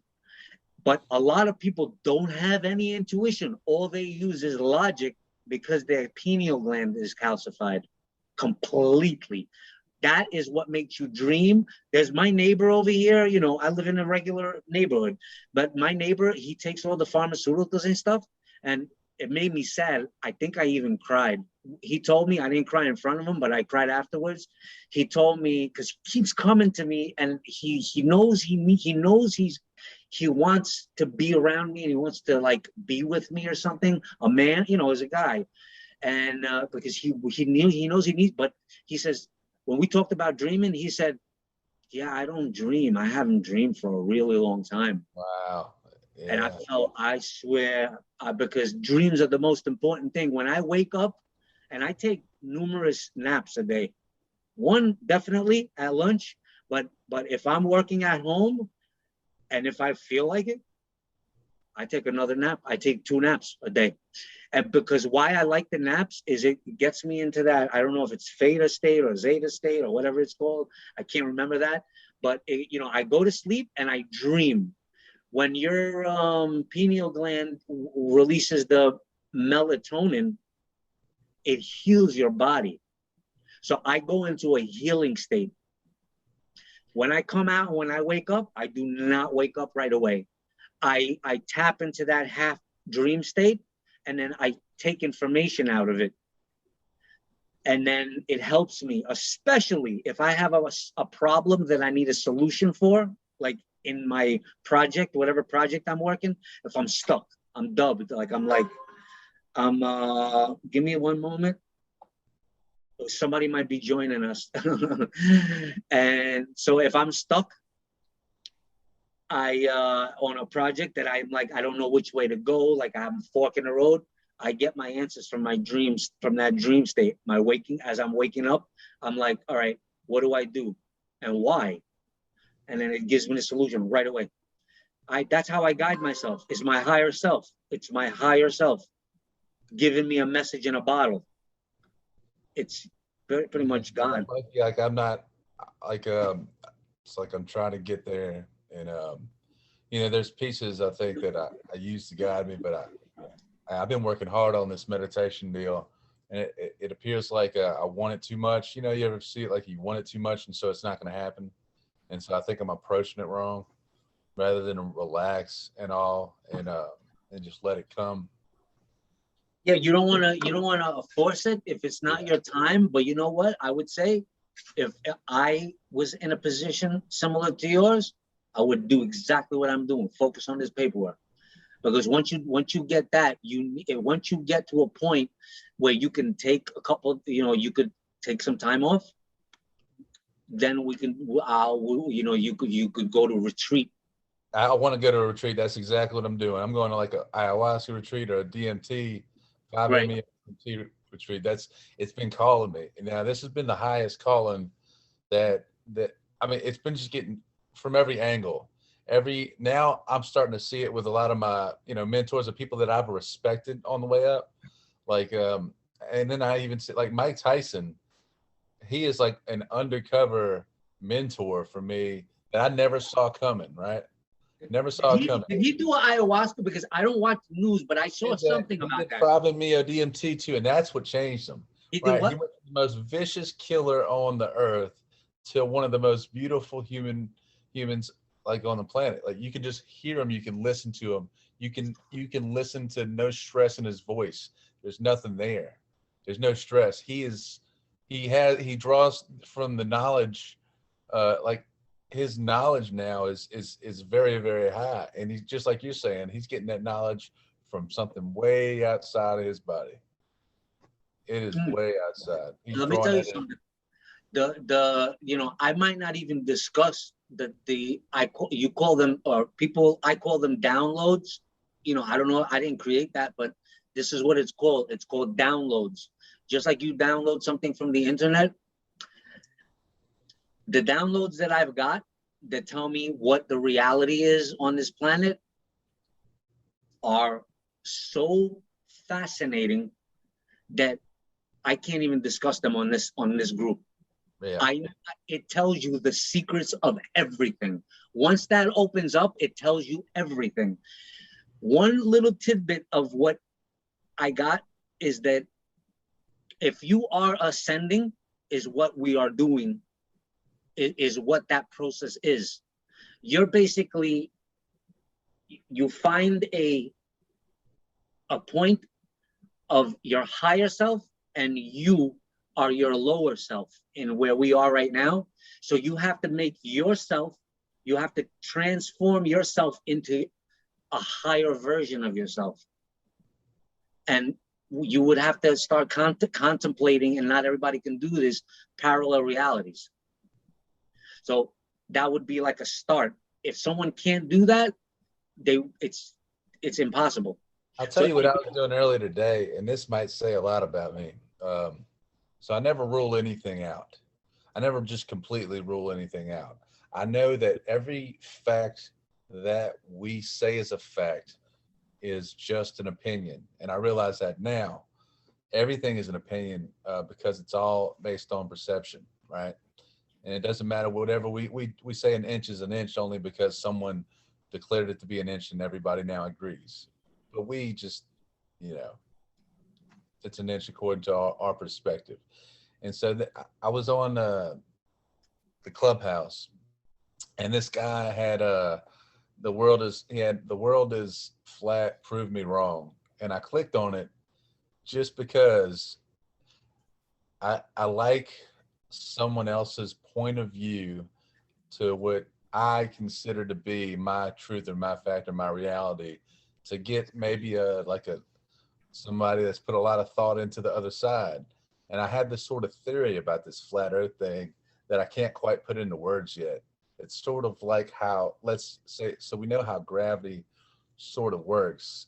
But a lot of people don't have any intuition. All they use is logic because their pineal gland is calcified completely. That is what makes you dream. There's my neighbor over here. I live in a regular neighborhood, but my neighbor, he takes all the pharmaceuticals and stuff. And it made me sad. I think I even cried. He told me, I didn't cry in front of him, but I cried afterwards. He told me, because he keeps coming to me and he knows he wants to be around me and he wants to like be with me or something. A man, as a guy. And because he knows he needs, but he says, when we talked about dreaming, he said, yeah, I don't dream. I haven't dreamed for a really long time. Wow. And Yeah. I swear, because dreams are the most important thing. When I wake up, and I take numerous naps a day, one definitely at lunch, but if I'm working at home and if I feel like it, I take another nap. I take 2 naps a day. And because why I like the naps is it gets me into that, I don't know if it's theta state or zeta state or whatever it's called. I can't remember that. But, I go to sleep and I dream. When your pineal gland releases the melatonin, it heals your body. So I go into a healing state. When I come out, when I wake up, I do not wake up right away. I tap into that half dream state and then I take information out of it. And then it helps me, especially if I have a problem that I need a solution for, like in my project, whatever project I'm working. If I'm stuck, I'm dubbed. Give me one moment. Somebody might be joining us. And so if I'm stuck, on a project that I'm like, I don't know which way to go, like I'm forking the road, I get my answers from my dreams, from that dream state. As I'm waking up, I'm like, all right, what do I do and why? And then it gives me the solution right away. That's how I guide myself. It's my higher self. It's my higher self giving me a message in a bottle. It's pretty much God. Like I'm not like it's like I'm trying to get there, and there's pieces I think that I use to guide me, but I've been working hard on this meditation deal, and it appears like I want it too much. You ever see it like you want it too much, and so it's not going to happen. And so I think I'm approaching it wrong, rather than relax and all, and just let it come. Yeah, you don't want to force it if it's not your time. But you know what? I would say, if I was in a position similar to yours, I would do exactly what I'm doing. Focus on this paperwork. Because once you get that, once you get to a point where you can take a couple, you could take some time off, then you could go to retreat. I want to go to a retreat. That's exactly what I'm doing. I'm going to like a ayahuasca retreat or a DMT, 5-MeO retreat. It's been calling me. Now this has been the highest calling that I mean, it's been just getting from every angle. Now I'm starting to see it with a lot of my mentors, the people that I've respected on the way up, like and then I even see like Mike Tyson. He is like an undercover mentor for me that I never saw coming, right? Never saw it Did coming. he do ayahuasca? Because I don't watch the news, but I saw something He about did that. 5-MeO DMT too, and that's what changed him. He did Right? what? He was the most vicious killer on the earth to one of the most beautiful humans like on the planet. Like you can just hear him, you can listen to him, you can listen to no stress in his voice. There's nothing there. There's no stress. He draws from the knowledge, like his knowledge now is very, very high. And he's just like you're saying, he's getting that knowledge from something way outside of his body. It is way outside. He's Let me drawing tell you that in. something. I might not even discuss you call them, or people, I call them downloads. I don't know, I didn't create that, but this is what it's called. It's called downloads. Just like you download something from the internet, the downloads that I've got that tell me what the reality is on this planet are so fascinating that I can't even discuss them on this group. Yeah. It tells you the secrets of everything. Once that opens up, it tells you everything. One little tidbit of what I got is that if you are ascending, is what we are doing, is what that process is. You're basically, you find a point of your higher self, and you are your lower self in where we are right now. So you have to make yourself, you have to transform yourself into a higher version of yourself. And you would have to start contemplating, and not everybody can do this, parallel realities. So that would be like a start. If someone can't do that, it's impossible. I'll tell you what I was doing earlier today, and this might say a lot about me. So I never rule anything out. I never just completely rule anything out. I know that every fact that we say is a fact is just an opinion. And I realize that now. Everything is an opinion because it's all based on perception, right? And it doesn't matter whatever we say an inch is an inch only because someone declared it to be an inch and everybody now agrees. But we just, it's an inch according to our perspective. And so I was on the Clubhouse, and this guy had the world is flat, prove me wrong. And I clicked on it just because I like someone else's point of view to what I consider to be my truth or my fact or my reality, to get maybe somebody that's put a lot of thought into the other side. And I had this sort of theory about this flat earth thing that I can't quite put into words yet. It's sort of like how, let's say, so we know how gravity sort of works.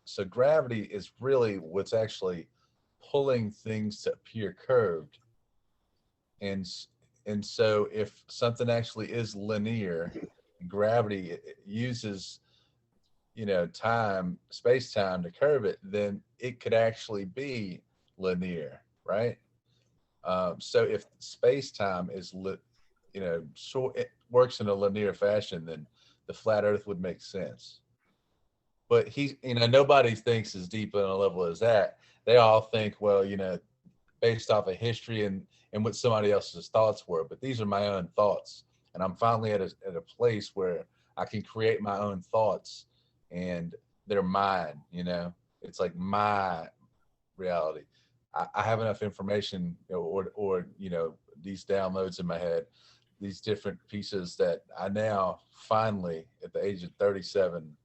So gravity is really what's actually pulling things to appear curved. And so if something actually is linear, gravity uses, space-time to curve it, then it could actually be linear, right? So if space-time is so it works in a linear fashion, then the flat earth would make sense. But nobody thinks as deep on a level as that. They all think, well, based off of history and what somebody else's thoughts were. But these are my own thoughts. And I'm finally at a place where I can create my own thoughts, and they're mine, it's like my reality. I have enough information or these downloads in my head, these different pieces that I now finally, at the age of 37,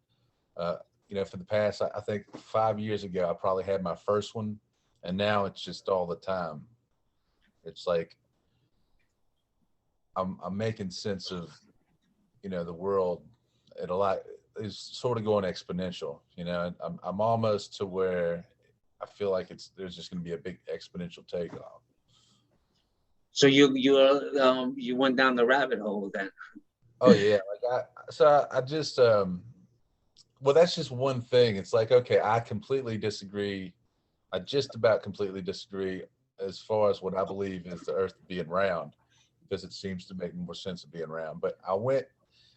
for the past, I think 5 years ago, I probably had my first one, and now it's just all the time. It's like I'm making sense of, the world. It a lot is sort of going exponential. I'm almost to where I feel like there's just going to be a big exponential takeoff. So you went down the rabbit hole then. Oh yeah, I just well, that's just one thing. It's like, okay, I completely disagree. I just about completely disagree as far as what I believe is the earth being round, because it seems to make more sense of being round. But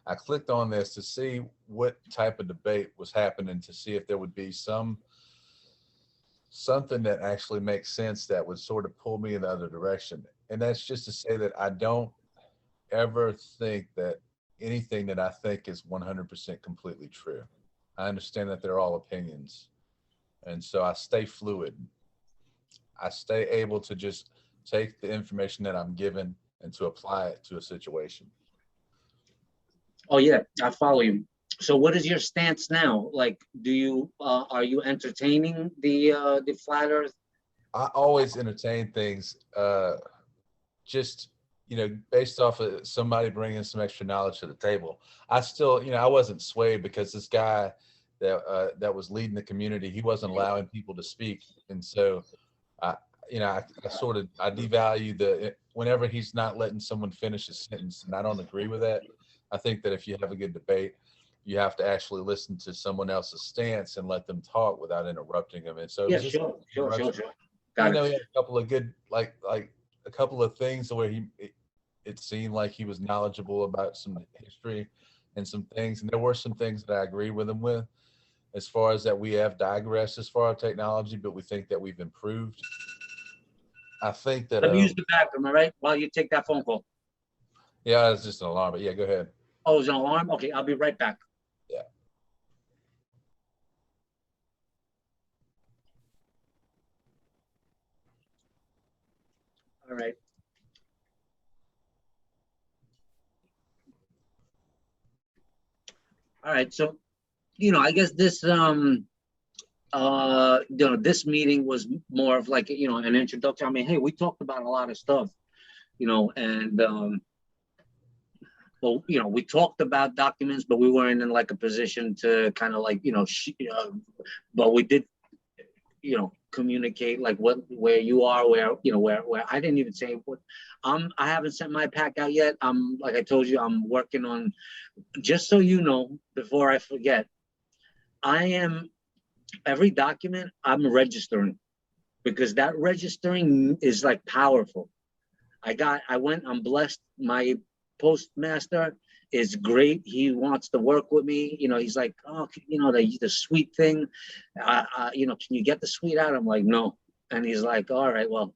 I clicked on this to see what type of debate was happening, to see if there would be something that actually makes sense that would sort of pull me in the other direction. And that's just to say that I don't ever think that anything that I think is 100% completely true. I understand that they're all opinions. And so I stay fluid. I stay able to just take the information that I'm given and to apply it to a situation. Oh yeah, I follow you. So what is your stance now? Like, do you are you entertaining the flat Earth? I always entertain things, just, based off of somebody bringing some extra knowledge to the table. I still, I wasn't swayed because this guy that was leading the community, he wasn't allowing people to speak. And so I devalue whenever he's not letting someone finish a sentence, and I don't agree with that. I think that if you have a good debate, you have to actually listen to someone else's stance and let them talk without interrupting them. And so it Yeah, was just sure. He Got it. had a couple of good, like a couple of things where it seemed like he was knowledgeable about some history and some things. And there were some things that I agreed with him with, as far as that we have digressed as far as technology, but we think that we've improved. I think that, Let me use the bathroom, all right? While you take that phone call. yeah, it's just an alarm, but yeah, go ahead. Oh, it's an alarm? Okay, I'll be right back. Yeah. All right. All right, so, I guess this, this meeting was more of like, an introduction. I mean, hey, we talked about a lot of stuff, and, well, we talked about documents, but we weren't in like a position to kind of like, but we did, communicate like where you are, where I didn't even say what, I haven't sent my pack out yet. Like I told you, I'm working on, just so you know, before I forget, every document I'm registering, because that registering is like powerful. I'm blessed. My postmaster is great. He wants to work with me. He's like, oh, the sweet thing, can you get the sweet out? I'm like, no. And he's like, all right, well.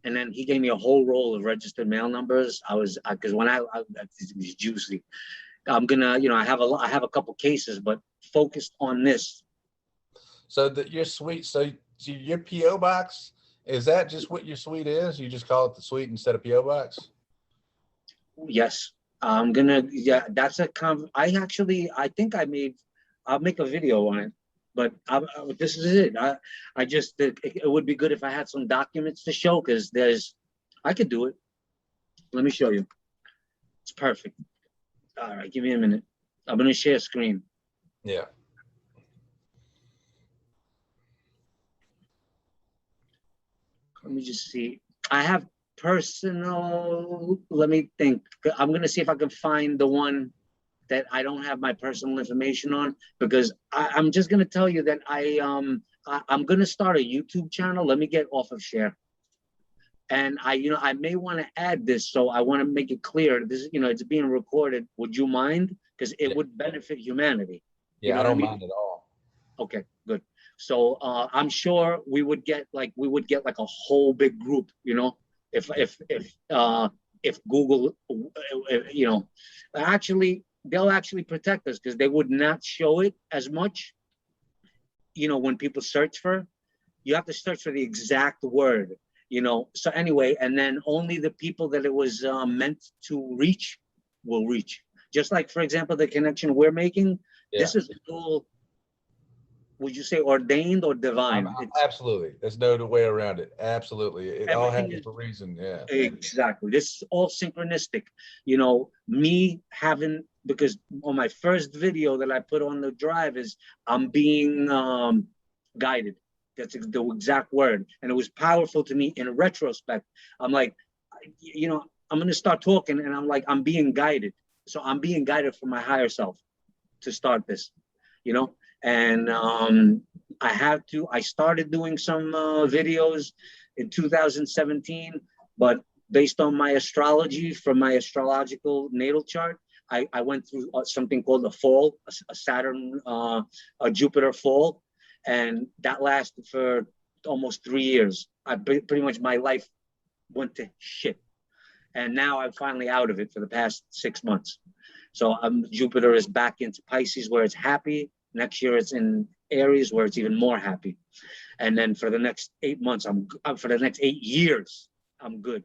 And then he gave me a whole roll of registered mail numbers. Because when it was juicy. I'm gonna, I have a couple cases, but focused on this. So your suite, so your PO box, is that just what your suite is? You just call it the suite instead of PO box? Yes, that's I think I'll make a video on it, but this is it. It would be good if I had some documents to show, because I could do it. Let me show you. It's perfect. All right, give me a minute. I'm gonna share screen. Yeah. Let me just see. I have personal, let me think. I'm gonna see if I can find the one that I don't have my personal information on, because I'm just gonna tell you that I'm gonna start a YouTube channel. Let me get off of share. And I may want to add this, so I want to make it clear. This, it's being recorded. Would you mind? Because it would benefit humanity. Yeah, I don't mind at all. Okay, good. So I'm sure we would get like a whole big group, if Google, actually they'll actually protect us, because they would not show it as much. When people search for, you have to search for the exact word. So anyway, and then only the people that it was meant to reach will reach. Just like, for example, the connection we're making, this is all, would you say ordained or divine? Absolutely. There's no way around it. Absolutely. It all happens for a reason. Yeah. Exactly. This is all synchronistic. Me having, because on my first video that I put on the drive is I'm being guided. That's the exact word. And it was powerful to me in retrospect. I'm like, I'm going to start talking, and I'm like, I'm being guided. So I'm being guided from my higher self to start this, and I started doing some videos in 2017, but based on my astrology from my astrological natal chart, I went through something called a fall, a Saturn, a Jupiter fall, and that lasted for almost 3 years. Pretty much my life went to shit, and now I'm finally out of it for the past 6 months. So Jupiter is back into Pisces where it's happy. Next year it's in Aries where it's even more happy, and then for the next 8 months, for the next 8 years, I'm good.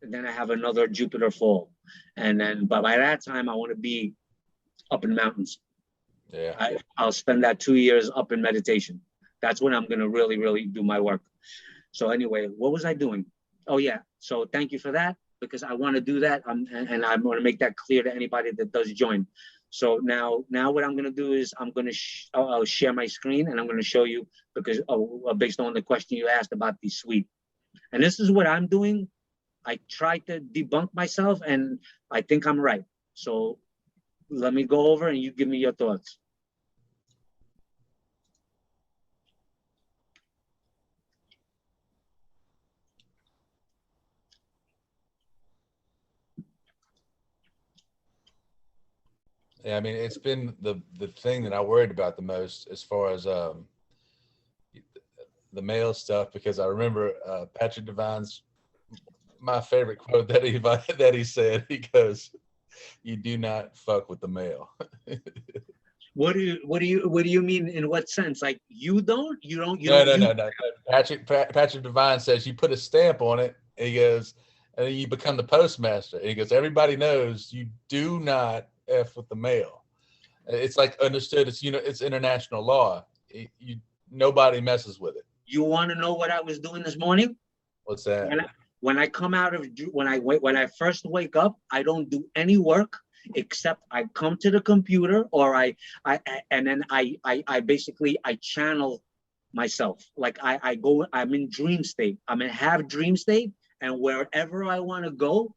And then I have another Jupiter fall, and then but by that time I want to be up in the mountains. Yeah. I'll spend that 2 years up in meditation. That's when I'm gonna really, really do my work. So anyway, what was I doing? Oh yeah. So thank you for that, because I want to do that. And I want to make that clear to anybody that does join. So now what I'm gonna do is I'm gonna I'll share my screen, and I'm gonna show you, because based on the question you asked about the suite. And this is what I'm doing. I tried to debunk myself, and I think I'm right. So let me go over and you give me your thoughts. Yeah, I mean, it's been the thing that I worried about the most as far as the mail stuff, because I remember Patrick Devine's my favorite quote that he said. He goes, "You do not fuck with the mail." What do you mean? In what sense? Like you don't? No. Patrick Devine says you put a stamp on it. And he goes, and then you become the postmaster. And he goes, everybody knows you do not F with the mail. It's like understood. It's it's international law. Nobody messes with it. You want to know what I was doing this morning? What's that? When I come out of when I first wake up, I don't do any work except I come to the computer, or I basically channel myself. Like I go, I'm in dream state. I'm in half dream state, and wherever I want to go,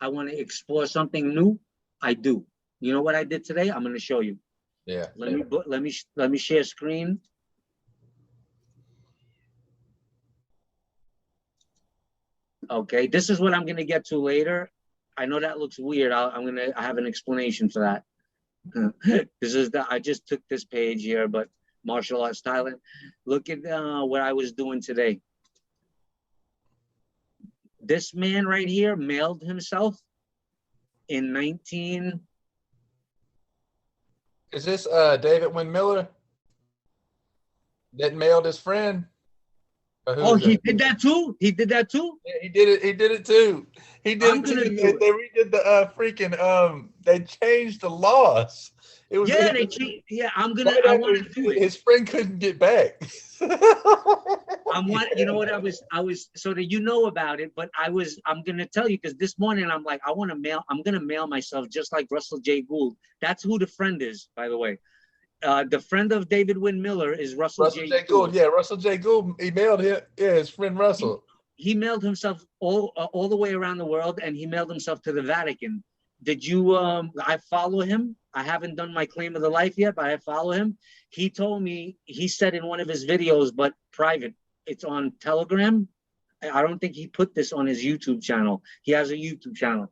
I want to explore something new, I do. You know what I did today? I'm going to show you. Yeah. Let me share screen. Okay, this is what I'm gonna get to later. I know that looks weird. I have an explanation for that. I just took this page here, but martial arts Thailand. Look at what I was doing today. This man right here mailed himself in 19. Is this David Wynn Miller that mailed his friend? Oh, he did that too? He did that too? Yeah, he did it. He did it too. He did it too. They redid the freaking they changed the laws. It was yeah, I want to do it. His friend couldn't get back. You know what, I was so that you know about it, but I'm gonna tell you, because this morning I'm like, I'm gonna mail myself just like Russell J. Gould. That's who the friend is, by the way. The friend of David Wynn Miller is Russell J. Gould. Yeah, Russell J. Gould. He mailed him. Yeah, his friend Russell. He mailed himself all the way around the world, and he mailed himself to the Vatican. Did you? I follow him. I haven't done my claim of the life yet, but I follow him. He told me, he said in one of his videos, but private. It's on Telegram. I don't think he put this on his YouTube channel. He has a YouTube channel.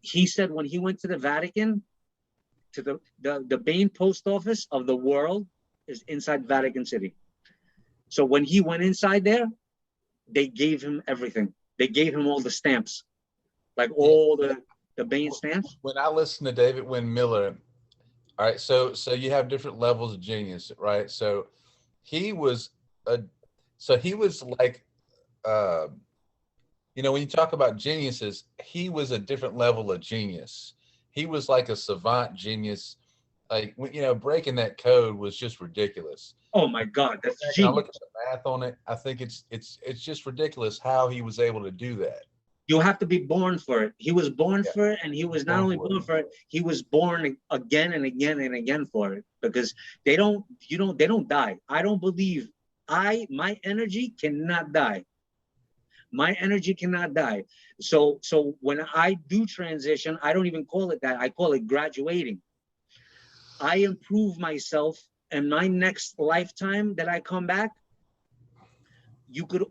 He said when he went to the Vatican, to the main post office of the world is inside Vatican City. So when he went inside there, they gave him everything. They gave him all the stamps, like all the main stamps. When I listen to David Wynn Miller, all right, so you have different levels of genius, right? So he was like, when you talk about geniuses, he was a different level of genius. He was like a savant genius. Like, breaking that code was just ridiculous. Oh my God, that's genius. I look at the math on it. I think it's just ridiculous how he was able to do that. You have to be born for it. He was born for it, and he was not only born for it, he was born again and again and again for it, because they don't die. I don't believe my energy cannot die. My energy cannot die. So when I do transition, I don't even call it that. I call it graduating. I improve myself, and my next lifetime that I come back, you could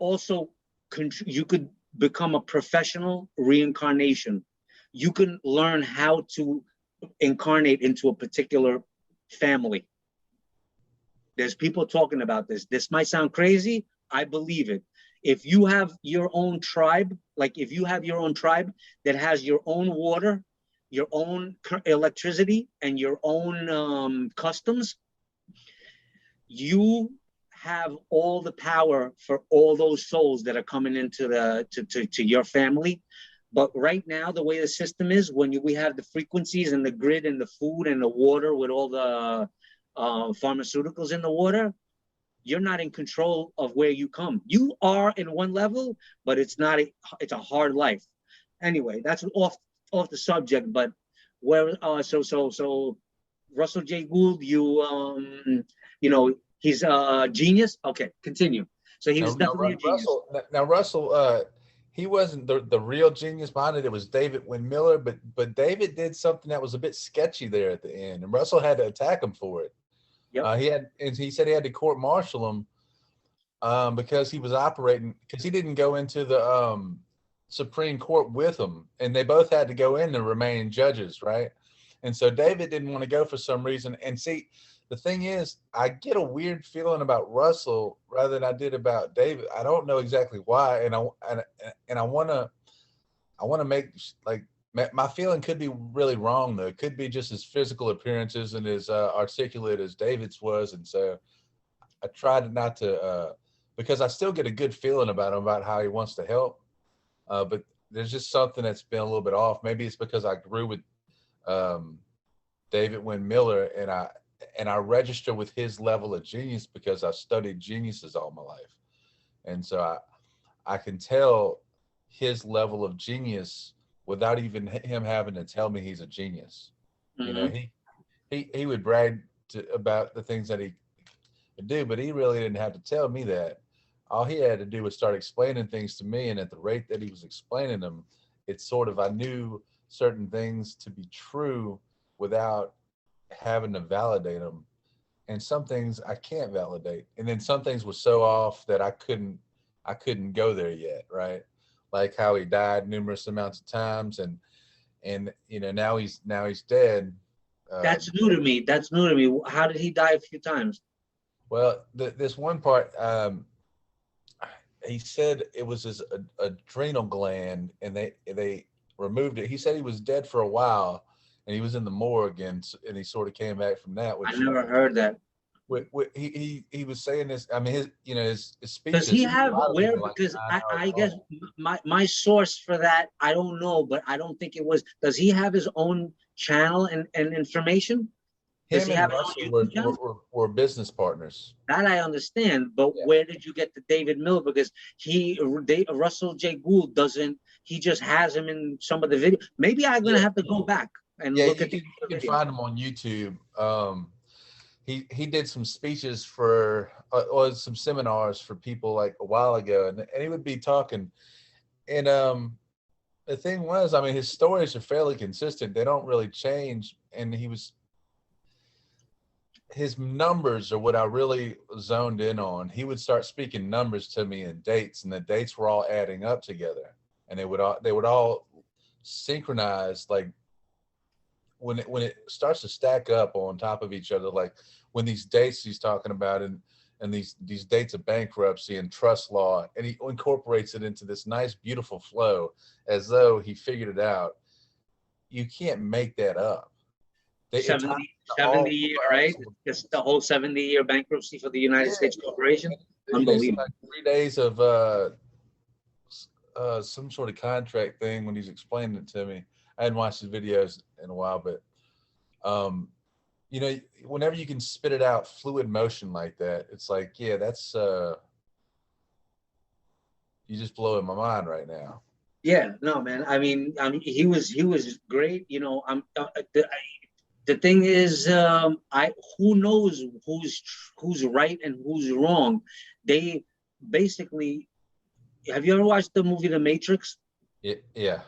become a professional reincarnation. you can learn how to incarnate into a particular family. There's people talking about this. This might sound crazy. I believe it. If you have your own tribe, like if you have your own tribe that has your own water, your own electricity, and your own customs, you have all the power for all those souls that are coming into to your family. But right now, the way the system is, when we have the frequencies and the grid and the food and the water with all the pharmaceuticals in the water, you're not in control of where you come. You are in one level, but it's not. It's a hard life. Anyway, that's off the subject. But where so Russell J. Gould, he's a genius. Okay, continue. So he was definitely a genius. Russell, he wasn't the real genius behind it. It was David Wynn Miller, but David did something that was a bit sketchy there at the end, and Russell had to attack him for it. Yep. He said he had to court-martial him because he was operating, because he didn't go into the Supreme Court with him, and they both had to go in to remain judges, right? And so David didn't want to go for some reason. And see, the thing is, I get a weird feeling about Russell rather than I did about David. I don't know exactly why, and I want to make, like, my feeling could be really wrong though. It could be just his physical appearances and as articulate as David's was, and so I tried not to because I still get a good feeling about him, about how he wants to help, but there's just something that's been a little bit off. Maybe it's because I grew with David Wynn Miller, and I register with his level of genius because I've studied geniuses all my life, and so I can tell his level of genius without even him having to tell me he's a genius. Mm-hmm. You know, he would brag about the things that he could do, but he really didn't have to tell me that. All he had to do was start explaining things to me, and at the rate that he was explaining them, it's sort of, I knew certain things to be true without having to validate them. And some things I can't validate. And then some things were so off that I couldn't go there yet, right? Like how he died numerous amounts of times, and you know, now he's dead. That's new to me. That's new to me. How did he die a few times? Well, this one part, he said it was his adrenal gland, and they removed it. He said he was dead for a while, and he was in the morgue, and he sort of came back from that. Which I never heard that. He was saying this. I mean, his speech. Does he have where? Because I guess my source for that, I don't know, but I don't think it was. Does he have his own channel and information? Does he have Russell were business partners. That I understand, but yeah. Where did you get the David Miller? Because Russell J. Gould doesn't. He just has him in some of the videos. Maybe I'm gonna have to go back and look at. You can find him on YouTube. He did some speeches for or some seminars for people like a while ago, and he would be talking, and the thing was, I mean, his stories are fairly consistent. They don't really change, and his numbers are what I really zoned in on. He would start speaking numbers to me in dates, and the dates were all adding up together, and they would all synchronize, like when it starts to stack up on top of each other, like when these dates he's talking about and these dates of bankruptcy and trust law, and he incorporates it into this nice, beautiful flow as though he figured it out. You can't make that up. 70 year, right? It's the whole 70-year bankruptcy for the United States Corporation. Unbelievable. Like 3 days of some sort of contract thing when he's explaining it to me. I hadn't watched his videos in a while, but you know, whenever you can spit it out fluid motion like that, it's like, yeah, that's you just blowing my mind right now. Yeah, no, man. I mean, he was great. You know, the thing is, who knows who's right and who's wrong. They basically, have you ever watched the movie The Matrix? Yeah.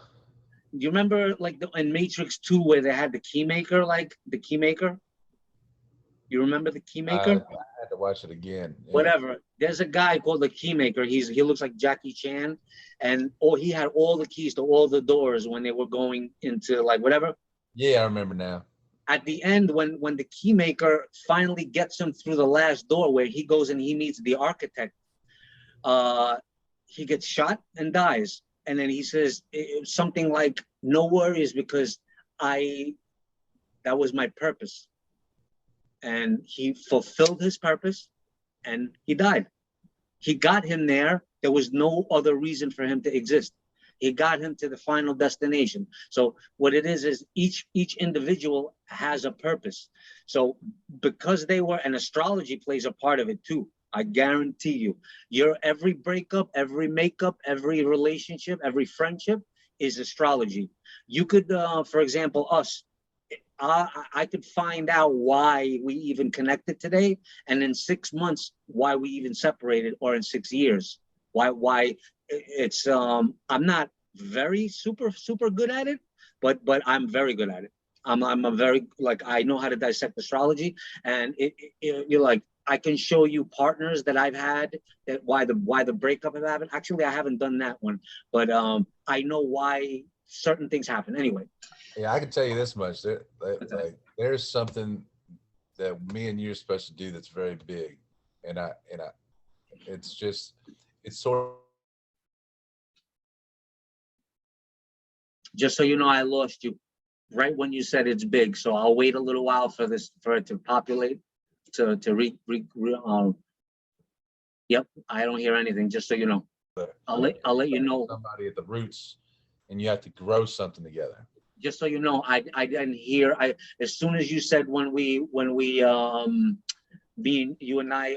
You remember, like, in Matrix 2 where they had the key maker, like the key maker? You remember the I Keymaker? had to watch it again. Yeah. Whatever. There's a guy called the Keymaker. He looks like Jackie Chan, and he had all the keys to all the doors when they were going into like whatever. Yeah, I remember now. At the end, when the Keymaker finally gets him through the last door, where he goes and he meets the architect, he gets shot and dies, and then he says something like, "No worries, because that was my purpose," and he fulfilled his purpose, and he died. He got him there. There was no other reason for him to exist. He got him to the final destination. So what it is each individual has a purpose. So because they were, and astrology plays a part of it too. I guarantee you, your every breakup, every makeup, every relationship, every friendship is astrology. You could, for example, us, I could find out why we even connected today, and in 6 months why we even separated, or in 6 years why it's I'm not very super good at it, but I'm very good at it. I'm a very, like, I know how to dissect astrology, and you're like, I can show you partners that I've had, that why the breakup have happened. Actually, I haven't done that one, but I know why certain things happen anyway. Yeah, I can tell you this much. There's something that me and you are supposed to do that's very big, and it's sort of. Just so you know, I lost you right when you said it's big. So I'll wait a little while for it to populate, yep, I don't hear anything, just so you know. I'll let you know. Somebody at the roots, and you have to grow something together. Just so you know, I didn't hear, as soon as you said when we being you and I,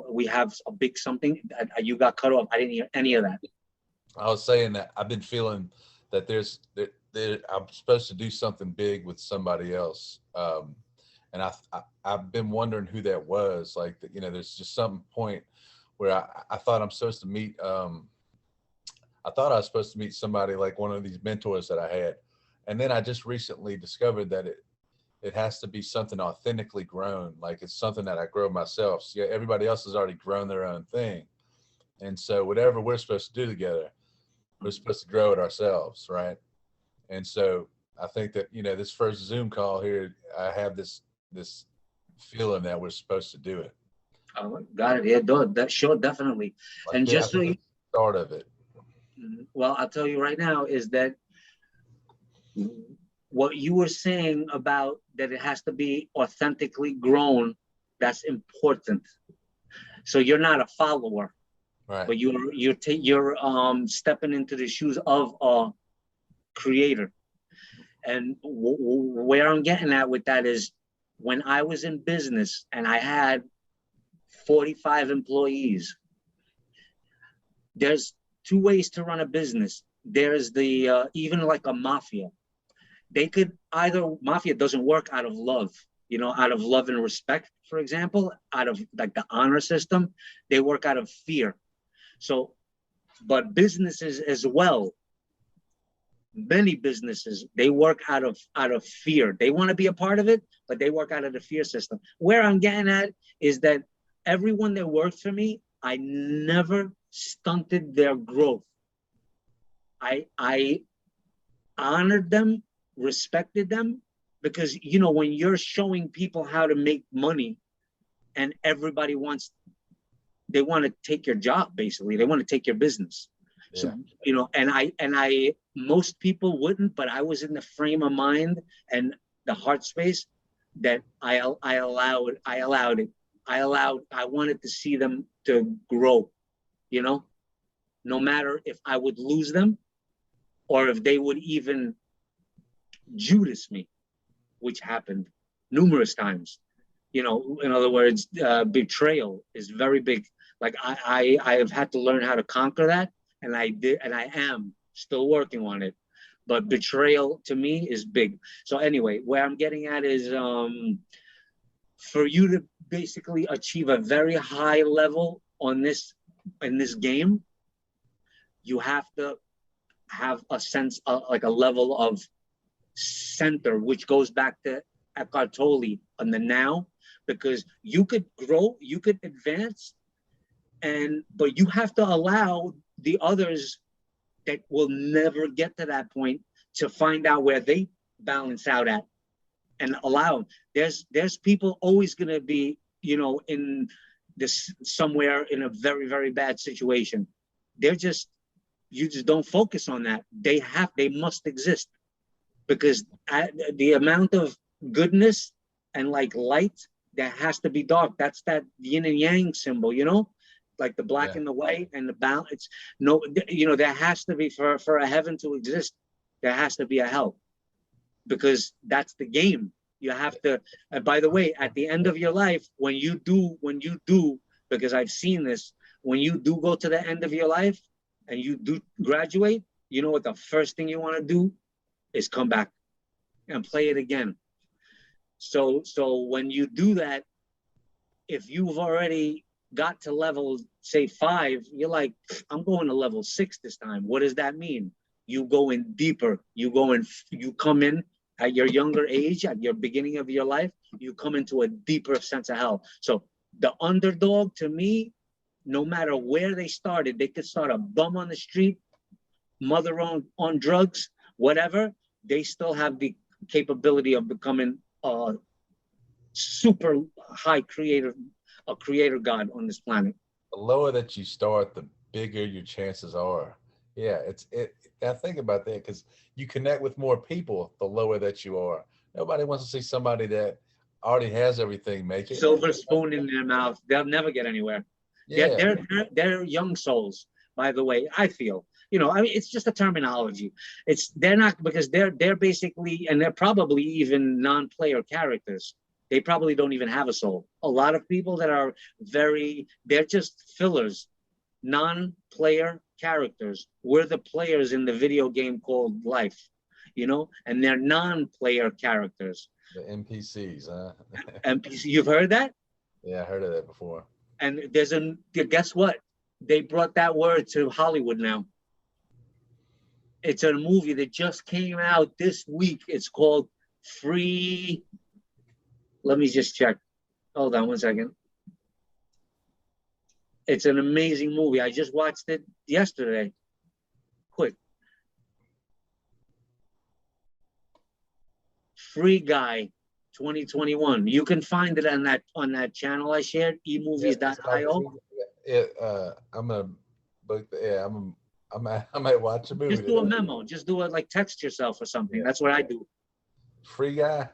we have a big something, you got cut off. I didn't hear any of that. I was saying that I've been feeling that I'm supposed to do something big with somebody else, and I've been wondering who that was. Like, there's just some point where I thought I'm supposed to meet. I thought I was supposed to meet somebody like one of these mentors that I had, and then I just recently discovered that it has to be something authentically grown. Like, it's something that I grow myself. So, yeah, everybody else has already grown their own thing, and so whatever we're supposed to do together, we're supposed to grow it ourselves, right? And so I think that, this first Zoom call here, I have this feeling that we're supposed to do it. Oh, got it. Yeah, that sure, definitely. Like, and just so you, start of it. Well, I'll tell you right now is that what you were saying about that it has to be authentically grown, that's important. So you're not a follower, right? But you're stepping into the shoes of a creator. And where I'm getting at with that is, when I was in business and I had 45 employees, there's two ways to run a business. There's the even like a mafia. Mafia doesn't work out of love, out of love and respect, for example, out of like the honor system. They work out of fear. So, but businesses as well, many businesses, they work out of fear. They want to be a part of it, but they work out of the fear system. Where I'm getting at is that everyone that worked for me, I never stunted their growth. I honored them, respected them, because when you're showing people how to make money, and everybody they want to take your job, basically. They want to take your business. Yeah. So, and I most people wouldn't, but I was in the frame of mind and the heart space that I allowed it. I wanted to see them to grow, no matter if I would lose them or if they would even Judas me, which happened numerous times. In other words, betrayal is very big. Like I have had to learn how to conquer that, and I did, and I am still working on it. But betrayal to me is big. So anyway, where I'm getting at is for you to basically achieve a very high level in this game, you have to have a sense of like a level of center, which goes back to Eckhart Tolle on the now, because you could grow, you could advance, but you have to allow the others that will never get to that point to find out where they balance out at, and allow them. There's people always going to be, in this somewhere in a very, very bad situation. You just don't focus on that. They must exist, because the amount of goodness and like light, that has to be dark. That's that yin and yang symbol, like the black and the white and the balance. It's no, there has to be, for a heaven to exist, there has to be a hell, because that's the game. You have to, and by the way, at the end of your life, when you do, because I've seen this, when you do go to the end of your life and you do graduate, you know what the first thing you want to do is come back and play it again. So when you do that, if you've already got to level, say 5, you're like, I'm going to level 6 this time. What does that mean? You go in deeper. You come in at your younger age, at your beginning of your life, you come into a deeper sense of hell. So the underdog, to me, no matter where they started, they could start a bum on the street, mother on drugs, whatever. They still have the capability of becoming a super high creator god on this planet. The lower that you start, the bigger your chances are. Yeah, I think about that, because you connect with more people the lower that you are. Nobody wants to see somebody that already has everything make it. Silver spoon in their mouth. They'll never get anywhere. Yeah. They're young souls, by the way, I feel. It's just a terminology. They're not, because they're basically, and they're probably even non-player characters. They probably don't even have a soul. A lot of people that are they're just fillers, non-player characters. We're the players in the video game called life, and they're non-player characters. The NPCs, huh? NPC, you've heard that? Yeah, I heard of that before. And guess what? They brought that word to Hollywood now. It's a movie that just came out this week. It's called Free. Let me just check. Hold on 1 second. It's an amazing movie. I just watched it yesterday. Quick. Free Guy 2021. You can find it on that channel I shared, emovies.io. I might watch a movie. Just do a memo. Just do it, like text yourself or something. That's what I do. Free Guy.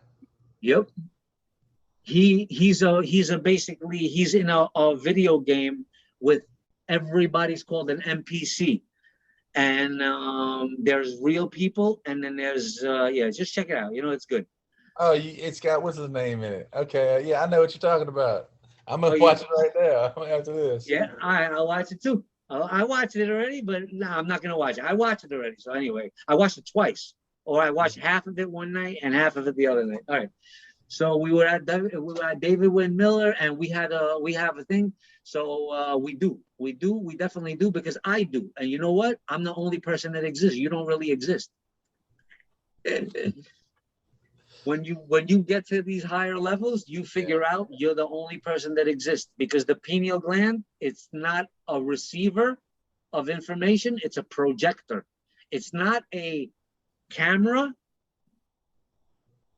Yep. He's in a video game with everybody's called an NPC, and there's real people, and then there's just check it out. It's good. Oh, it's got, what's his name in it? Okay, yeah, I know what you're talking about. I'm gonna watch it right now after this. Yeah, I'll watch it too. I watched it already, but no, I'm not gonna watch it. I watched it already, so anyway, I watched it twice, or I watched half of it one night and half of it the other night. All right. So we were at David Wynn Miller, and we have a thing. So we definitely do, because I do. And you know what? I'm the only person that exists. You don't really exist. When you get to these higher levels, you figure out you're the only person that exists, because the pineal gland, it's not a receiver of information, it's a projector. It's not a camera.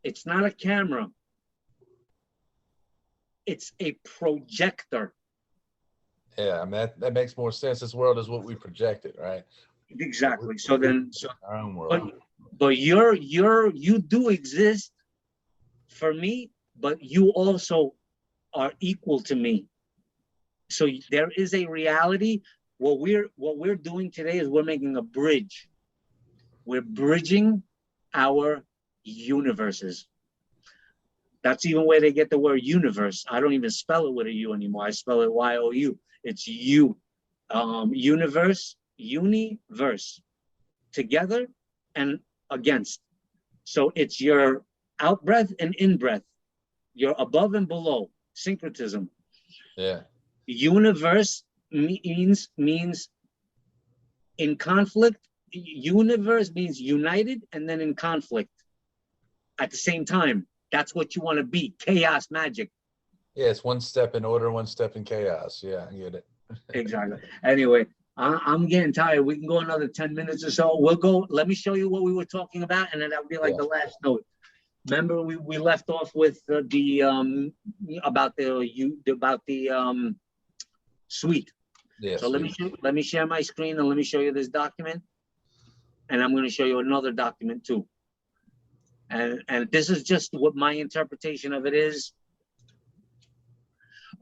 It's not a camera. It's a projector. Yeah, I mean, that makes more sense. This world is what we projected, right? Exactly. So our own world. But you do exist for me, but you also are equal to me. So there is a reality. What we're doing today is we're making a bridge. We're bridging our universes. That's even where they get the word universe. I don't even spell it with a U anymore. I spell it Y-O-U. It's you. Universe, universe. Together and against. So it's your out breath and in breath. Your above and below. Syncretism. Yeah. Universe means in conflict. Universe means united and then in conflict at the same time. That's what you want to be. Chaos magic. Yeah, it's one step in order, one step in chaos. Yeah, I get it. Exactly. Anyway, I'm getting tired. We can go another 10 minutes or so. We'll go. Let me show you what we were talking about, and then that'll be like Yeah. the last note. Remember, we left off with about the suite. Yeah. So let me share my screen and let me show you this document, and I'm going to show you another document too. And this is just what my interpretation of it is.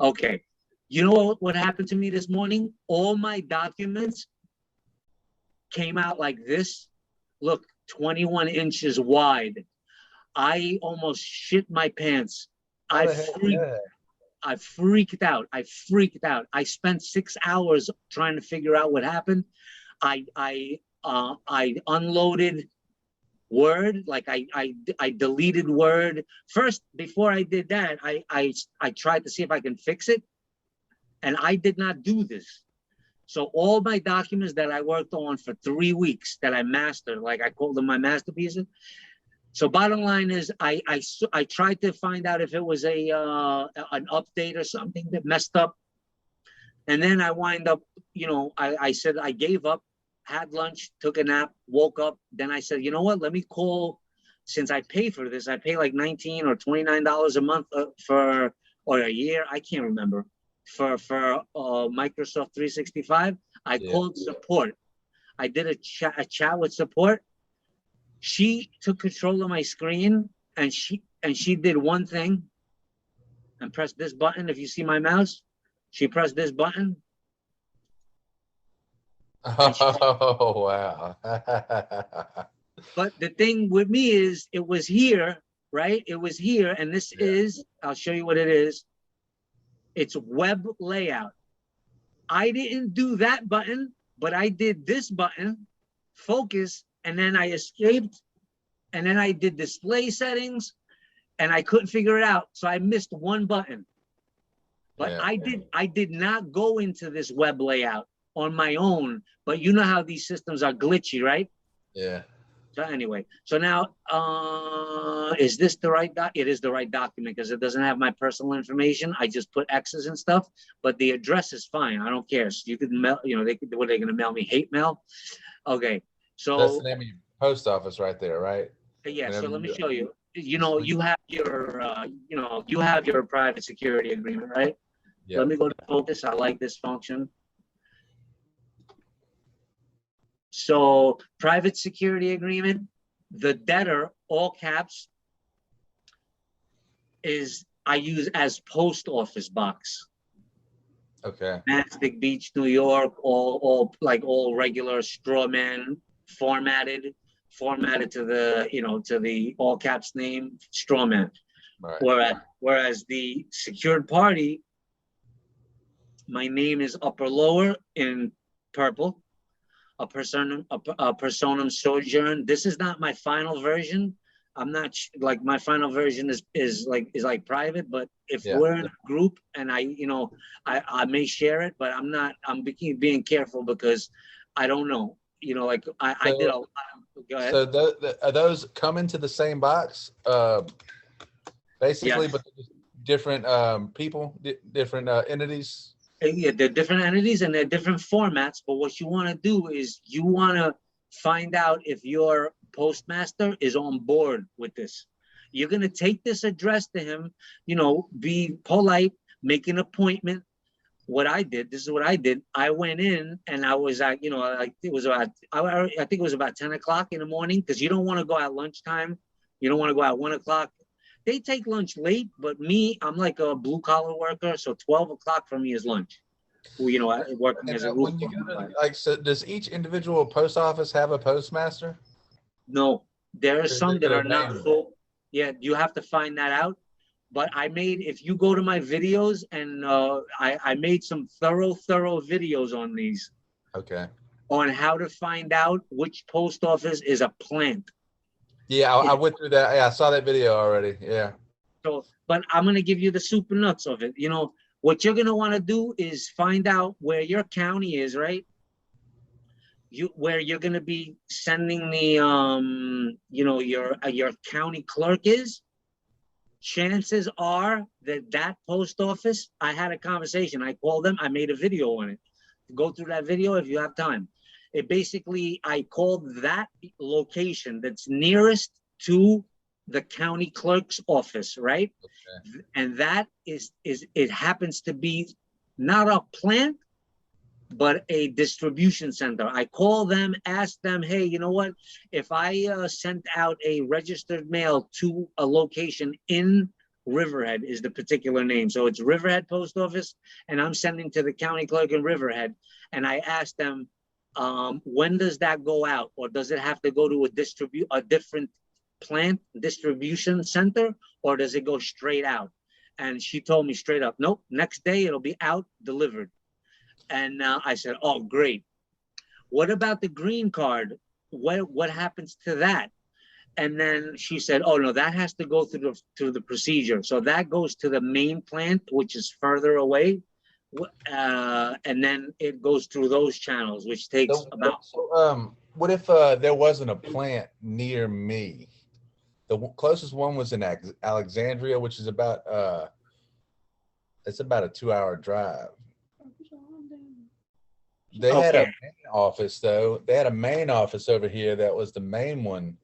Okay, you know what happened to me this morning? All my documents came out like this. Look, 21 inches wide. I almost shit my pants. I freaked out. I freaked out. I spent 6 hours trying to figure out what happened. I unloaded Word, like I deleted Word first. Before I did that, I tried to see if I can fix it, and I did not do this. So all my documents that I worked on for 3 weeks that I mastered, like I called them my masterpieces. So bottom line is, I tried to find out if it was an update or something that messed up, and then I wind up, I said I gave up, had lunch, took a nap, woke up. Then I said, you know what? Let me call. Since I pay for this, I pay like $19 or $29 a month or a year. I can't remember for Microsoft 365. I called support. I did a chat with support. She took control of my screen, and she did one thing and pressed this button. If you see my mouse, she pressed this button. Oh, wow. But the thing with me is, it was here, right? It was here, and this is, I'll show you what it is. It's web layout. I didn't do that button, but I did this button, focus, and then I escaped, and then I did display settings, and I couldn't figure it out. So I missed one button. But I did not go into this web layout on my own, but you know how these systems are glitchy, right? Yeah. So anyway, so now, is this the right doc? It is the right document because it doesn't have my personal information. I just put X's and stuff, but the address is fine. I don't care. So you could mail, they could, what are they going to mail me? Hate mail? Okay. So that's the name of your post office right there, right? yeah. So let me show you. You have your private security agreement, right? Yeah. Let me go to focus. I like this function. So private security agreement, the debtor, all caps, is I use as post office box. Okay. Mastic Beach, New York, all regular straw man formatted to the all caps name, straw man. Right. Whereas the secured party, my name is upper lower in purple. A personam sojourn. This is not my final version. I'm not like my final version is like private, but if we're in a group and I may share it, but I'm being careful because I don't know, I did a lot. Go ahead. So are those come into the same box, basically, but different people, different entities? Yeah, they're different entities and they're different formats, but what you want to do is you want to find out if your postmaster is on board with this. You're going to take this address to him, be polite, make an appointment. This is what I did. I went in and I was at, I think it was about 10 o'clock in the morning, because you don't want to go at lunchtime. You don't want to go at 1 o'clock. They take lunch late, but me, I'm like a blue collar worker, so 12 o'clock for me is lunch. Working as a roof. When you go to, so does each individual post office have a postmaster? No, there are some that are not full. Yeah, you have to find that out. But if you go to my videos, and I made some thorough videos on these. Okay. On how to find out which post office is a plant. Yeah, I went through that. Yeah, I saw that video already. Yeah. So, but I'm going to give you the soup and nuts of it. What you're going to want to do is find out where your county is, right? Where you're going to be sending the, your county clerk is. chances are that that post office, I had a conversation. I called them. I made a video on it. Go through that video if you have time. It basically, I called that location that's nearest to the county clerk's office, right? Okay. And that is it happens to be not a plant, but a distribution center. I call them, ask them, hey, you know what? If I sent out a registered mail to a location in Riverhead is the particular name. So it's Riverhead Post Office, and I'm sending to the county clerk in Riverhead. And I asked them, when does that go out? Or does it have to go to a different plant distribution center? Or does it go straight out? And she told me straight up, nope, next day it'll be out, delivered. And I said, oh, great. What about the green card? What happens to that? And then she said, oh, no, that has to go through the procedure. So that goes to the main plant, which is further away. And then it goes through those channels, which takes about. What if there wasn't a plant near me? The closest one was in Alexandria, which is about it's about a 2-hour drive. They had a main office though. They had a main office over here that was the main one.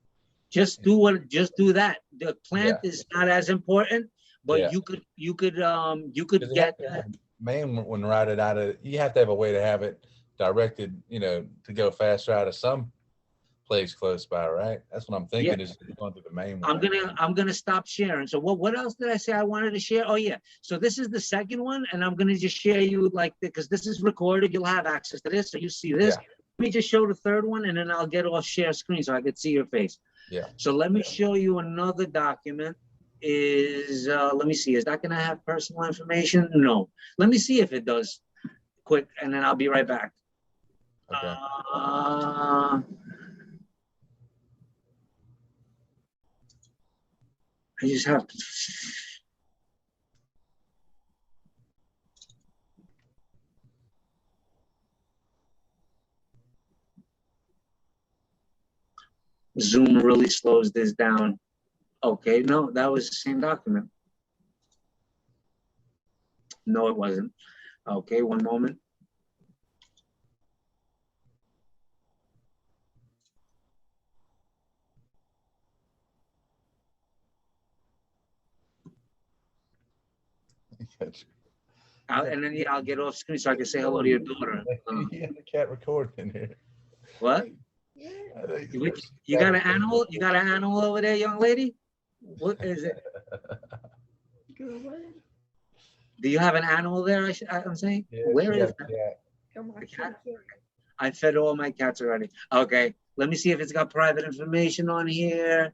Just do that. The plant is not as important, but you could get that main one routed out of. You have to have a way to have it directed, to go faster out of some place close by, right? That's what I'm thinking is going through the main one. I'm gonna stop sharing. So what else did I say I wanted to share? Oh yeah. So this is the second one, and I'm gonna just share you because this is recorded. You'll have access to this, so you see this. Yeah. Let me just show the third one, and then I'll get off share screen so I can see your face. Yeah. So let me show you another document. Let me see. Is that gonna have personal information? No. Let me see if it does. Quick, and then I'll be right back. Okay. I just have to. Zoom really slows this down. Okay, no, that was the same document. No, it wasn't. Okay, one moment. And then I'll get off screen so I can say hello to your daughter. Yeah, the cat recording in here. What? You got an animal? You got an animal over there, young lady? What is it? Do you have an animal there? I'm saying. Yeah, Where is that? The cat? I fed all my cats already. Okay, let me see if it's got private information on here.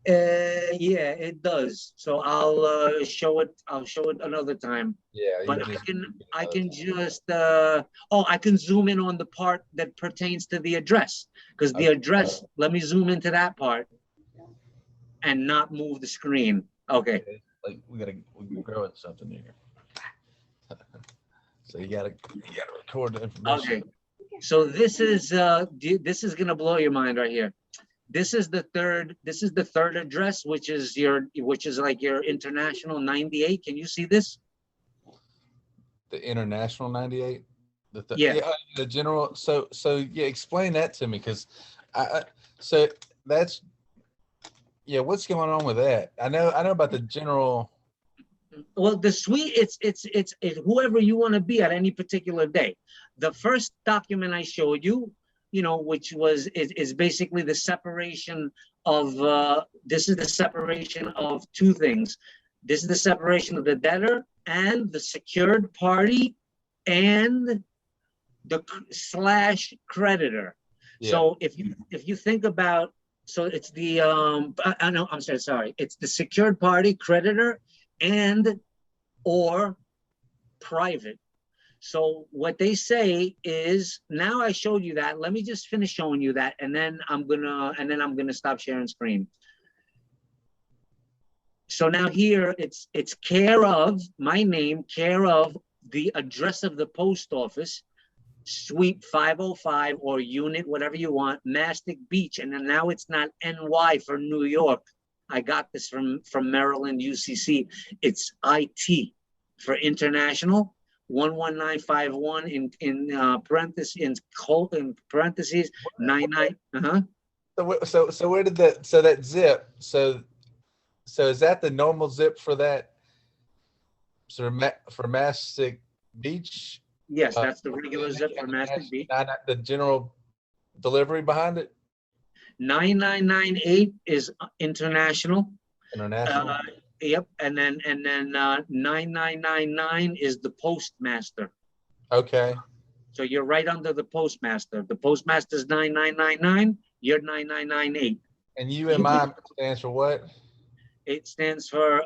Yeah, it does. So I'll show it. I'll show it another time. Yeah, but I can just I can zoom in on the part that pertains to the address, because the address. Let me zoom into that part and not move the screen. Okay. Like we're growing something here. So you gotta record the information. Okay. So this is gonna blow your mind right here. This is the third address, which is like your international 98. Can you see this? The international 98? Yeah, the general. So yeah, explain that to me, because so that's what's going on with that? I know about the general. Well, the suite, it's whoever you want to be at any particular day. The first document I showed you, which is basically the separation of this is the separation of two things. This is the separation of the debtor and the secured party and the / creditor. Yeah. So if you think about, so it's the it's the secured party, creditor, and or private. So what they say is, now I showed you that. Let me just finish showing you that, and then I'm gonna stop sharing screen. So now here it's care of my name, care of the address of the post office, suite 505 or unit, whatever you want, Mastic Beach, and then now it's not NY for New York. I got this from Maryland UCC. It's IT for international. 11951 in parentheses 99. So where did that zip? So is that the normal zip for that sort of for Mastic Beach? Yes, that's the regular zip for Mastic Beach. The general delivery behind it? 9998 is international. International. Yep, and then 9999 is the postmaster. Okay. So you're right under the postmaster. The postmaster's 9999. You're 9998. And UMI stands for what? It stands for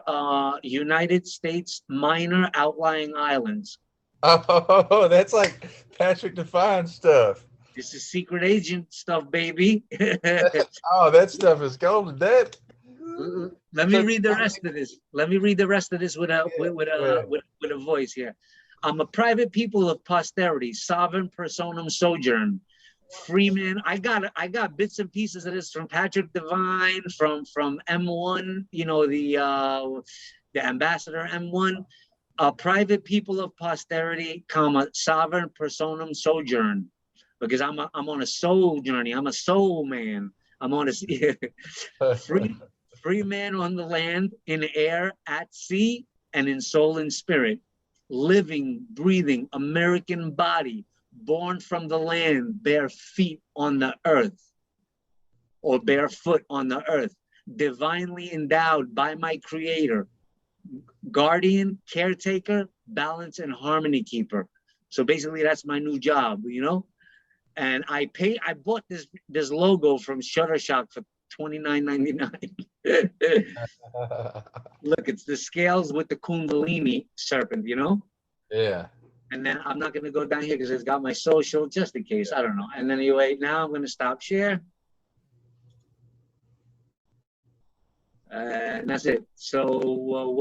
United States Minor Outlying Islands. Oh, that's like Patrick Devine stuff. This is secret agent stuff, baby. Oh, that stuff is golden. That. Let me read the rest of this. Let me read the rest of this with a voice here. I'm a private people of posterity, sovereign personam sojourn, free man. I got bits and pieces of this from Patrick Devine, from M1, you know, the ambassador M1. A private people of posterity, comma, sovereign personam sojourn. Because I'm on a soul journey. I'm a soul man. I'm on a free man on the land, in air, at sea, and in soul and spirit. Living, breathing, American body, born from the land, bare feet on the earth, or barefoot on the earth, divinely endowed by my creator, guardian, caretaker, balance, and harmony keeper. So basically that's my new job, you know? And I bought this logo from Shutterstock for $29.99. Look, it's the scales with the Kundalini serpent, you know? Yeah. And then I'm not going to go down here because it's got my social, just in case. I don't know. And then anyway, now I'm going to stop share. And that's it. So what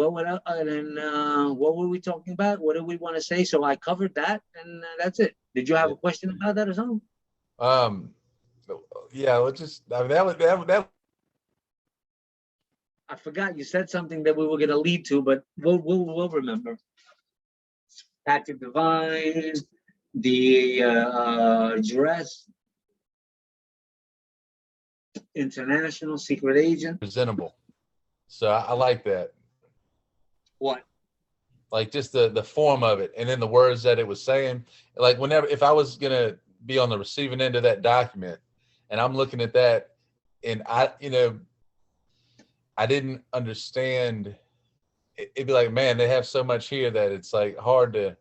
were we talking about? What do we want to say? So I covered that, and that's it. Did you have a question about that or something? Yeah. Let's just. I mean, that. I forgot you said something that we were going to lead to, but we'll remember. Patrick Devine, the dress, international secret agent. Presentable. So I like that. What? Like just the form of it, and then the words that it was saying. Like if I was gonna be on the receiving end of that document, and I'm looking at that, and I didn't understand. It'd be like, man, they have so much here that it's like hard to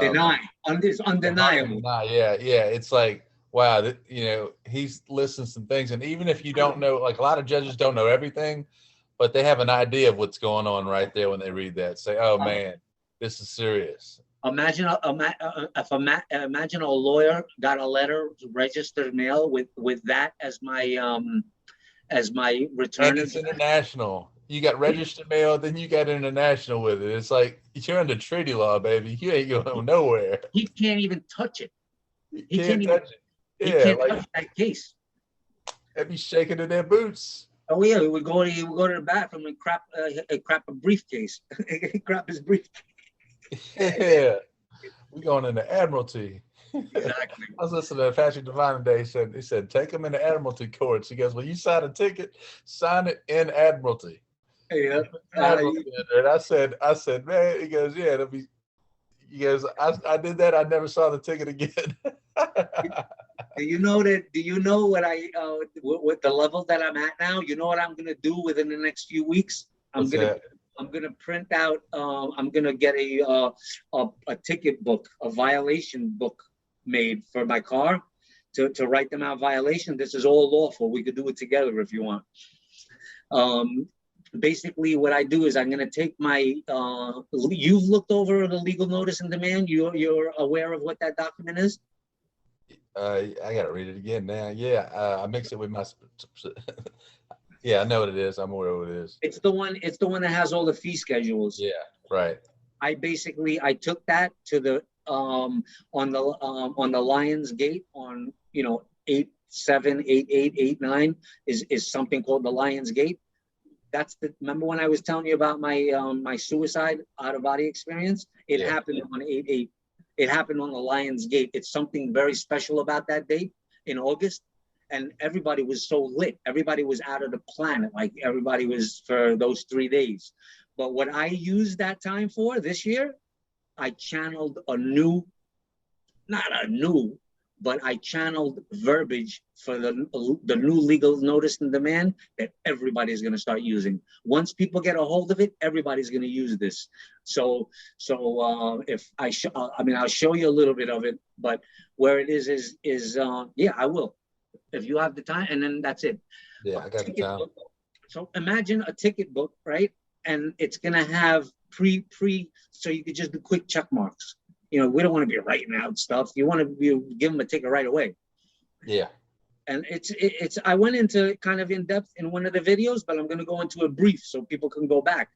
deny. It's undeniable. Yeah. It's like, wow, he's listing some things, and even if you don't know, like a lot of judges don't know everything, but they have an idea of what's going on right there when they read that. Say, oh man, this is serious. Imagine a lawyer got a letter, registered mail with that as my return. And it's international. You got registered mail, then you got international with it. It's like you're under treaty law, baby. You ain't going nowhere. He can't even touch it. He can't touch it. Yeah, he can't touch that case. They'd be shaking in their boots. Oh yeah, we go to the bathroom and crap a briefcase. Crap his briefcase. Yeah, we going into Admiralty. Exactly. I was listening to Patrick Devine today. He said, take them into Admiralty courts. He goes, well, you sign a ticket, sign it in Admiralty. Yeah. And I said, man, he goes, yeah, it'll be. He goes, I did that. I never saw the ticket again. Do you know what with the level that I'm at now? You know what I'm gonna do within the next few weeks? I'm gonna print out. I'm gonna get a ticket book, a violation book made for my car to write them out violation. This is all lawful. We could do it together if you want. Basically, what I do is I'm gonna take my. You've looked over the legal notice and demand. You're aware of what that document is. I gotta read it again now. Yeah, I mix it with my. Yeah, I know what it is. I'm aware of what it is. It's the one that has all the fee schedules. Yeah, right. I took that to the on the Lions Gate on 8 78889 is something called the Lion's Gate. That's remember when I was telling you about my my suicide out of body experience? It happened on 88. It happened on the Lion's Gate. It's something very special about that date in August. And everybody was so lit. Everybody was out of the planet. Like everybody was for those 3 days. But what I used that time for this year, I channeled not a new, but I channeled verbiage for the new legal notice and demand that everybody's going to start using. Once people get a hold of it, everybody's going to use this. So if I'll show you a little bit of it, but where it is yeah, I will, if you have the time, and then that's it. Yeah, I got the time. So imagine a ticket book, right? And it's going to have so you could just do quick check marks. You know, we don't want to be writing out stuff. You want to give them a ticket right away. Yeah. And it's I went into kind of in depth in one of the videos, but I'm going to go into a brief so people can go back.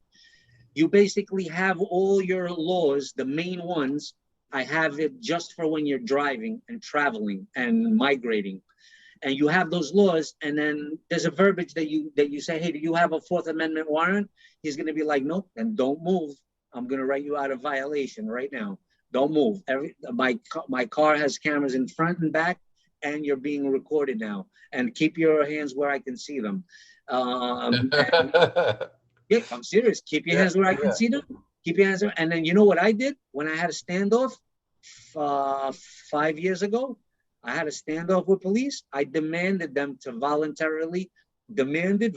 You basically have all your laws, the main ones. I have it just for when you're driving and traveling and migrating. And you have those laws, and then there's a verbiage that you say, hey, do you have a Fourth Amendment warrant? He's going to be like, nope, then don't move. I'm going to write you out of violation right now. Don't move. My car has cameras in front and back, and you're being recorded now. And keep your hands where I can see them. Yeah, I'm serious. Keep your hands where I can see them. Keep your hands there. And then you know what I did when I had a standoff 5 years ago? I had a standoff with police. I demanded them to voluntarily surrender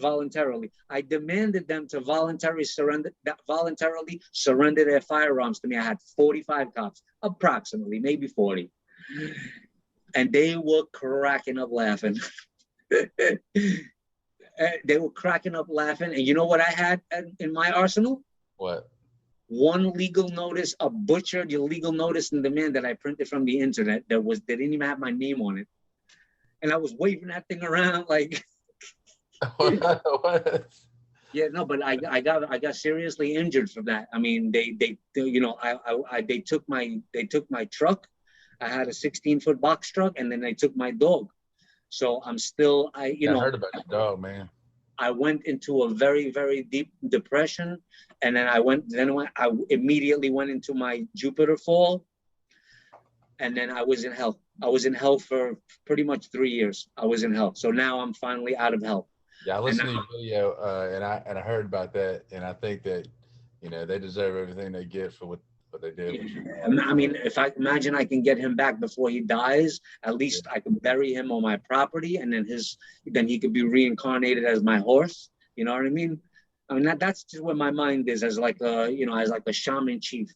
their firearms to me. I had 45 cops, approximately, maybe 40. And they were cracking up laughing. They were cracking up laughing. And you know what I had in my arsenal? What? One legal notice, a butchered legal notice and demand that I printed from the internet that didn't even have my name on it. And I was waving that thing around like What? Yeah, no, but I got seriously injured from that. I mean, they you know, they took my truck. I had a 16-foot box truck, and then they took my dog. So I'm still I heard about your dog, man. I went into a very, very deep depression, and then I immediately went into my Jupiter fall, and then I was in hell. I was in hell for pretty much 3 years. I was in hell. So now I'm finally out of hell. Yeah, I listened to your video, and I heard about that, and I think that, you know, they deserve everything they get for what they did. Yeah. I mean, if I imagine I can get him back before he dies, at least I can bury him on my property, and then he could be reincarnated as my horse. You know what I mean? I mean that's just where my mind is, as like a shaman chief,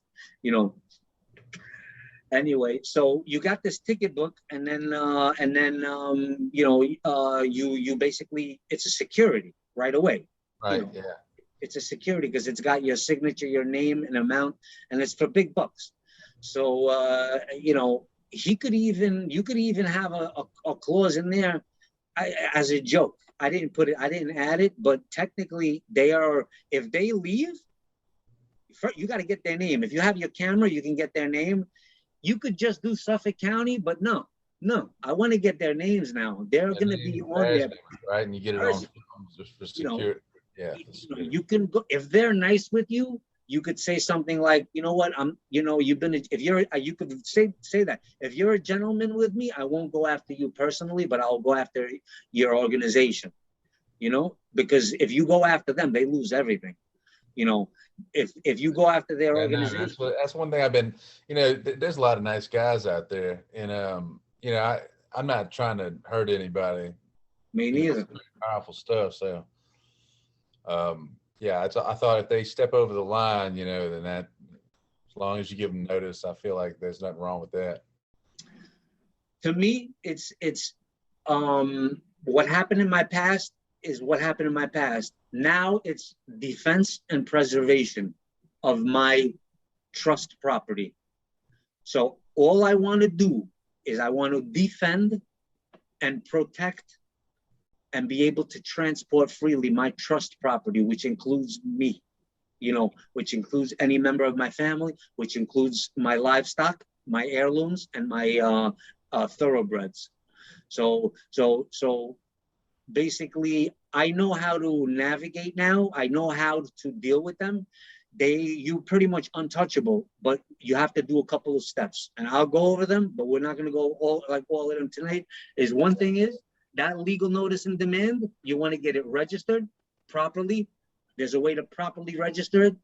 you know. Anyway, so you got this ticket book, and then you basically, it's a security right away. Right. You know? Yeah. It's a security because it's got your signature, your name, and amount, and it's for big bucks. So you know, you could even have a clause in there as a joke. I didn't add it, but technically if they leave, you got to get their name. If you have your camera, you can get their name. You could just do Suffolk County, but no, I want to get their names now. They're going to be on there, right? And you get it on just for security. You can go, if they're nice with you, you could say something like, you know what, you could say that if you're a gentleman with me, I won't go after you personally, but I'll go after your organization, you know, because if you go after them, they lose everything, you know. If you go after their organization, that's one thing I've been, you know, there's a lot of nice guys out there, and you know, I'm not trying to hurt anybody. Me neither. It's powerful stuff. So yeah, I thought if they step over the line, you know, then that, as long as you give them notice, I feel like there's nothing wrong with that. To me, it's what happened in my past is what happened in my past. Now it's defense and preservation of my trust property. So all I want to do is I want to defend and protect and be able to transport freely my trust property, which includes me, you know, which includes any member of my family, which includes my livestock, my heirlooms, and my thoroughbreds. So basically, I know how to navigate now. I know how to deal with them. You pretty much untouchable, but you have to do a couple of steps, and I'll go over them. But we're not going to go all of them tonight. Is one thing is that legal notice and demand. You want to get it registered properly. There's a way to properly register it,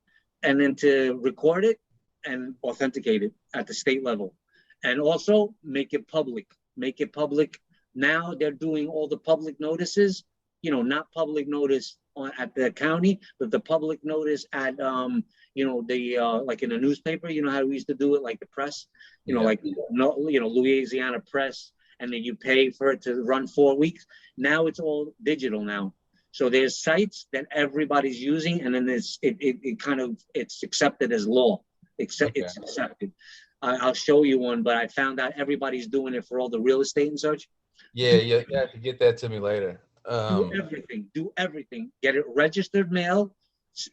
and then to record it and authenticate it at the state level, and also make it public. Make it public. Now they're doing all the public notices, not public notice at the county, but the public notice at, like in a newspaper, how we used to do it, like the press, like, Louisiana Press, and then you pay for it to run 4 weeks. Now it's all digital now. So there's sites that everybody's using, and then it's accepted as law. It's accepted. I'll show you one, but I found out everybody's doing it for all the real estate and such. Yeah, you have to get that to me later. Do everything. Get it registered mail,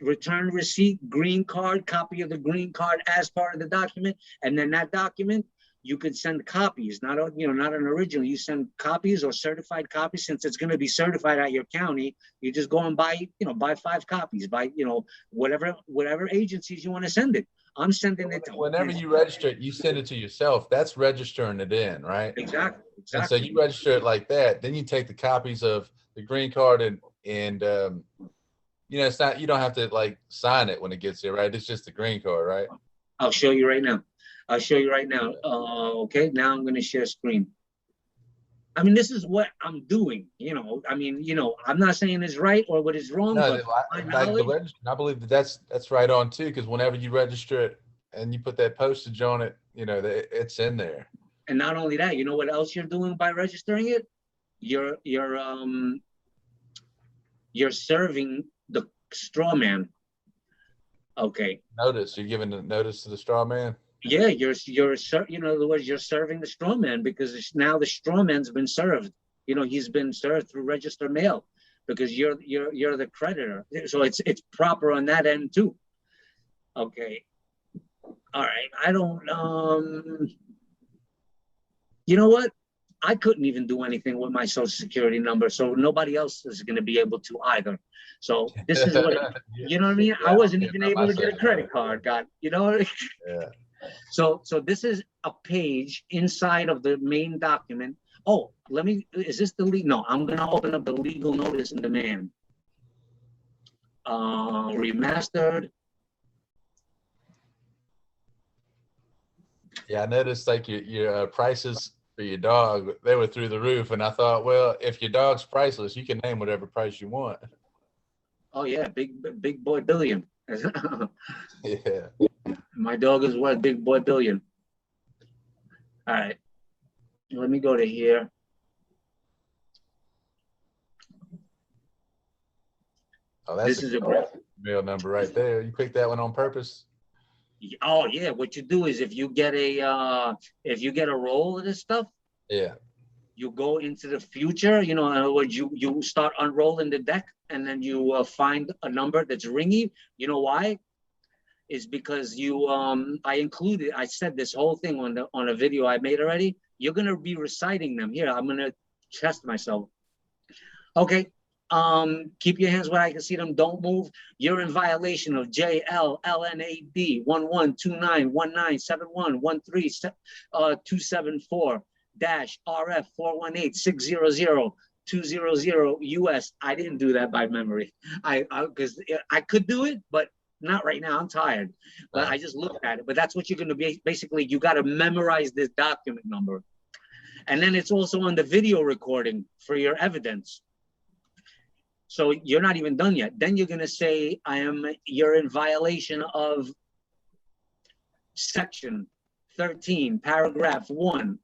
return receipt, green card, copy of the green card as part of the document, and then that document you could send copies, not an original. You send copies or certified copies. Since it's going to be certified at your county, you just go and buy 5 copies, by whatever agencies you want to send it. I'm sending it to. Whenever you register it, you send it to yourself. That's registering it in, right? Exactly. And so you register it like that. Then you take the copies of the green card and it's not, you don't have to like sign it when it gets there, right? It's just the green card, right? I'll show you right now. Okay, now I'm going to share screen. I mean, this is what I'm doing. I'm not saying it's right or what is wrong. No, but I believe that's right on too, because whenever you register it and you put that postage on it, it's in there. And not only that, you know what else you're doing by registering it? You're serving the straw man. Okay. Notice you're giving the notice to the straw man. Yeah, in other words, you're serving the straw man, because now the straw man's been served. He's been served through registered mail, because you're the creditor. So it's proper on that end too. Okay. All right. I don't. You know what? I couldn't even do anything with my social security number, so nobody else is going to be able to either. So this is what you know what I mean. Yeah, I wasn't even able to get a credit card. Yeah. So this is a page inside of the main document. Oh, is this the legal? No, I'm going to open up the legal notice and demand. Remastered. Yeah, I noticed like your prices for your dog, they were through the roof. And I thought, well, if your dog's priceless, you can name whatever price you want. Oh yeah, big boy billion. Yeah. My dog is worth big boy billion. All right. Let me go to here. Oh, that's a real number right there. You picked that one on purpose. Oh yeah. What you do is if you get a roll of this stuff, yeah, you go into the future. In other words, you start unrolling the deck, and then you find a number that's ringy. You know why? Is because I said this whole thing on a video I made already. You're gonna be reciting them here. I'm gonna test myself. Okay. Keep your hands where I can see them. Don't move. You're in violation of JLLNAD 1129197113 274 RF 418-600-200 US. I didn't do that by memory. Because I could do it, but not right now. I'm tired. But I just looked at it. But that's what you're going to be. Basically, you got to memorize this document number. And then it's also on the video recording for your evidence. So you're not even done yet. Then you're going to say, you're in violation of section 13, paragraph 1.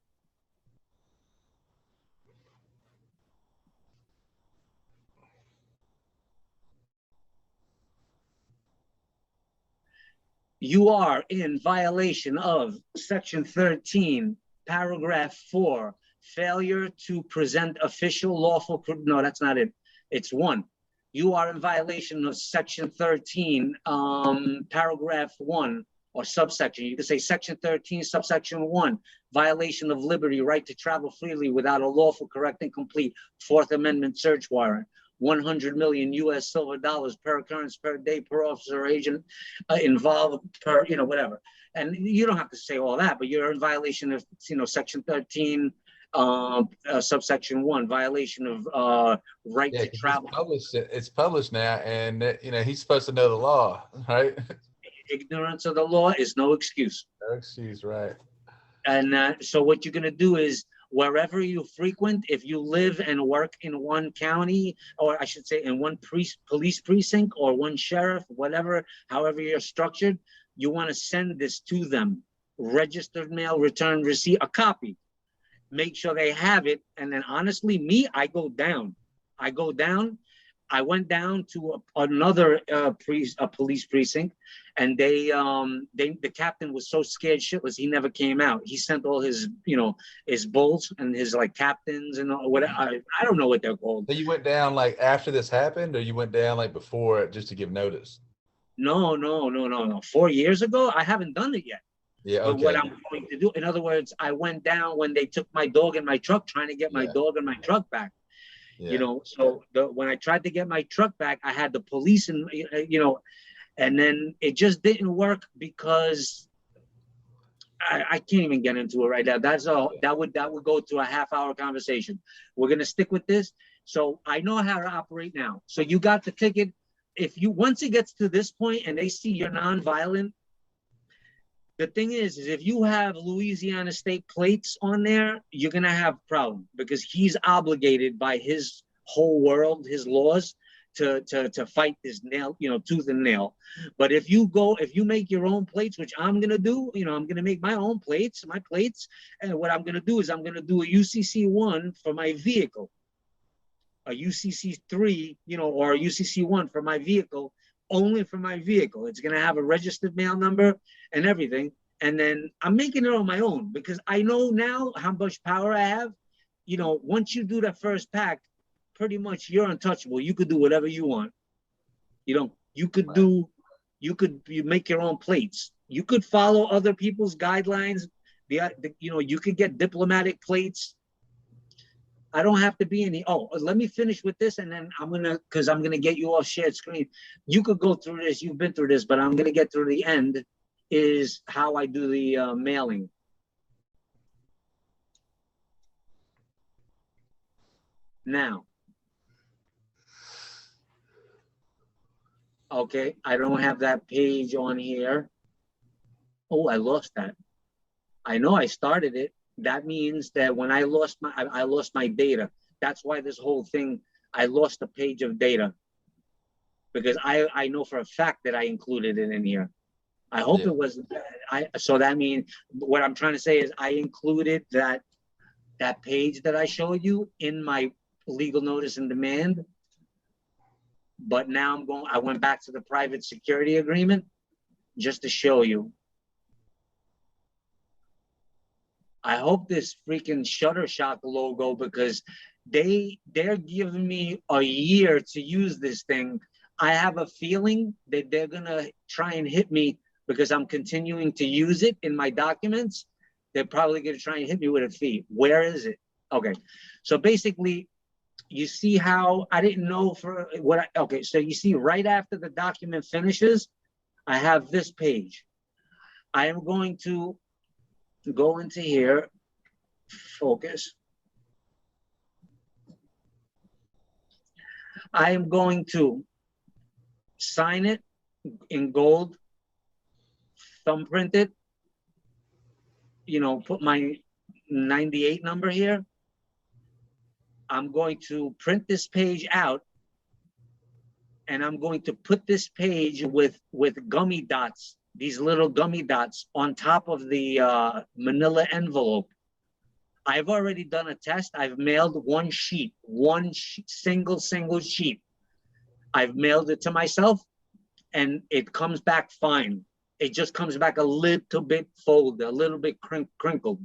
You are in violation of section 13, paragraph 4, failure to present official lawful proof. No, that's not it. It's 1. You are in violation of section 13, paragraph 1, or subsection. You can say section 13, subsection 1, violation of liberty, right to travel freely without a lawful, correct, and complete Fourth Amendment search warrant. 100 million US silver dollars per occurrence per day per officer or agent involved per, whatever. And you don't have to say all that, but you're in violation of, section 13, subsection 1, violation of right to 'cause travel. It's published now, and he's supposed to know the law, right? Ignorance of the law is no excuse. No excuse, right? And so what you're going to do is wherever you frequent, if you live and work in one county, or I should say in one police precinct or one sheriff, whatever, however you're structured, you want to send this to them. Registered mail, return receipt, a copy. Make sure they have it. And then honestly, I go down. I went down to another police precinct, and the captain was so scared shitless he never came out. He sent all his his bolts and his like captains and whatever. I don't know what they're called. So you went down like after this happened, or you went down like before just to give notice? No. 4 years ago, I haven't done it yet. Yeah, But okay. what I'm going to do, in other words, I went down when they took my dog and my truck, trying to get my dog and my truck back. Yeah. So when I tried to get my truck back, I had the police and and then it just didn't work because I can't even get into it right now. That's all. That would go to a half-hour conversation. We're gonna stick with this. So I know how to operate now. So you got the ticket. Once it gets to this point and they see you're nonviolent, the thing is if you have Louisiana state plates on there, you're going to have a problem because he's obligated by his whole world, his laws, to fight this nail, tooth and nail. But if you make your own plates, which I'm going to do, I'm going to make my own plates, and what I'm going to do is I'm going to do a UCC 1 for my vehicle, a UCC 3, or a UCC 1 for my vehicle, only for my vehicle. It's going to have a registered mail number and everything. And then I'm making it on my own because I know now how much power I have. Once you do that first pack, pretty much you're untouchable. You could do whatever you want. You make your own plates. You could follow other people's guidelines. You could get diplomatic plates. I don't have to be any. Oh, let me finish with this, and then I'm gonna get you off shared screen. You could go through this. You've been through this, but I'm gonna get through the end. Is how I do the mailing. Now, okay, I don't have that page on here. Oh, I lost that. I know I started it. That means that when I lost my data. That's why this whole thing, I lost a page of data because I know for a fact that I included it in here. I hope it was. So that means what I'm trying to say is I included that page that I showed you in my legal notice and demand. But now I went back to the private security agreement just to show you. I hope this freaking Shutterstock logo, because they're giving me a year to use this thing. I have a feeling that they're gonna try and hit me because I'm continuing to use it in my documents. They're probably gonna try and hit me with a fee. Where is it? Okay, so basically, you see how I didn't know for what. Okay, so you see right after the document finishes, I have this page. I am going to go into here, focus. I am going to sign it in gold, thumbprint it, put my 98 number here. I'm going to print this page out, and I'm going to put this page with gummy dots, these little gummy dots on top of the manila envelope. I've already done a test. I've mailed one sheet, single sheet. I've mailed it to myself, and it comes back fine. It just comes back a little bit folded, a little bit crinkled.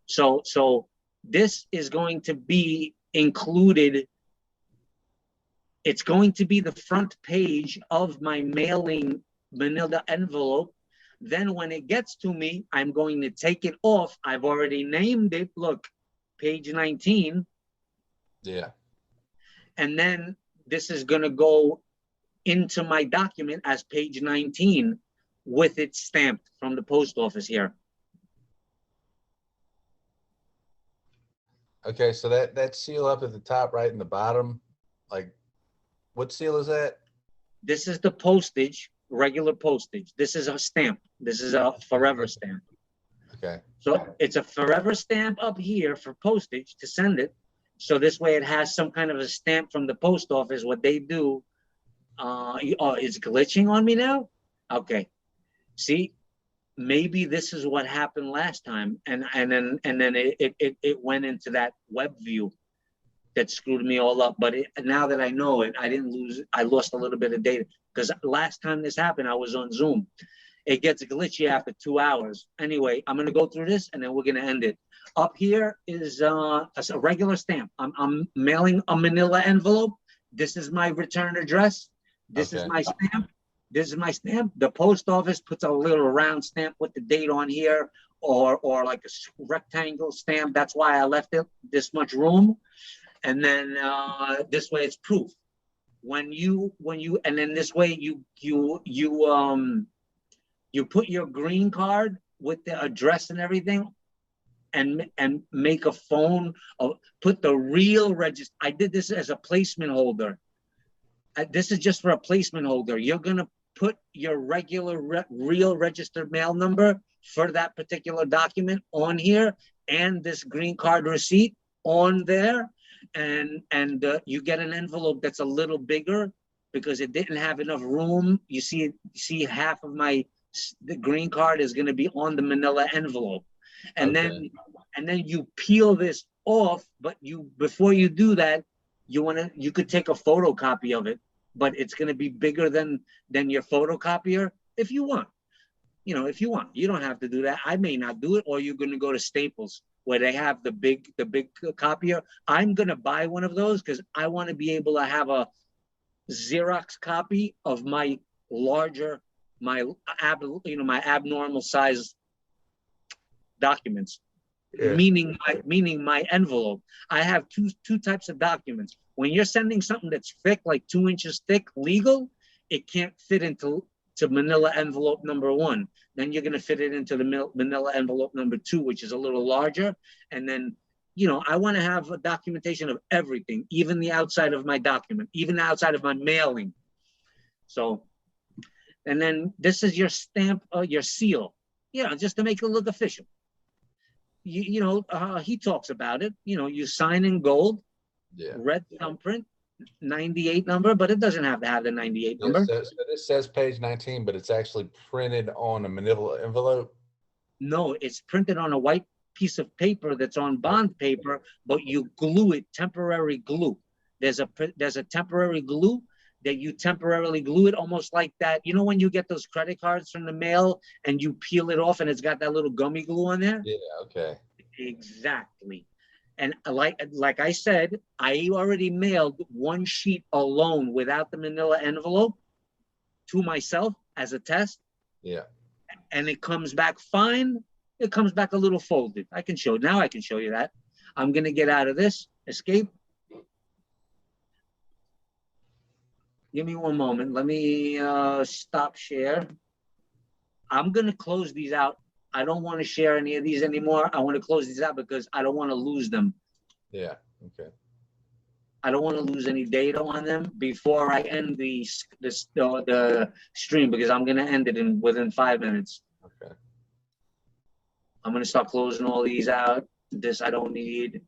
So this is going to be included. It's going to be the front page of my mailing manila envelope, Then when it gets to me, I'm going to take it off. I've already named it. Look, page 19. Yeah. And then this is going to go into my document as page 19 with it stamped from the post office here. Okay, so that seal up at the top right in the bottom, like what seal is that? This is the postage, regular postage. This is a stamp. This is a forever stamp. Okay. So it's a forever stamp up here for postage to send it. So this way it has some kind of a stamp from the post office. What they do, oh, it's glitching on me now? Okay. See, maybe this is what happened last time. And then it went into that web view that screwed me all up. But now that I know it, I lost a little bit of data. Because last time this happened, I was on Zoom. It gets glitchy after 2 hours. Anyway, I'm gonna go through this and then we're gonna end it. Up here is a regular stamp. I'm mailing a manila envelope. This is my return address. This is my stamp. This is my stamp. The post office puts a little round stamp with the date on here, or like a rectangle stamp. That's why I left it this much room. And then this way it's proof. And then this way you put your green card with the address and everything, and make a phone, put the real register. I did this as a placement holder. This is just for a placement holder. You're gonna put your regular real registered mail number for that particular document on here, and this green card receipt on there, and you get an envelope that's a little bigger because it didn't have enough room. You see half of the green card is going to be on the manila envelope, and then you peel this off. But before you do that, you could take a photocopy of it, but it's going to be bigger than your photocopier if you want. If you want, you don't have to do that. I may not do it, or you're going to go to Staples where they have the big copier. I'm going to buy one of those because I want to be able to have a Xerox copy of my larger, my abnormal size documents. Yeah. Meaning my envelope. I have two types of documents. When you're sending something that's thick, like 2 inches thick, legal, it can't fit into manila envelope number 1. Then you're going to fit it into the manila envelope number 2, which is a little larger. And then, I want to have a documentation of everything, even the outside of my document, even the outside of my mailing. So, and then this is your stamp, your seal, just to make it look official. He talks about it. You sign in gold, red thumbprint, 98 number, but it doesn't have to have the 98 number. So this says page 19, but it's actually printed on a manila envelope. No, it's printed on a white piece of paper that's on bond paper, but you glue it, temporary glue. There's a temporary glue that you temporarily glue it, almost like that. When you get those credit cards from the mail and you peel it off and it's got that little gummy glue on there? Yeah, okay. Exactly. And like I said, I already mailed 1 sheet alone without the manila envelope to myself as a test. Yeah. And it comes back fine. It comes back a little folded. I can show you that. I'm going to get out of this, escape. Give me one moment. Let me stop share. I'm going to close these out. I don't want to share any of these anymore. I want to close these out because I don't want to lose them. Yeah, okay. I don't want to lose any data on them before I end the stream, because I'm going to end it within 5 minutes. Okay. I'm going to start closing all these out. This I don't need.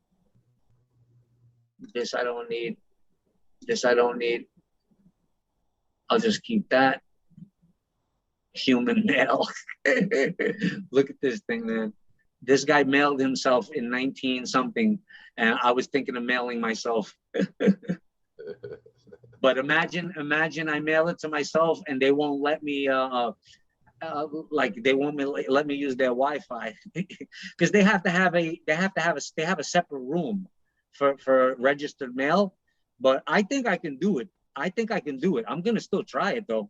This I don't need. This I don't need. I'll just keep that. Human mail. Look at this thing, man. This guy mailed himself in 19 something, and I was thinking of mailing myself. But imagine I mail it to myself and they won't let me they won't let me use their Wi-Fi because they have a separate room for registered mail. But I think I can do it. I'm gonna still try it though.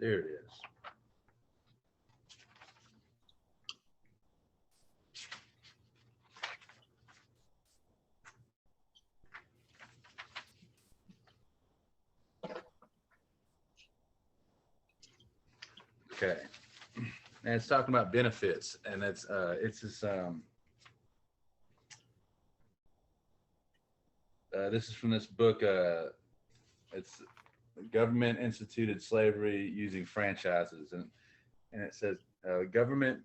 There it is. Okay. And it's talking about benefits, and it's this this is from this book. It's Government Instituted Slavery Using Franchises, and it says government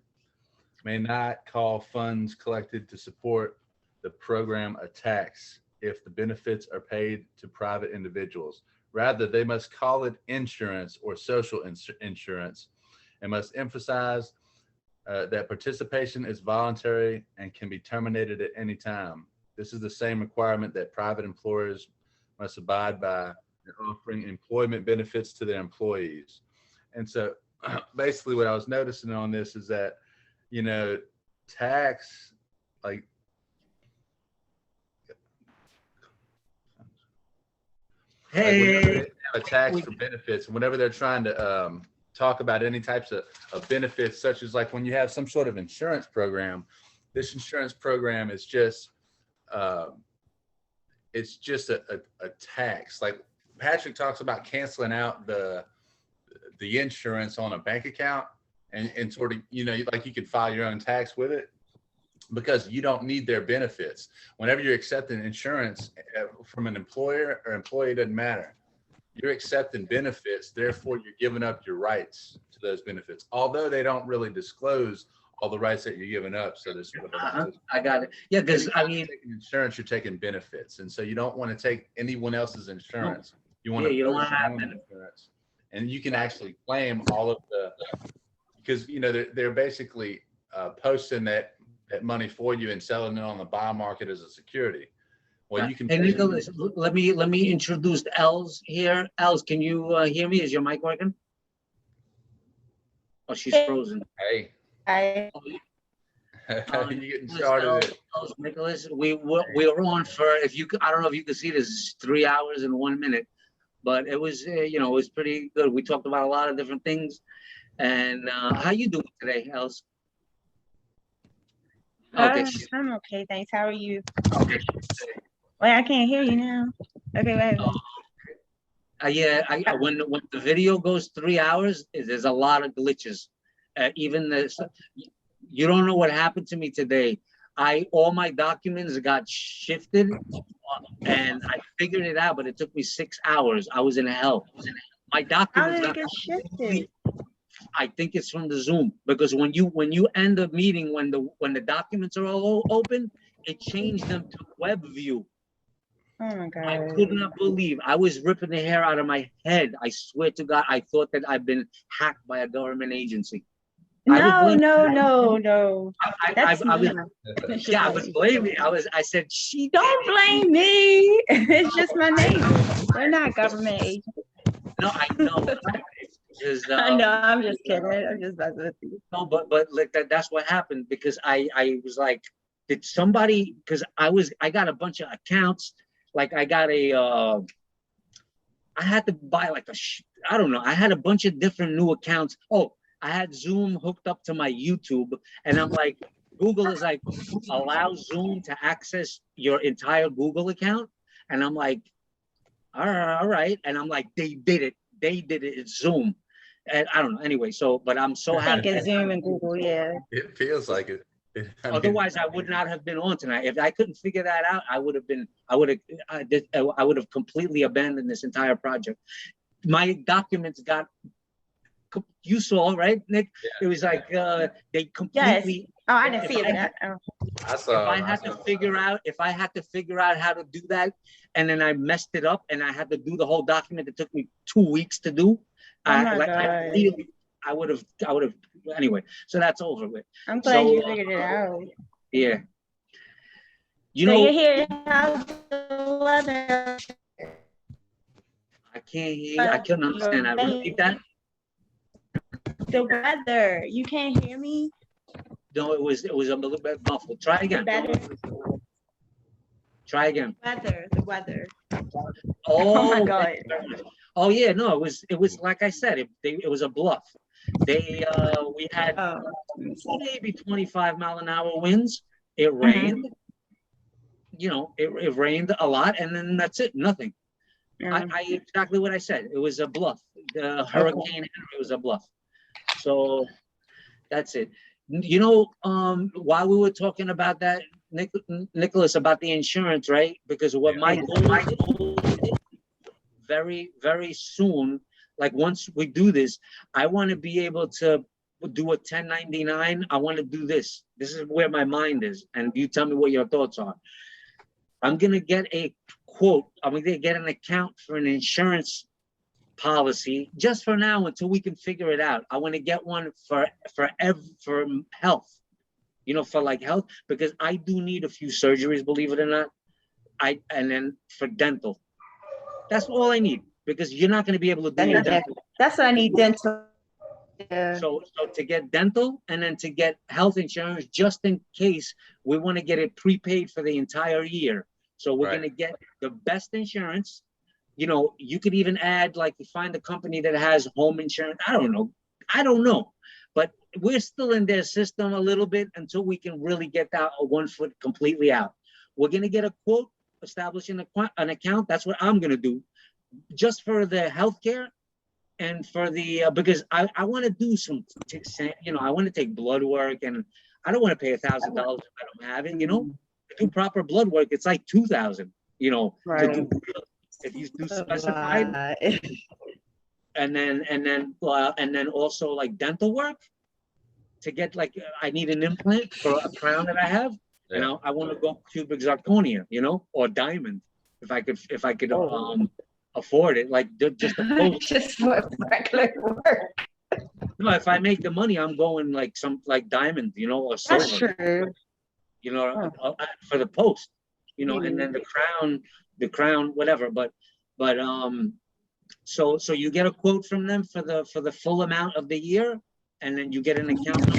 may not call funds collected to support the program a tax if the benefits are paid to private individuals. Rather, they must call it insurance or social insurance, and must emphasize that participation is voluntary and can be terminated at any time. This is the same requirement that private employers must abide by in offering employment benefits to their employees. And so basically what I was noticing on this is that, you know, tax, like, Hey, they have a tax for benefits, and whenever they're trying to talk about any types of benefits, such as like when you have some sort of insurance program, this insurance program is just it's just a tax. Like Patrick talks about canceling out the insurance on a bank account, and sort of, you know, like you could file your own tax with it because you don't need their benefits. Whenever you're accepting insurance from an employer or employee, doesn't matter. You're accepting benefits, therefore you're giving up your rights to those benefits, although they don't really disclose all the rights that you're giving up. So there's I got it. Yeah, because I mean, taking insurance, you're taking benefits, and so you don't want to take anyone else's insurance. You want Yeah, to you don't want to your have own benefits. insurance, and you can actually claim all of the, because you know they're basically posting that money for you and selling it on the bond market as a security. Well, you can. Hey, Nicholas, let me introduce Els here. Els, can you hear me? Is your mic working? Oh, she's frozen. Hey, I you're getting started. Nicholas, we were on for, if you could, I don't know if you can see this, 3 hours and 1 minute, but it was you know, it was pretty good. We talked about a lot of different things. And how you doing today, Els? Okay. I'm okay, thanks. How are you? Okay. Wait, I can't hear you now. Okay, wait. Yeah, when the video goes 3 hours, there's a lot of glitches. Even you don't know what happened to me today. All my documents got shifted, and I figured it out, but it took me 6 hours. I was in hell. My How documents did it got get shifted? I think it's from the Zoom, because when you end the meeting, when the documents are all open, it changed them to web view. Oh my I God. could not believe. I was ripping the hair out of my head. I swear to God, I thought that I've been hacked by a government agency. No. I was, That's I was, me. yeah, I was blaming. I said, she Don't blame me. It's just my neighbors. They're not government agents. No, I know. Because, No, I'm just kidding. I'm just messing with you. no, but like that's what happened, because I was like, did somebody? Because I got a bunch of accounts. Like I got I had to buy like I don't know. I had a bunch of different new accounts. Oh, I had Zoom hooked up to my YouTube, and I'm like, Google is like, allow Zoom to access your entire Google account, and I'm like, all right, and I'm like, they did it. It's Zoom, and I don't know. Anyway, so but I'm so I think happy. it's Zoom and Google, yeah. It feels like it. Otherwise, I would not have been on tonight. If I couldn't figure that out, I would have completely abandoned this entire project. My documents got, you saw, right, Nick? Yeah. It was like they Yes. completely. Oh, I didn't see it. I saw. If I had to figure out how to do that, and then I messed it up, and I had to do the whole document that took me 2 weeks to do. I would have. Anyway, so that's over with. I'm glad you figured it out. Yeah. You So know, you're here. How's the weather? I can't hear. I couldn't understand. I repeat that. The weather. You can't hear me? No, it was a little bit muffled. Try again. Better. Try again. The weather. Oh my God. Oh yeah, no, it was like I said, it was a bluff. We had Oh, let me see. maybe 25-mile-an-hour winds. It Mhm. rained, it rained a lot, and then that's it, nothing. Yeah. I exactly what I said. It was a bluff. The Hurricane Henry was a bluff. So that's it. While we were talking about that, Nicholas, about the insurance, right? Because what my goal is, very, very soon, like once we do this, I want to be able to do a 1099. I want to do this. This is where my mind is. And you tell me what your thoughts are. I'm going to get a quote. I'm going to get an account for an insurance policy just for now until we can figure it out. I want to get one for health, for like health, because I do need a few surgeries, believe it or not. And then for dental. That's all I need, because you're not going to be able to do your dental. That's what I need dental. Yeah. So to get dental and then to get health insurance, just in case we want to get it prepaid for the entire year. So we're going to get the best insurance. You could even add, like, you find a company that has home insurance. I don't know, but we're still in their system a little bit until we can really get that 1 foot completely out. We're going to get a quote, establishing an account. That's what I'm going to do, just for the healthcare and for the because I want to do I want to take blood work, and I don't want to pay $1,000 if I don't have it. To do proper blood work, it's like $2,000. Right. To do, if you do specified, and then also like dental work to get, like, I need an implant for a crown that I have. Yeah. I want to go cubic zirconia, or diamond, if I could afford it, like just a post. Just for regular work. No, if I make the money, I'm going like diamond, or silver. That's true. For the post, and then the crown, whatever. But so you get a quote from them for the full amount of the year, and then you get an account.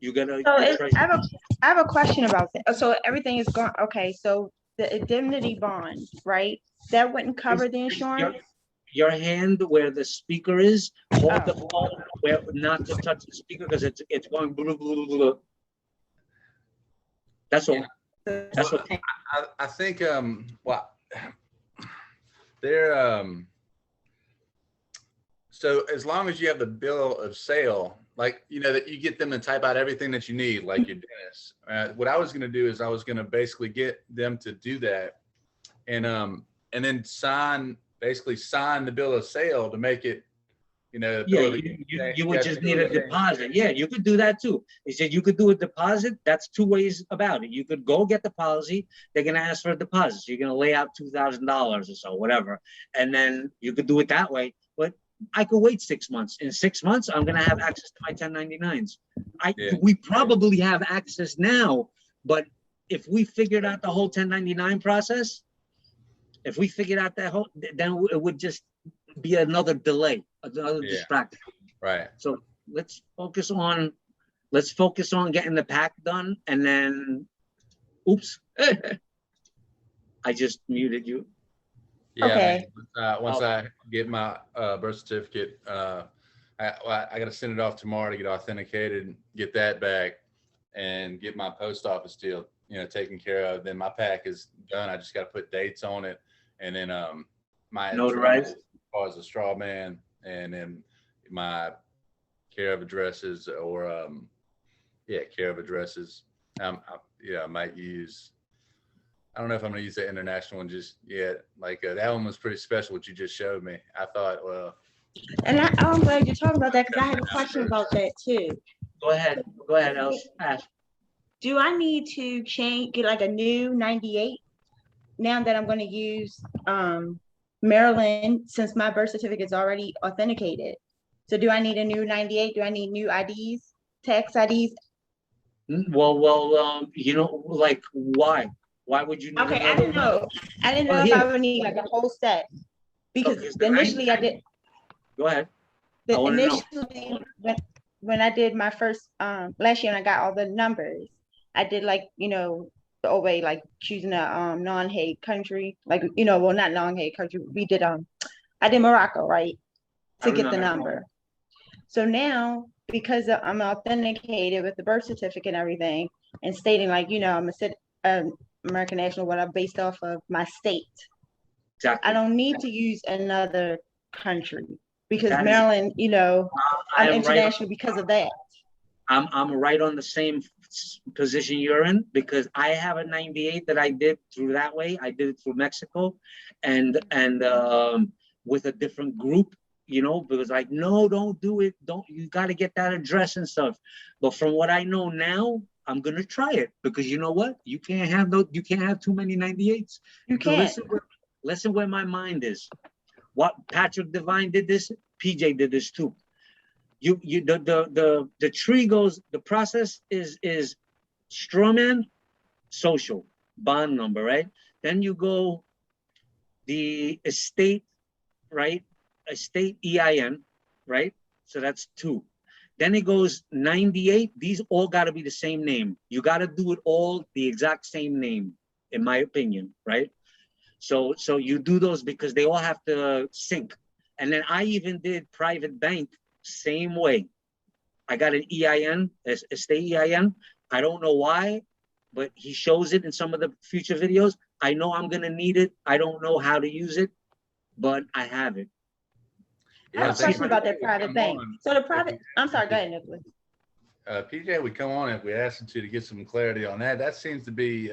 You get a. So I have a question about that. So everything is gone. Okay, so the indemnity bond, right? That wouldn't cover the insurance. Your hand where the speaker is, hold the phone where not to touch the speaker, because it's going blah, blah, blah, blah. That's all. That's what I think they're so as long as you have the bill of sale, like, that you get them to type out everything that you need, like your dentist. What I was going to do is I was going to basically get them to do that, and then sign the bill of sale to make it, you would just need a deposit. Yeah, you could do that too. He said you could do a deposit. That's two ways about it. You could go get the policy. They're going to ask for a deposit. So you're going to lay out $2,000 or so, whatever. And then you could do it that way. But I could wait 6 months. In 6 months, I'm going to have access to my 1099s. We probably have access now, but if we figured out the whole 1099 process, then it would just be another delay, another distraction. Right. So let's focus on getting the pack done, and then, oops, I just muted you. Yeah. Okay. Once I get my birth certificate, I got to send it off tomorrow to get authenticated, get that back, and get my post office deal, taken care of. Then my pack is done. I just got to put dates on it, and then my notarized as a straw man, and then my care of addresses, or care of addresses. I might use. I don't know if I'm gonna use the international one just yet. Like that one was pretty special, what you just showed me. I thought, well. And I'm glad you're talking about that, because I have a question about that too. Go ahead, ask. Do I need to get like a new 98 now that I'm going to use Maryland, since my birth certificate is already authenticated? So do I need a new 98? Do I need new IDs, tax IDs? Well, like why? Why would you need? Okay, I didn't know. I didn't know if I would need like a whole set, because initially I did. Go ahead. Initially, when I did my first last year, and I got all the numbers, I did like way, like choosing a non-hate country, like well, not non-hate country. We did I did Morocco, right, I to get the remember. number. So now, because I'm authenticated with the birth certificate and everything, and stating like I'm a American national, what I'm based off of my state. Exactly. I don't need to use another country because That is- Maryland, I'm am right international because of that. I'm right on the same position you're in, because I have a 98 that I did through that way. I did it through Mexico, and with a different group, because like, no, don't do it. You got to get that address and stuff. But from what I know now, I'm gonna try it, because you know what? You can't have too many 98s. You can't. Listen where my mind is. What Patrick Devine did this, PJ did this too. The tree goes, the process is straw man, social, bond number, right? Then you go the estate, right? Estate EIN, right? So that's 2. Then it goes 98. These all got to be the same name. You got to do it all the exact same name, in my opinion, right? So you do those because they all have to sync. And then I even did private bank, same way. I got an EIN, a state EIN. I don't know why, but he shows it in some of the future videos. I know I'm gonna need it. I don't know how to use it, but I have it. I have a question about that private bank. So the private, I'm sorry, go ahead, Nicholas. PJ would come on if we asked him to get some clarity on that. That seems to be.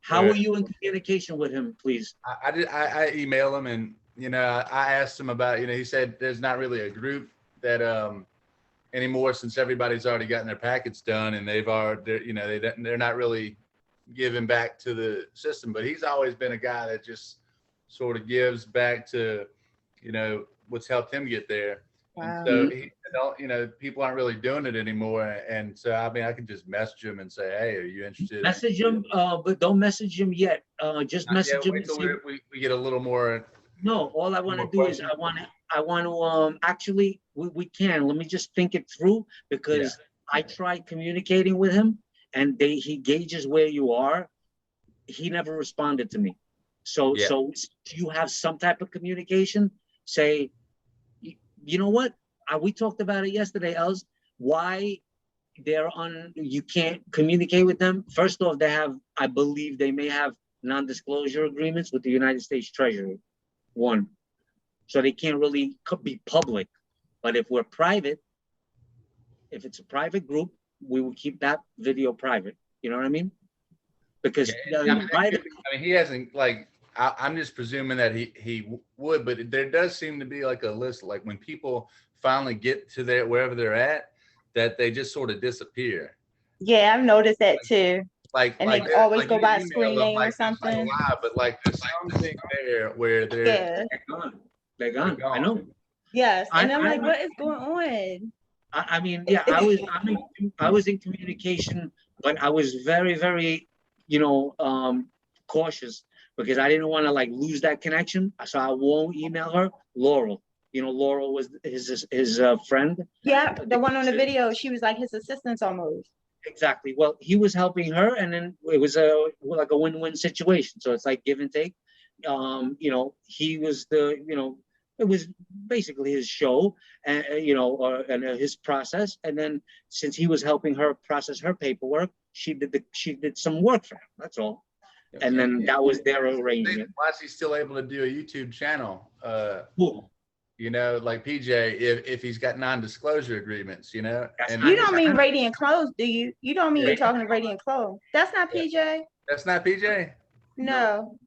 How are you in communication with him, please? I email him, and I asked him about, he said there's not really a group that anymore, since everybody's already gotten their packets done, and they're not really giving back to the system. But he's always been a guy that just sort of gives back to what's helped him get there. Wow. And so people aren't really doing it anymore. And so I can just message him and say, hey, are you interested? Message him, but don't message him yet. Just message him. Wait till we get a little more. No, all I want to do is I want to actually we can. Let me just think it through, because I tried communicating with him, and he gauges where you are. He never responded to me. So do you have some type of communication? Say, you know what? We talked about it yesterday, Els. Why you can't communicate with them? First off, I believe they may have non-disclosure agreements with the United States Treasury. 1. So they can't really be public. But if we're private, if it's a private group, we will keep that video private. You know what I mean? Because he hasn't, I'm just presuming that he would, but there does seem to be like a list, like when people finally get to wherever they're at, that they just sort of disappear. Yeah, I've noticed that too. And they always go by a screen name or something. But there's something there where they're gone. I know. Yes, and I'm like, what is going on? I was in communication, but I was very, very, cautious, because I didn't want to lose that connection. So I won't email her. Laurel, Laurel was his friend. Yeah, the one on the video, she was like his assistant almost. Exactly. Well, he was helping her, and then it was a win-win situation. So it's like give and take. He was it was basically his show, and his process. And then since he was helping her process her paperwork, she did some work for him. That's all. And then that was their arrangement. Why is he still able to do a YouTube channel? Cool. Like PJ, if he's got non-disclosure agreements, And you don't mean Radiant Clothes, do you? You don't mean you're talking to Radiant Clothes? That's not PJ. That's not PJ. No.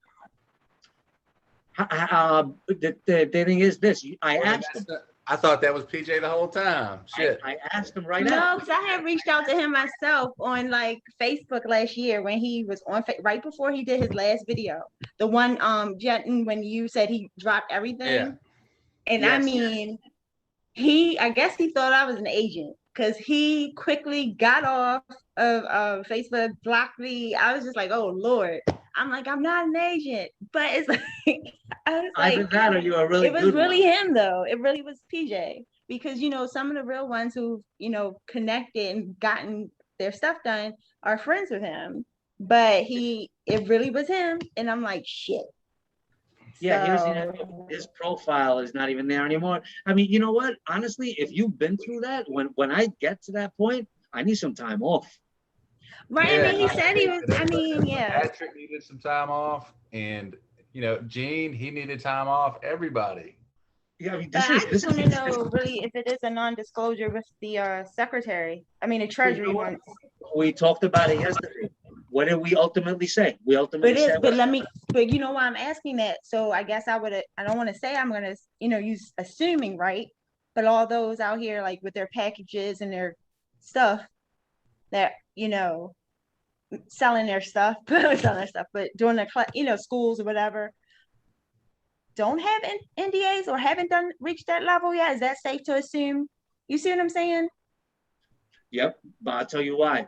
The thing is this. I asked him. I thought that was PJ the whole time. Shit. I asked him right now. No, because I had reached out to him myself on Facebook last year when he was on right before he did his last video. The one Jenton, when you said he dropped everything. Yeah. And yes. I guess he thought I was an agent, because he quickly got off of Facebook, blocked me. I was just like, oh Lord. I'm like, I'm not an agent, but it's either that or you're a really good one. It was really him though. It really was PJ, because some of the real ones who connected and gotten their stuff done are friends with him. but it really was him, and I'm like, shit. Yeah, So, his profile is not even there anymore. I mean, you know what? Honestly, if you've been through that, when I get to that point, I need some time off. right. I mean, he said he was. I mean, yeah. Patrick needed some time off, and Gene, he needed time off. Everybody. Yeah, I mean, But I just want to know really if it is a non-disclosure with the secretary. I mean, the Treasury one. We talked about it yesterday. What did we ultimately say? We ultimately said. But you know why I'm asking that? So I guess I don't want to say I'm gonna, use assuming, right? But all those out here, like with their packages and their stuff, that selling their stuff, selling their stuff, but doing their, schools or whatever, don't have NDAs or haven't reached that level yet. Is that safe to assume? You see what I'm saying? Yep, but I'll tell you why.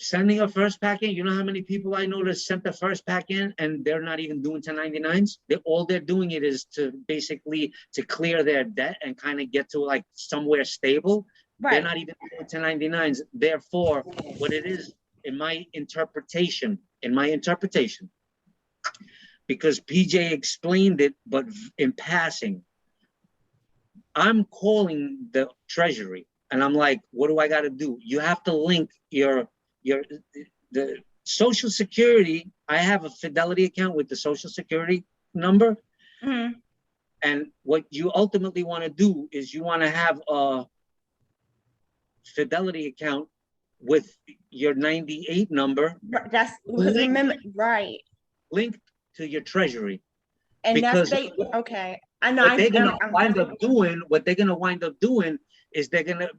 Sending a first pack in, you know how many people I know that sent the first pack in and they're not even doing 1099s? All they're doing it is to basically to clear their debt and kind of get to like somewhere stable. Right. They're not even doing 1099s. Therefore, what it is, in my interpretation, because PJ explained it, but in passing, I'm calling the Treasury and I'm like, what do I got to do? You have to link the Social Security. I have a Fidelity account with the Social Security number. Mm-hmm. And what you ultimately want to do is you want to have a Fidelity account with your 98 number. That's remember, right. Linked to your Treasury. And because okay. I know. What they're gonna wind up doing is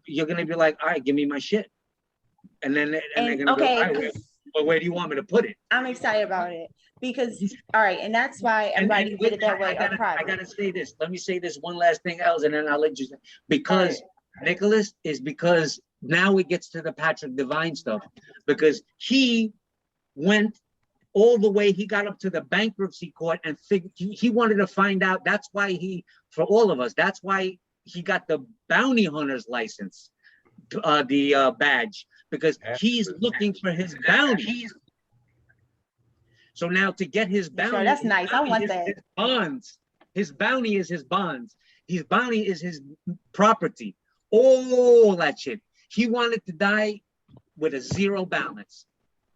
you're gonna be like, all right, give me my shit. And then they're gonna go, all right, well, where do you want me to put it? I'm excited about it because, all right, and that's why everybody did it that way. I gotta say this. Let me say this one last thing else, and then I'll let you say. Because Nicholas is because now it gets to the Patrick Devine stuff, because he went all the way, he got up to the bankruptcy court and he wanted to find out. That's why for all of us, that's why he got the bounty hunter's license, the badge, because he's looking for his bounty. So now to get his bounty, sure, that's nice. I want that. His bonds. His bounty is his bonds. His bounty is his property. All that shit. He wanted to die with a zero balance.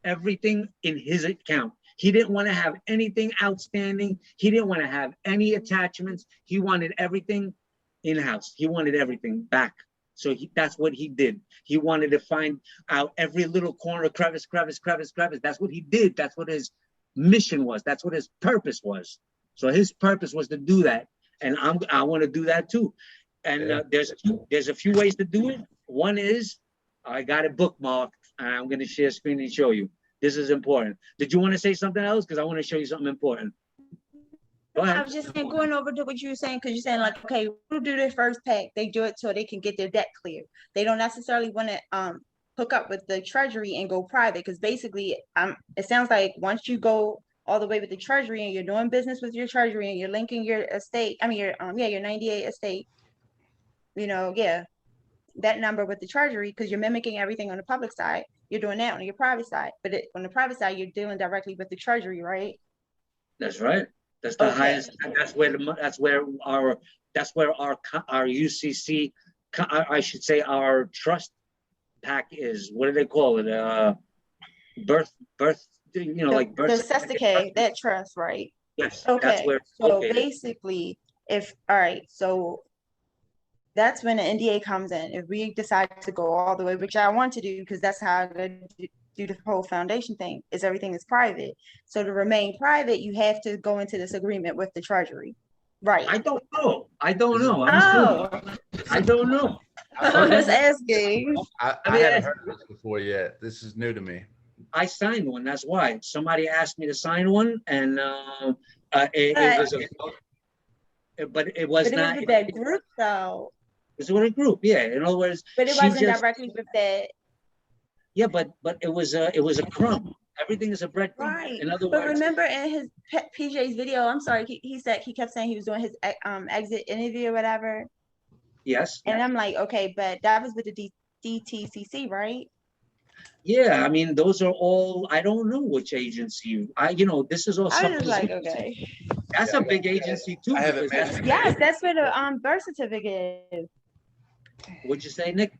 Everything in his account. He didn't want to have anything outstanding. He didn't want to have any attachments. He wanted everything in-house. He wanted everything back. So that's what he did. He wanted to find out every little corner, crevice. That's what he did. That's what his mission was. That's what his purpose was. So his purpose was to do that. And I want to do that too. And there's a few ways to do it. One is, I got it bookmarked. I'm going to share screen and show you. This is important. Did you want to say something else? Because I want to show you something important. Go ahead. I was just saying, going over to what you were saying, because you're saying like, okay, who do their first pack? They do it so they can get their debt cleared. They don't necessarily want to hook up with the Treasury and go private, because basically, it sounds like once you go all the way with the Treasury and you're doing business with your Treasury and you're linking your estate, your 98 estate, that number with the Treasury, because you're mimicking everything on the public side. You're doing that on your private side, but on the private side, you're dealing directly with the Treasury, right? That's right. That's the highest. That's where our UCC, I should say, our trust pack is. What do they call it? Birth. Like birth. The Sesticade, that trust, right? Yes. Okay. That's where. So basically, so that's when the NDA comes in. If we decide to go all the way, which I want to do, because that's how I do the whole foundation thing, is everything is private. So to remain private, you have to go into this agreement with the Treasury. Right. I don't know. I don't know. I'm just asking. I haven't heard of this before yet. This is new to me. I signed one. That's why somebody asked me to sign one, and it was but it was not with that group though. It was with a group, yeah. In other words, but it wasn't directly with that. Yeah, but it was a crumb. Everything is a breadcrumb. Right. In other words, remember in his PJ's video, I'm sorry, he kept saying he was doing his exit interview or whatever. Yes. And I'm like, okay, but that was with the DTCC, right? Yeah, I mean, those are all, I don't know which agency. This is all I was just like, supposition. okay. That's a big agency too. I haven't because met Yes, that's where the birth certificate is. What'd you say, Nick?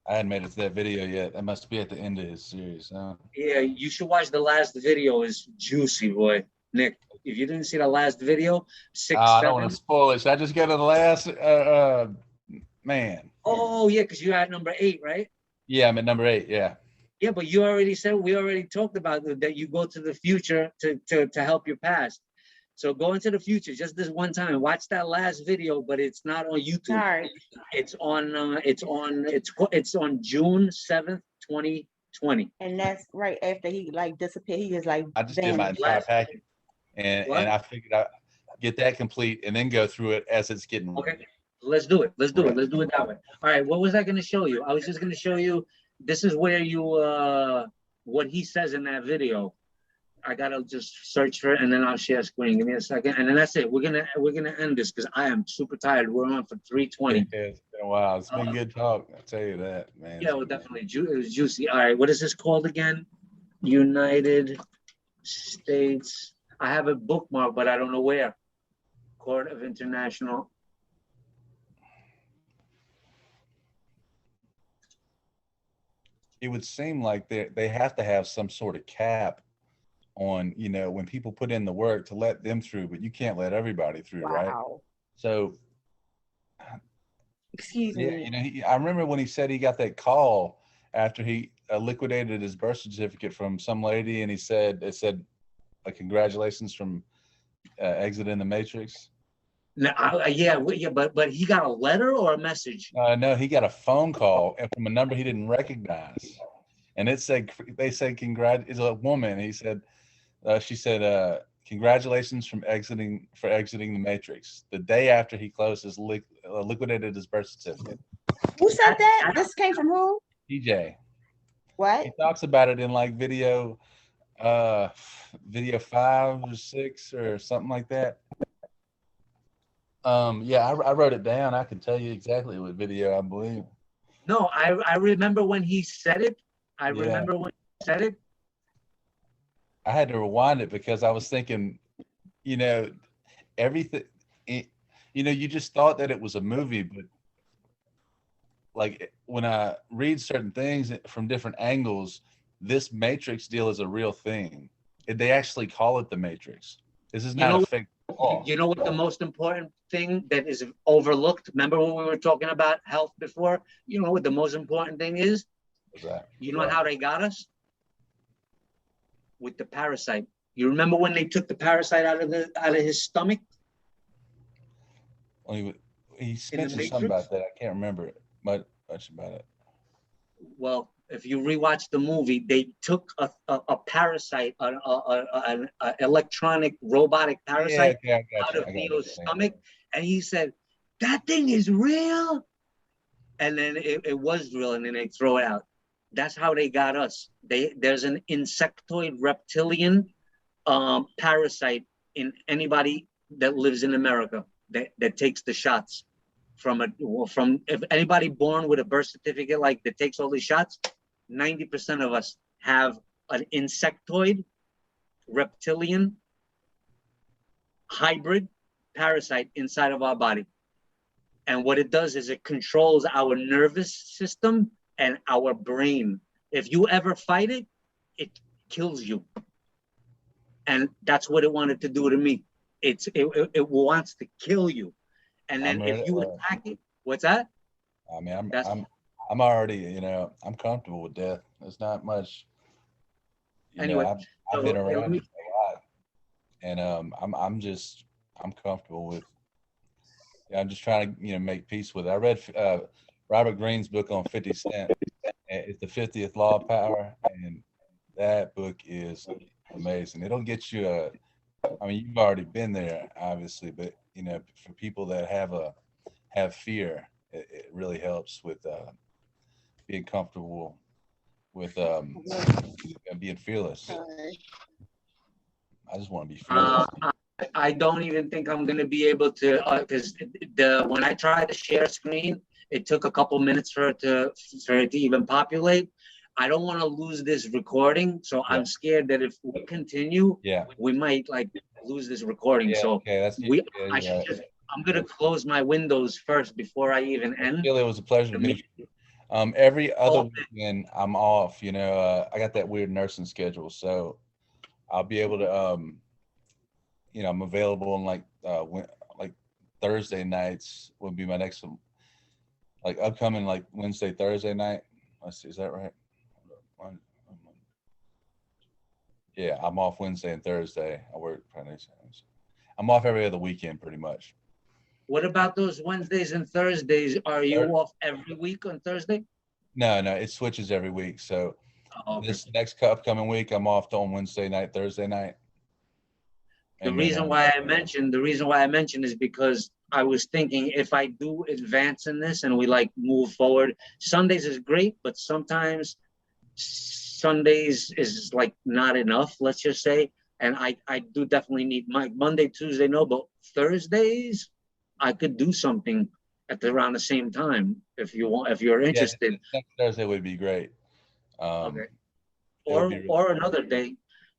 I hadn't made it to that video yet. That must be at the end of his series, huh? Yeah, you should watch the last video. Is juicy, boy. Nick, if you didn't see the last video, 6, I 7. don't want to spoil it. Should I just get to the last? Man. Oh yeah, because you're at number 8, right? Yeah, I'm at number 8. Yeah. Yeah, but you already said, we already talked about that you go to the future to help your past. So go into the future just this one time. Watch that last video, but it's not on YouTube. All right. It's on June 7th, 2020. And that's right after he like disappeared. He just like I just did my vanished. entire packet, and What? I figured I'd get that complete and then go through it as it's getting ready. Okay, let's do it. Let's do it that way. All right, what was I going to show you? I was just going to show you. This is where you what he says in that video. I gotta just search for it and then I'll share screen. Give me a second, and then that's it. We're gonna end this because I am super tired. We're on for 3:20. Yeah, it's been a while. It's been good talk. I tell you that, man. Yeah, well, definitely. It was juicy. All right, what is this called again? United States. I have a bookmark, but I don't know where. Court of International. It would seem like they have to have some sort of cap on, when people put in the work to let them through, but you can't let everybody through, right? Wow. So, Excuse yeah, me. I remember when he said he got that call after he liquidated his birth certificate from some lady, and it said, congratulations from exiting the Matrix. No, yeah, but he got a letter or a message? No, he got a phone call and from a number he didn't recognize, and they said it's a woman. He said, she said, congratulations for exiting the Matrix the day after he closed his liquidated his birth certificate. Who said that? This came from who? PJ. What? He talks about it in like video 5 or 6 or something like that. Yeah, I wrote it down. I can tell you exactly what video I believe. No, I remember when he said it. I Yeah. remember when he said it. I had to rewind it because I was thinking, everything, you just thought that it was a movie, but like when I read certain things from different angles, this Matrix deal is a real thing. They actually call it the Matrix. This is not a fake law. You know what the most important thing that is overlooked? Remember when we were talking about health before? You know what the most important thing is? What's that? You know how they got us? With the parasite. You remember when they took the parasite out of his stomach? Well, he In the mentioned something Matrix? about that. I can't remember much about it. Well, if you rewatch the movie, they took a parasite, an electronic robotic parasite out of Neo's stomach, and he said, "That thing is real." And then it was real, and then they throw it out. That's how they got us. There's an insectoid reptilian parasite in anybody that lives in America that takes the shots from if anybody born with a birth certificate like that takes all these shots, 90% of us have an insectoid reptilian hybrid parasite inside of our body. And what it does is it controls our nervous system and our brain. If you ever fight it, it kills you. And that's what it wanted to do to me. It wants to kill you. And then if you attack it, what's that? I mean, I'm already, I'm comfortable with death. There's not much. Anyway, I've been around a lot, and I'm comfortable with. I'm just trying to, make peace with it. I read Robert Greene's book on 50 Cent. It's the 50th Law of Power, and that book is amazing. It'll get you you've already been there, obviously, but for people that have fear, it really helps with being comfortable with being fearless. I just want to be fearless. I don't even think I'm going to be able to, because when I tried to share screen, it took a couple minutes for it to even populate. I don't want to lose this recording. So I'm scared that if we continue, we might like lose this recording. So okay, I'm gonna close my windows first before I even end. It was a pleasure to meet you. Every other weekend I'm off. You know, I got that weird nursing schedule, so I'll be able to. You know, I'm available on like Thursday nights would be my next like upcoming like Wednesday, Thursday night. Let's see, is that right? Yeah, I'm off Wednesday and Thursday. I work Friday. I'm off every other weekend pretty much. What about those Wednesdays and Thursdays? Are you off every week on Thursday? No, it switches every week. So this next upcoming week, I'm off on Wednesday night, Thursday night. The reason why I mentioned is because I was thinking if I do advance in this and we like move forward, Sundays is great, but sometimes Sundays is like not enough, let's just say. And I do definitely need my Monday, Tuesday, no, but Thursdays, I could do something at around the same time if you want, if you're interested. Next Thursday would be great. Okay. Or another day.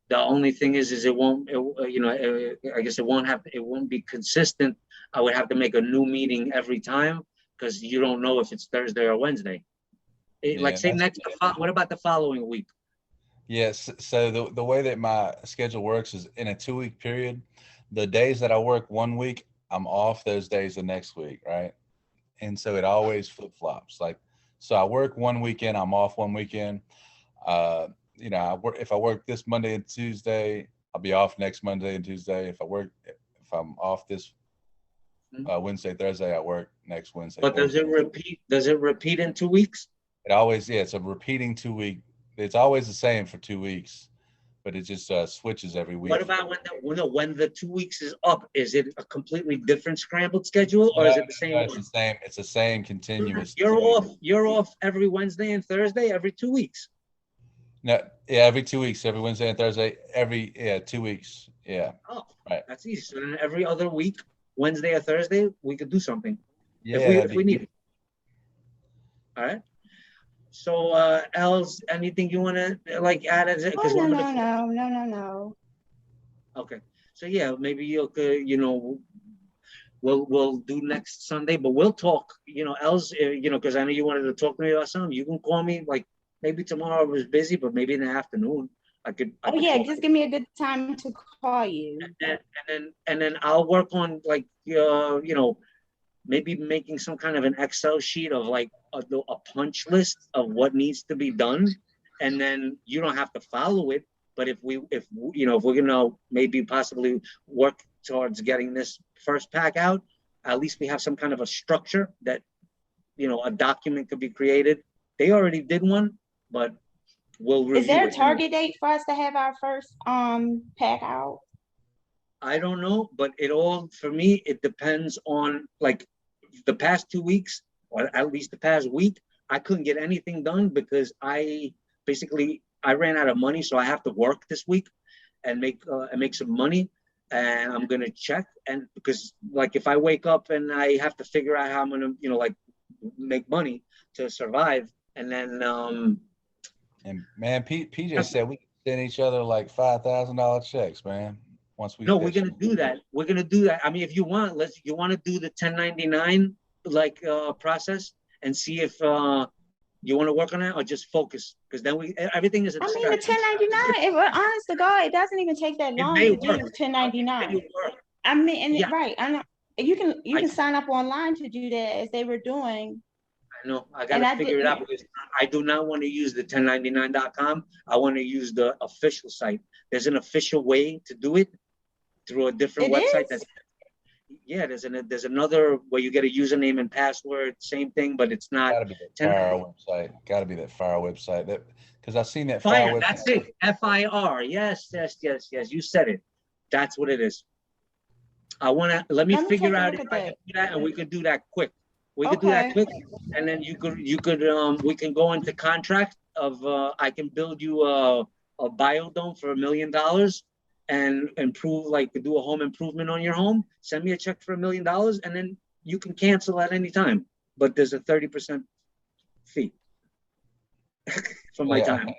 The only thing is it won't, I guess it won't be consistent. I would have to make a new meeting every time because you don't know if it's Thursday or Wednesday. What about the following week? Yes. So the way that my schedule works is in a 2-week period. The days that I work 1 week, I'm off those days the next week, right? And so it always flip flops. Like, so I work 1 weekend, I'm off 1 weekend. You know, if I work this Monday and Tuesday, I'll be off next Monday and Tuesday. If I'm off this Wednesday, Thursday, I work next Wednesday. But Thursday. Does it repeat in 2 weeks? It always, it's a repeating 2 week. It's always the same for 2 weeks, but it just switches every week. What about when the 2 weeks is up? Is it a completely different scrambled schedule, or is it the same? No, it's the same. It's the same continuous. You're off every Wednesday and Thursday every 2 weeks. No, every 2 weeks, every Wednesday and Thursday, 2 weeks. Yeah. Oh, right. That's easy. So then every other week, Wednesday or Thursday, we could do something. Yeah. If we need it. All right. So, Els, anything you want to like add? No. Okay. So yeah, maybe we'll do next Sunday, but we'll talk. Els, because I know you wanted to talk to me about something. You can call me like. Maybe tomorrow I was busy, but maybe in the afternoon I could. Just give me a good time to call you. And then I'll work on like maybe making some kind of an Excel sheet of like a punch list of what needs to be done, and then you don't have to follow it. But if we're gonna maybe possibly work towards getting this first pack out, at least we have some kind of a structure that a document could be created. They already did one. But we'll review. Is there a target date for us to have our first pack out? I don't know, but for me, it depends on like the past 2 weeks, or at least the past week. I couldn't get anything done because I ran out of money, so I have to work this week and make some money. And I'm gonna check, and because like if I wake up and I have to figure out how I'm gonna like make money to survive, and then And man, PJ said we can send each other like $5,000 checks, man. We're gonna do that. We're gonna do that. I mean, if you want, you want to do the 1099 like process and see if you want to work on that or just focus, because then everything is. The 1099. If we're honest to God, it doesn't even take that long to do 1099. I mean, right? I know you can sign up online to do that as they were doing. I know. I gotta figure it out because I do not want to use the 1099.com. I want to use the official site. There's an official way to do it through a different website. There's another where you get a username and password, same thing, but it's not. Gotta be that fire website. Gotta be that fire website. That because I've seen that fire. That's it. FIR. Yes. You said it. That's what it is. Let me figure out if I can do that, and we could do that quick. We could do that quick, and then we can go into contract of I can build you a biodome for $1 million and improve, like do a home improvement on your home. Send me a check for $1 million, and then you can cancel at any time. But there's a 30% fee. for my Yeah. time.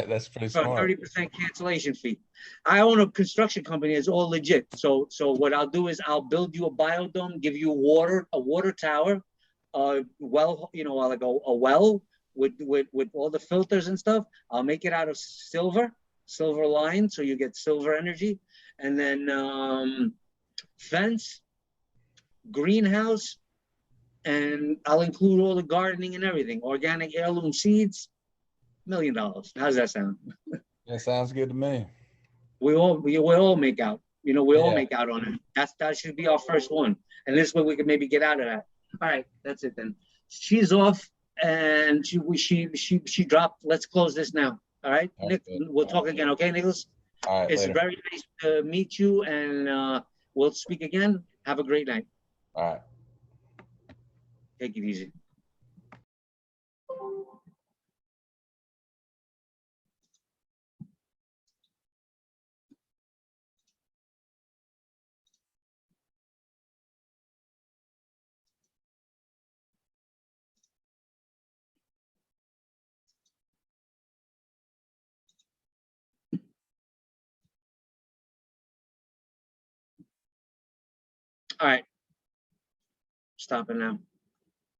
That's pretty For a smart. 30% cancellation fee. I own a construction company. It's all legit. So what I'll do is I'll build you a biodome, give you a water tower, well, like a well with all the filters and stuff. I'll make it out of silver line, so you get silver energy, and then fence, greenhouse, and I'll include all the gardening and everything, organic heirloom seeds. $1 million. How's that sound? That sounds good to me. We all make out. We all Yeah. make out on it. That should be our first one. And this way we can maybe get out of that. All right, that's it then. She's off and she dropped. Let's close this now. All right, All right, Nick, good. we'll talk again, okay, Nicholas? All right, It's later. very nice to meet you, and we'll speak again. Have a great night. All right. Take it easy. All right. Stopping now.